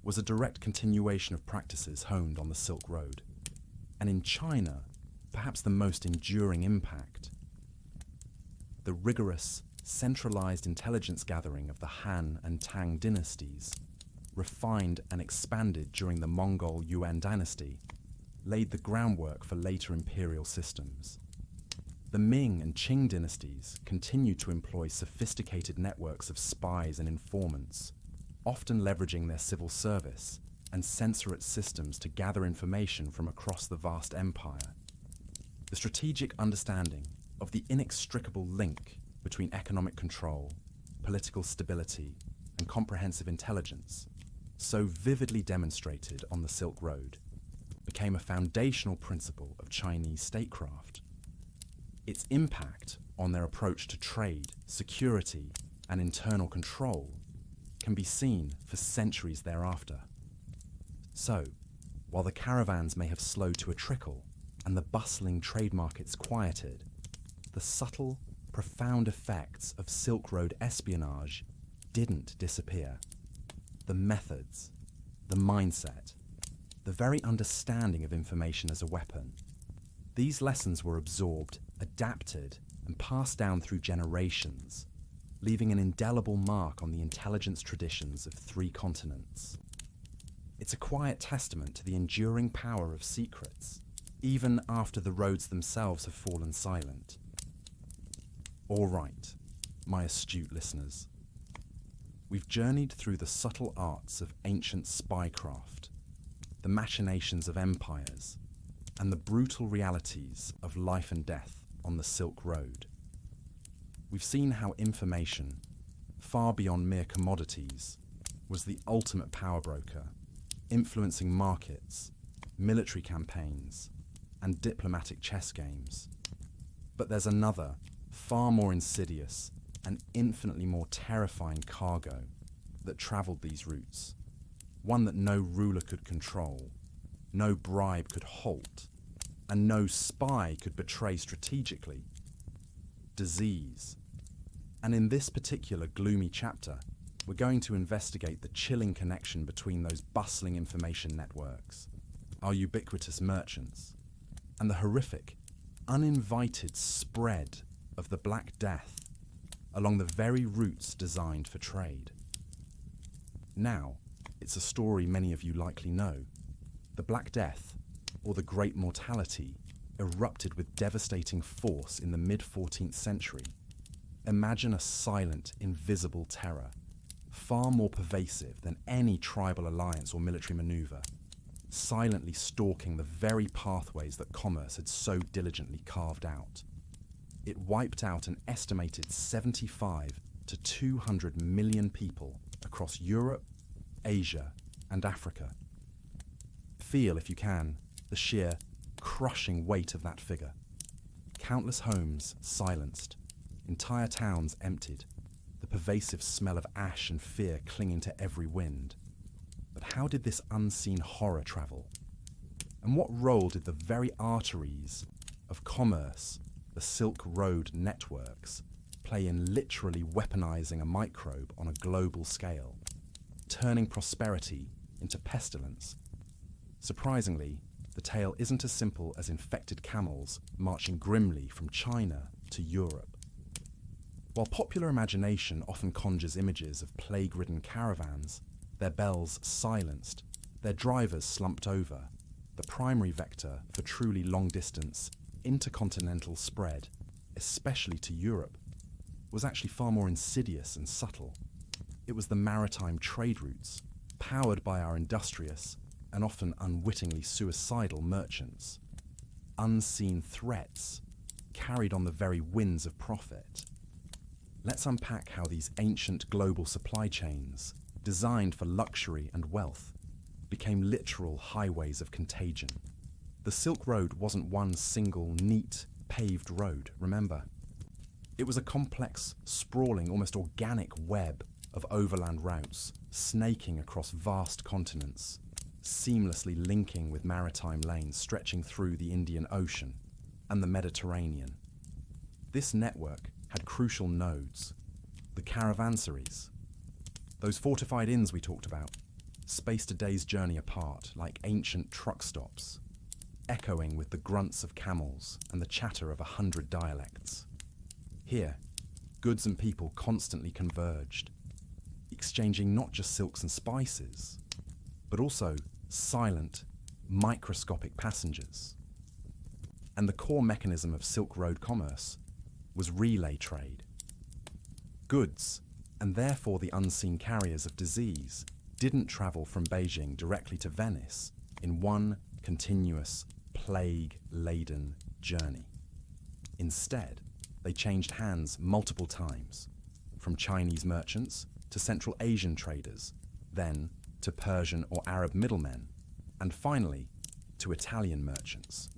was a direct continuation of practices honed on the Silk Road. And in China, perhaps the most enduring impact. The rigorous, centralized intelligence gathering of the Han and Tang dynasties, refined and expanded during the Mongol Yuan dynasty, laid the groundwork for later imperial systems. The Ming and Qing dynasties continued to employ sophisticated networks of spies and informants, often leveraging their civil service and censorate systems to gather information from across the vast empire. The strategic understanding of the inextricable link between economic control, political stability, and comprehensive intelligence, so vividly demonstrated on the Silk Road, became a foundational principle of Chinese statecraft. Its impact on their approach to trade, security, and internal control can be seen for centuries thereafter. So, while the caravans may have slowed to a trickle and the bustling trade markets quieted, the subtle, profound effects of Silk Road espionage didn't disappear. The methods, the mindset, the very understanding of information as a weapon, these lessons were absorbed, adapted, and passed down through generations, leaving an indelible mark on the intelligence traditions of 3 continents. It's a quiet testament to the enduring power of secrets, even after the roads themselves have fallen silent. All right, my astute listeners. We've journeyed through the subtle arts of ancient spycraft, the machinations of empires, and the brutal realities of life and death on the Silk Road. We've seen how information, far beyond mere commodities, was the ultimate power broker, influencing markets, military campaigns, and diplomatic chess games. But there's another, far more insidious and infinitely more terrifying cargo that travelled these routes, one that no ruler could control, no bribe could halt, and no spy could betray strategically. Disease. And in this particular gloomy chapter, we're going to investigate the chilling connection between those bustling information networks, our ubiquitous merchants, and the horrific, uninvited spread of the Black Death along the very routes designed for trade. Now, it's a story many of you likely know. The Black Death, or the Great Mortality, erupted with devastating force in the mid-14th century. Imagine a silent, invisible terror, far more pervasive than any tribal alliance or military maneuver, silently stalking the very pathways that commerce had so diligently carved out. It wiped out an estimated 75 to 200 million people across Europe, Asia, and Africa. Feel, if you can, the sheer, crushing weight of that figure. Countless homes silenced, entire towns emptied, the pervasive smell of ash and fear clinging to every wind. But how did this unseen horror travel? And what role did the very arteries of commerce, the Silk Road networks, play in literally weaponizing a microbe on a global scale, turning prosperity into pestilence? Surprisingly, the tale isn't as simple as infected camels marching grimly from China to Europe. While popular imagination often conjures images of plague-ridden caravans, their bells silenced, their drivers slumped over, the primary vector for truly long-distance, intercontinental spread, especially to Europe, was actually far more insidious and subtle. It was the maritime trade routes, powered by our industrious and often unwittingly suicidal merchants. Unseen threats, carried on the very winds of profit. Let's unpack how these ancient global supply chains, designed for luxury and wealth, became literal highways of contagion. The Silk Road wasn't one single, neat, paved road, remember? It was a complex, sprawling, almost organic web of overland routes, snaking across vast continents, seamlessly linking with maritime lanes stretching through the Indian Ocean and the Mediterranean. This network had crucial nodes, the caravansaries, those fortified inns we talked about, spaced a day's journey apart like ancient truck stops, echoing with the grunts of camels and the chatter of 100 dialects. Here, goods and people constantly converged, exchanging not just silks and spices, but also silent, microscopic passengers. And the core mechanism of Silk Road commerce was relay trade. Goods, and therefore the unseen carriers of disease, didn't travel from Beijing directly to Venice in one continuous, plague-laden journey. Instead, they changed hands multiple times, from Chinese merchants to Central Asian traders, then to Persian or Arab middlemen, and finally to Italian merchants.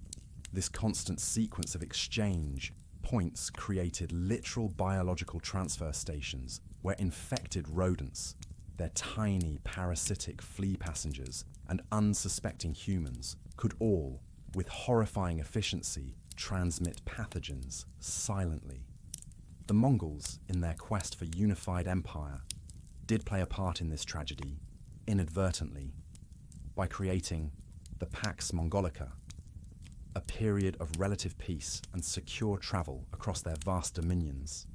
This constant sequence of exchange points created literal biological transfer stations where infected rodents, their tiny parasitic flea passengers, and unsuspecting humans could all, with horrifying efficiency, transmit pathogens silently. The Mongols, in their quest for unified empire, did play a part in this tragedy, inadvertently, by creating the Pax Mongolica, a period of relative peace and secure travel across their vast dominions.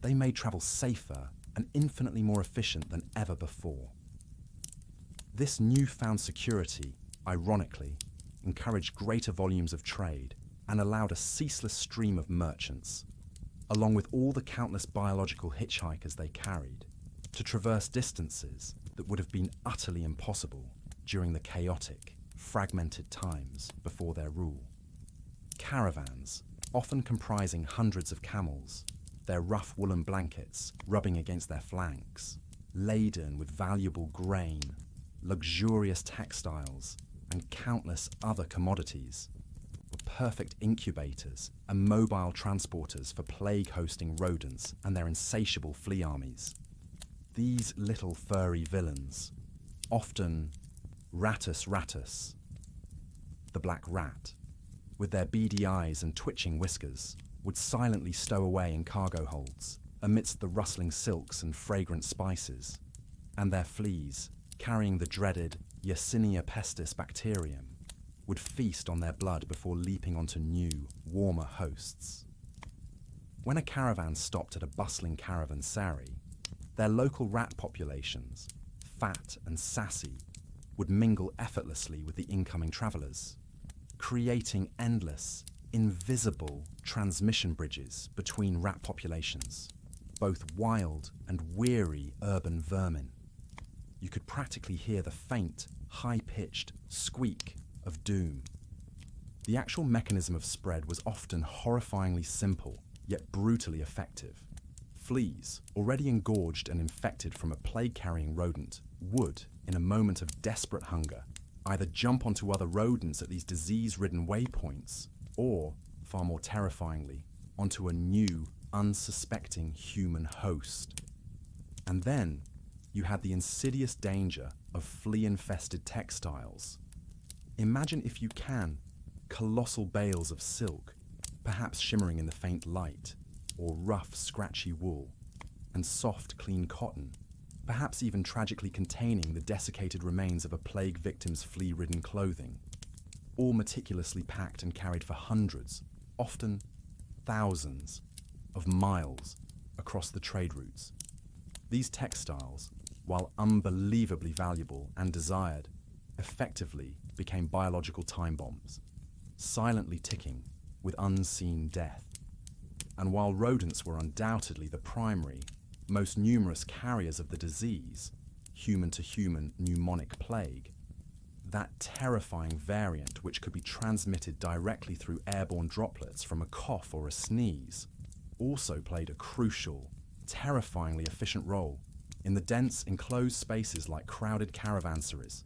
They made travel safer and infinitely more efficient than ever before. This newfound security, ironically, encouraged greater volumes of trade and allowed a ceaseless stream of merchants, along with all the countless biological hitchhikers they carried, to traverse distances that would have been utterly impossible during the chaotic, fragmented times before their rule. Caravans, often comprising hundreds of camels, their rough woolen blankets rubbing against their flanks, laden with valuable grain, luxurious textiles, and countless other commodities, were perfect incubators and mobile transporters for plague-hosting rodents and their insatiable flea armies. These little furry villains, often Rattus rattus, the black rat, with their beady eyes and twitching whiskers, would silently stow away in cargo holds, amidst the rustling silks and fragrant spices, and their fleas, carrying the dreaded Yersinia pestis bacterium, would feast on their blood before leaping onto new, warmer hosts. When a caravan stopped at a bustling caravanserai, their local rat populations, fat and sassy, would mingle effortlessly with the incoming travellers, creating endless, invisible transmission bridges between rat populations, both wild and weary urban vermin. You could practically hear the faint, high-pitched squeak of doom. The actual mechanism of spread was often horrifyingly simple, yet brutally effective. Fleas, already engorged and infected from a plague-carrying rodent, would, in a moment of desperate hunger, either jump onto other rodents at these disease-ridden waypoints, or, far more terrifyingly, onto a new, unsuspecting human host. And then, you had the insidious danger of flea-infested textiles. Imagine, if you can, colossal bales of silk, perhaps shimmering in the faint light, or rough, scratchy wool, and soft, clean cotton, perhaps even tragically containing the desiccated remains of a plague victim's flea-ridden clothing, all meticulously packed and carried for hundreds, often thousands, of miles across the trade routes. These textiles, while unbelievably valuable and desired, effectively became biological time bombs, silently ticking with unseen death. And while rodents were undoubtedly the primary, most numerous carriers of the disease, human-to-human pneumonic plague, that terrifying variant which could be transmitted directly through airborne droplets from a cough or a sneeze, also played a crucial, terrifyingly efficient role in the dense, enclosed spaces like crowded caravansaries,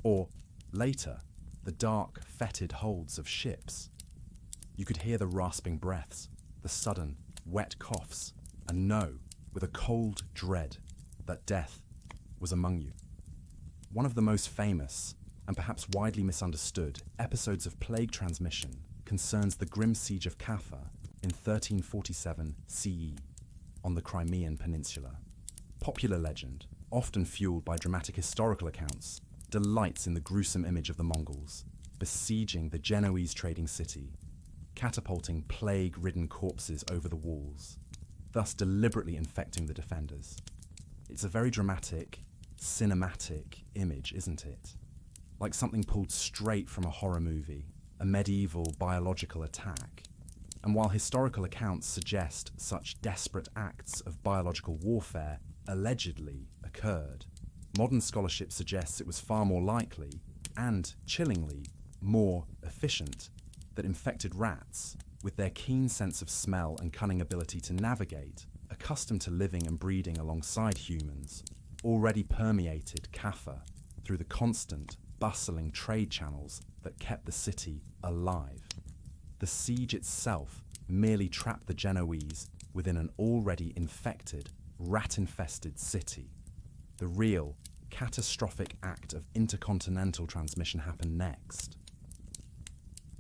or, later, the dark, fetid holds of ships. You could hear the rasping breaths, the sudden, wet coughs, and know, with a cold dread, that death was among you. One of the most famous, and perhaps widely misunderstood, episodes of plague transmission concerns the grim siege of Kaffa in 1347 CE on the Crimean Peninsula. Popular legend, often fueled by dramatic historical accounts, delights in the gruesome image of the Mongols besieging the Genoese trading city, catapulting plague-ridden corpses over the walls, thus deliberately infecting the defenders. It's a very dramatic, cinematic image, isn't it? Like something pulled straight from a horror movie, a medieval biological attack. And while historical accounts suggest such desperate acts of biological warfare allegedly occurred, modern scholarship suggests it was far more likely, and chillingly, more efficient, that infected rats, with their keen sense of smell and cunning ability to navigate, accustomed to living and breeding alongside humans, already permeated Kaffa through the constant, bustling trade channels that kept the city alive. The siege itself merely trapped the Genoese within an already infected, rat-infested city. The real, catastrophic act of intercontinental transmission happened next.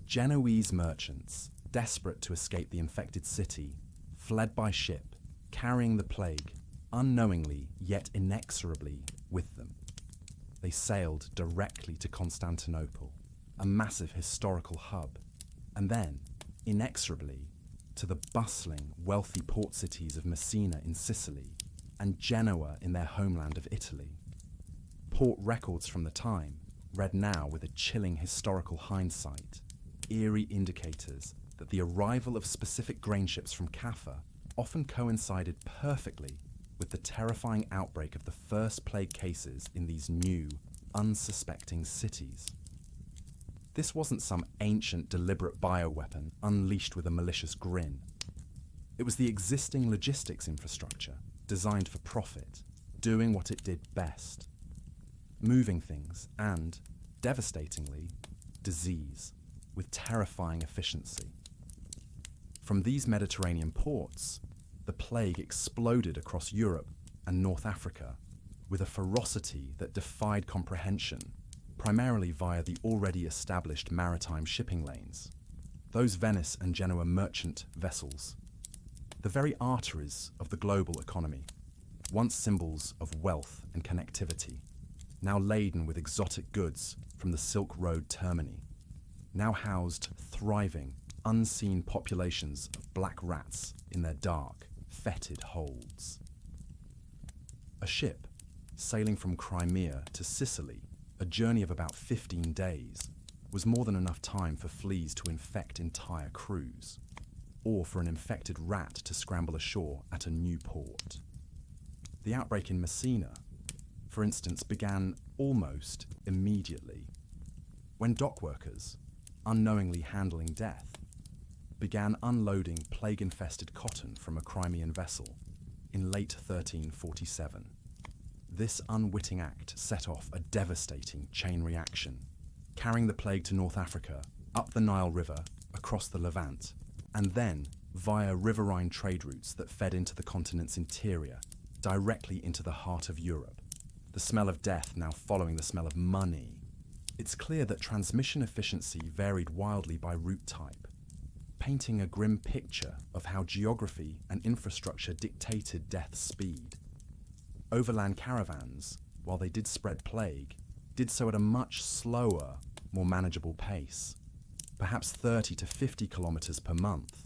Genoese merchants, desperate to escape the infected city, fled by ship, carrying the plague, unknowingly yet inexorably, with them. They sailed directly to Constantinople, a massive historical hub, and then, inexorably, to the bustling, wealthy port cities of Messina in Sicily and Genoa in their homeland of Italy. Port records from the time, read now with a chilling historical hindsight, eerie indicators that the arrival of specific grain ships from Kaffa often coincided perfectly with the terrifying outbreak of the first plague cases in these new, unsuspecting cities. This wasn't some ancient, deliberate bioweapon unleashed with a malicious grin. It was the existing logistics infrastructure, designed for profit, doing what it did best. Moving things and, devastatingly, disease, with terrifying efficiency. From these Mediterranean ports, the plague exploded across Europe and North Africa with a ferocity that defied comprehension, primarily via the already established maritime shipping lanes. those Venice and Genoa merchant vessels, the very arteries of the global economy, once symbols of wealth and connectivity, now laden with exotic goods from the Silk Road termini, now housed thriving, unseen populations of black rats in their dark, fetid holds. A ship sailing from Crimea to Sicily, a journey of about 15 days, was more than enough time for fleas to infect entire crews, or for an infected rat to scramble ashore at a new port. The outbreak in Messina, for instance, began almost immediately, when dock workers, unknowingly handling death, began unloading plague-infested cotton from a Crimean vessel in late 1347. This unwitting act set off a devastating chain reaction, carrying the plague to North Africa, up the Nile River, across the Levant, and then via riverine trade routes that fed into the continent's interior, directly into the heart of Europe. The smell of death now following the smell of money. It's clear that transmission efficiency varied wildly by route type, painting a grim picture of how geography and infrastructure dictated death's speed. Overland caravans, while they did spread plague, did so at a much slower, more manageable pace, perhaps 30 to 50 kilometers per month.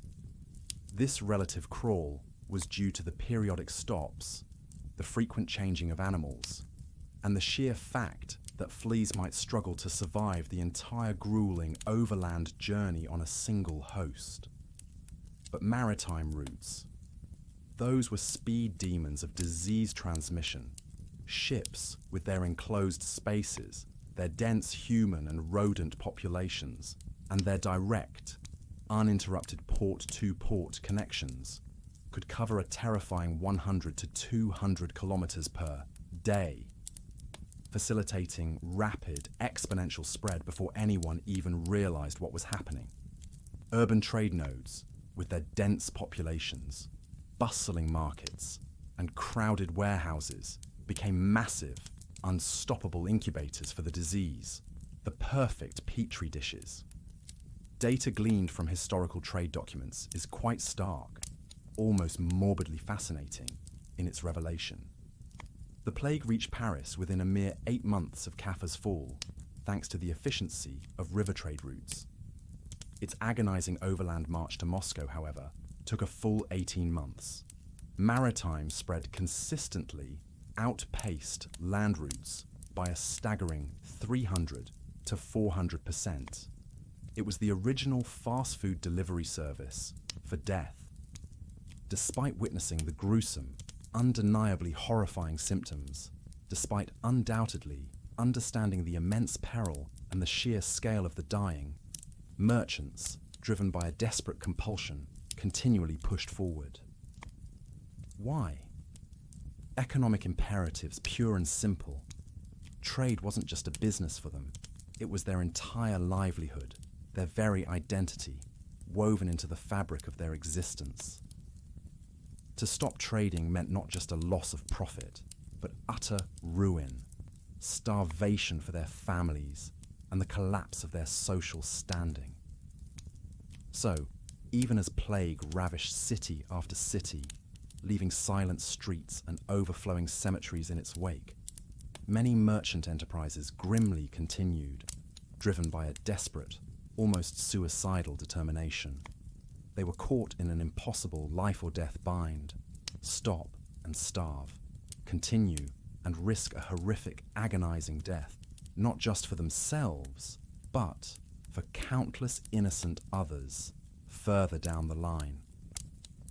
This relative crawl was due to the periodic stops, the frequent changing of animals, and the sheer fact that fleas might struggle to survive the entire grueling overland journey on a single host. But maritime routes, those were speed demons of disease transmission. Ships, with their enclosed spaces, their dense human and rodent populations, and their direct, uninterrupted port-to-port connections, could cover a terrifying 100 to 200 kilometers per day, facilitating rapid, exponential spread before anyone even realized what was happening. Urban trade nodes, with their dense populations, bustling markets, and crowded warehouses, became massive, unstoppable incubators for the disease, the perfect petri dishes. Data gleaned from historical trade documents is quite stark, almost morbidly fascinating in its revelation. The plague reached Paris within a mere 8 months of Caffa's fall, thanks to the efficiency of river trade routes. Its agonizing overland march to Moscow, however, took a full 18 months. Maritime spread consistently outpaced land routes by a staggering 300 to 400%. It was the original fast food delivery service for death. Despite witnessing the gruesome, undeniably horrifying symptoms, despite undoubtedly understanding the immense peril and the sheer scale of the dying, merchants, driven by a desperate compulsion, continually pushed forward. Why? Economic imperatives, pure and simple. Trade wasn't just a business for them. It was their entire livelihood, their very identity, woven into the fabric of their existence. To stop trading meant not just a loss of profit, but utter ruin, starvation for their families, and the collapse of their social standing. So, even as plague ravished city after city, leaving silent streets and overflowing cemeteries in its wake, many merchant enterprises grimly continued, driven by a desperate, almost suicidal determination. They were caught in an impossible life-or-death bind. Stop and starve, continue and risk a horrific, agonizing death, not just for themselves, but for countless innocent others further down the line.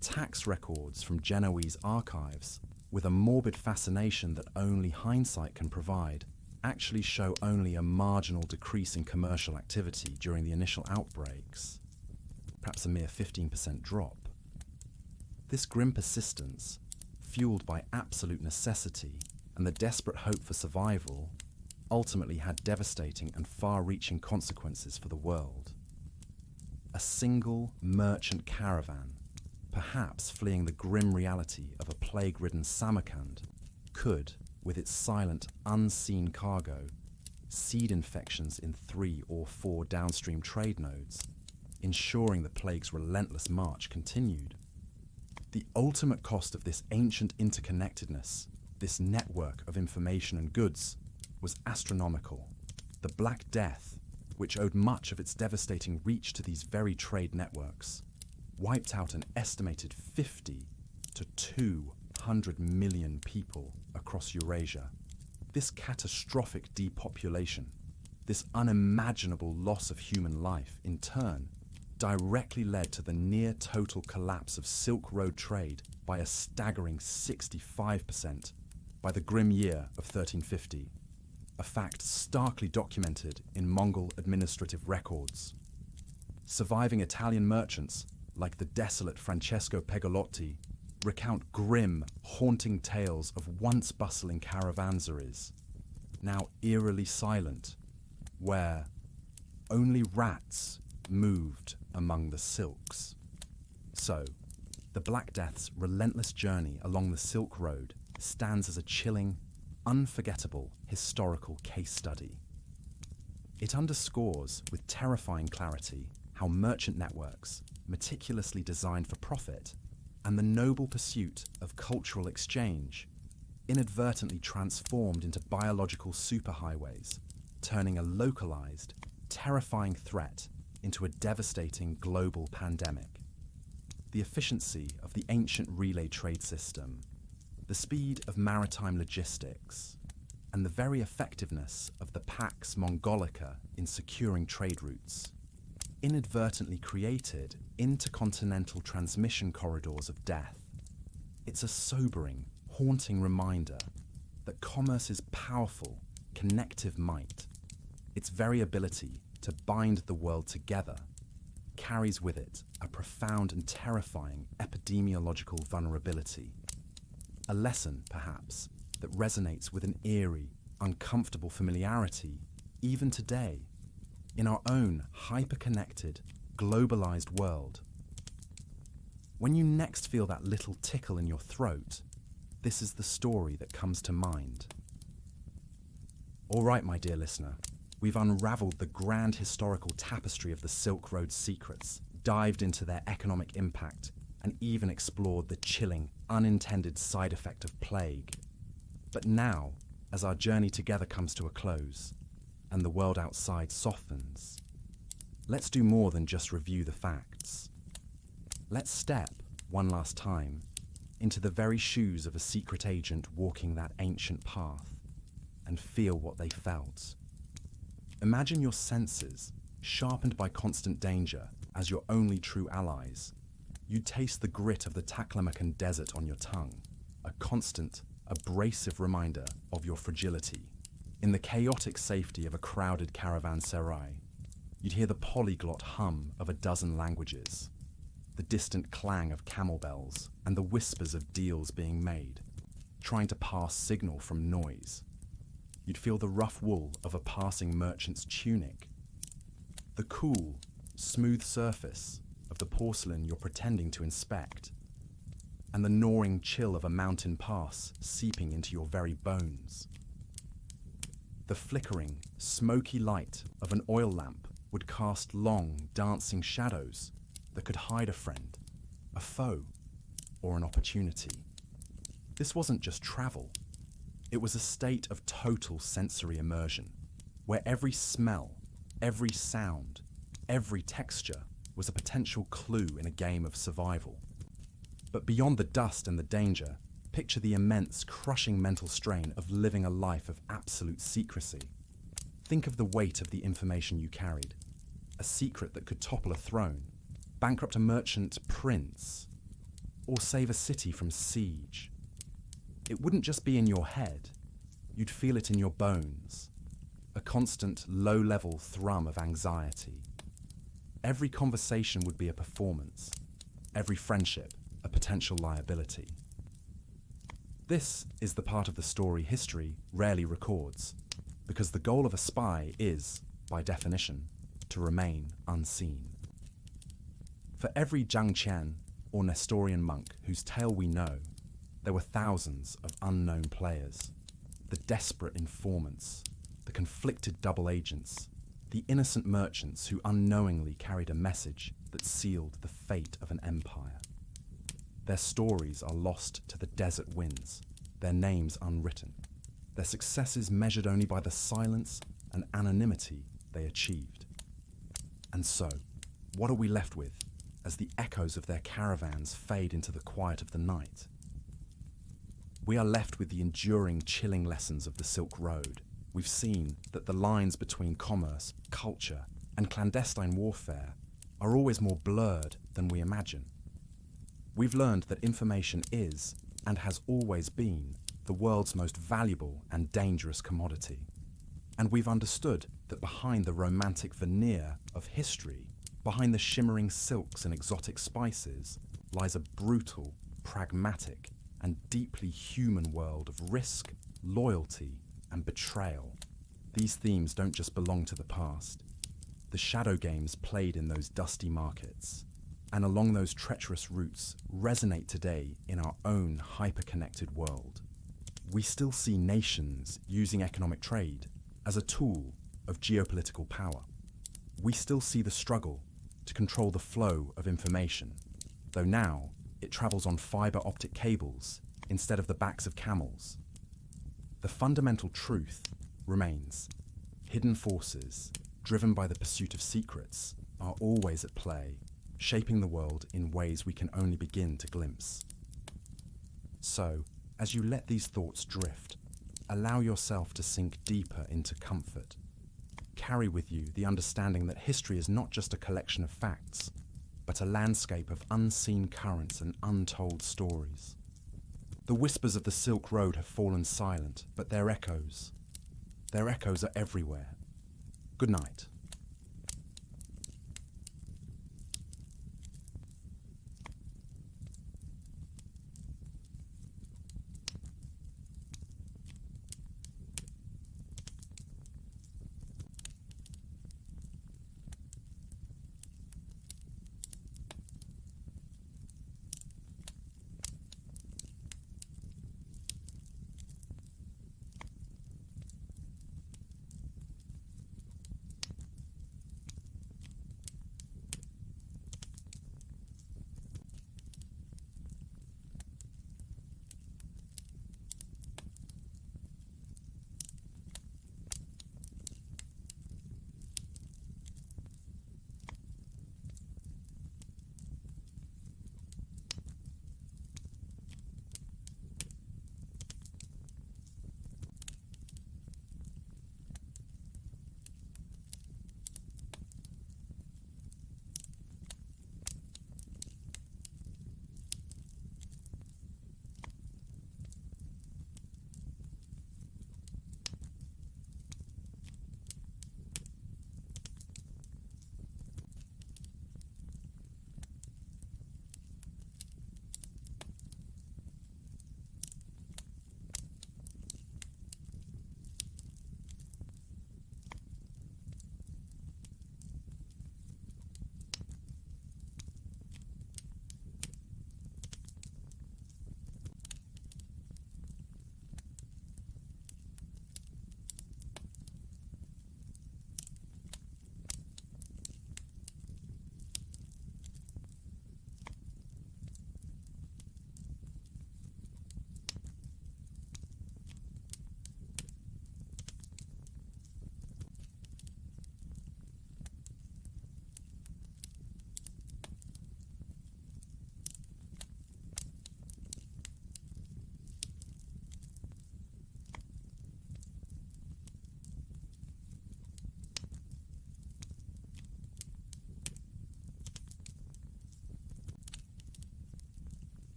Tax records from Genoese archives, with a morbid fascination that only hindsight can provide, actually show only a marginal decrease in commercial activity during the initial outbreaks. Perhaps a mere 15% drop. This grim persistence, fueled by absolute necessity and the desperate hope for survival, ultimately had devastating and far-reaching consequences for the world. A single merchant caravan, perhaps fleeing the grim reality of a plague-ridden Samarkand, could, with its silent, unseen cargo, seed infections in 3 or 4 downstream trade nodes, ensuring the plague's relentless march continued. The ultimate cost of this ancient interconnectedness, this network of information and goods, was astronomical. The Black Death, which owed much of its devastating reach to these very trade networks, wiped out an estimated 50 to 200 million people across Eurasia. This catastrophic depopulation, this unimaginable loss of human life, in turn, directly led to the near-total collapse of Silk Road trade by a staggering 65% by the grim year of 1350, a fact starkly documented in Mongol administrative records. Surviving Italian merchants, like the desolate Francesco Pegolotti, recount grim, haunting tales of once bustling caravansaries, now eerily silent, where only rats moved among the silks. So, the Black Death's relentless journey along the Silk Road stands as a chilling, unforgettable historical case study. It underscores with terrifying clarity how merchant networks, meticulously designed for profit, and the noble pursuit of cultural exchange, inadvertently transformed into biological superhighways, turning a localized, terrifying threat into a devastating global pandemic. The efficiency of the ancient relay trade system, the speed of maritime logistics, and the very effectiveness of the Pax Mongolica in securing trade routes, inadvertently created intercontinental transmission corridors of death. It's a sobering, haunting reminder that commerce's powerful, connective might, its very ability to bind the world together, carries with it a profound and terrifying epidemiological vulnerability. A lesson, perhaps, that resonates with an eerie, uncomfortable familiarity, even today, in our own hyper-connected, globalized world. When you next feel that little tickle in your throat, this is the story that comes to mind. All right, my dear listener, we've unraveled the grand historical tapestry of the Silk Road secrets, dived into their economic impact, and even explored the chilling, unintended side effect of plague. But now, as our journey together comes to a close, and the world outside softens, let's do more than just review the facts. Let's step, one last time, into the very shoes of a secret agent walking that ancient path, and feel what they felt. Imagine your senses, sharpened by constant danger, as your only true allies. You taste the grit of the Taklamakan desert on your tongue, a constant, abrasive reminder of your fragility. In the chaotic safety of a crowded caravanserai, you'd hear the polyglot hum of a dozen languages, the distant clang of camel bells, and the whispers of deals being made, trying to pass signal from noise. You'd feel the rough wool of a passing merchant's tunic, the cool, smooth surface of the porcelain you're pretending to inspect, and the gnawing chill of a mountain pass seeping into your very bones. The flickering, smoky light of an oil lamp would cast long, dancing shadows that could hide a friend, a foe, or an opportunity. This wasn't just travel. It was a state of total sensory immersion, where every smell, every sound, every texture was a potential clue in a game of survival. But beyond the dust and the danger, picture the immense, crushing mental strain of living a life of absolute secrecy. Think of the weight of the information you carried. A secret that could topple a throne, bankrupt a merchant prince, or save a city from siege. It wouldn't just be in your head. You'd feel it in your bones. A constant, low-level thrum of anxiety. Every conversation would be a performance. Every friendship, a potential liability. This is the part of the story history rarely records, because the goal of a spy is, by definition, to remain unseen. For every Zhang Qian or Nestorian monk whose tale we know, there were thousands of unknown players, the desperate informants, the conflicted double agents, the innocent merchants who unknowingly carried a message that sealed the fate of an empire. Their stories are lost to the desert winds, their names unwritten, their successes measured only by the silence and anonymity they achieved. And so, what are we left with as the echoes of their caravans fade into the quiet of the night? We are left with the enduring, chilling lessons of the Silk Road. We've seen that the lines between commerce, culture, and clandestine warfare are always more blurred than we imagine. We've learned that information is, and has always been, the world's most valuable and dangerous commodity. And we've understood that behind the romantic veneer of history, behind the shimmering silks and exotic spices, lies a brutal, pragmatic, and deeply human world of risk, loyalty, and betrayal. These themes don't just belong to the past. The shadow games played in those dusty markets and along those treacherous routes resonate today in our own hyper-connected world. We still see nations using economic trade as a tool of geopolitical power. We still see the struggle to control the flow of information, though now it travels on fiber optic cables instead of the backs of camels. The fundamental truth remains: hidden forces, driven by the pursuit of secrets, are always at play, shaping the world in ways we can only begin to glimpse. So, as you let these thoughts drift, allow yourself to sink deeper into comfort. Carry with you the understanding that history is not just a collection of facts, but a landscape of unseen currents and untold stories. The whispers of the Silk Road have fallen silent, but their echoes are everywhere. Good night.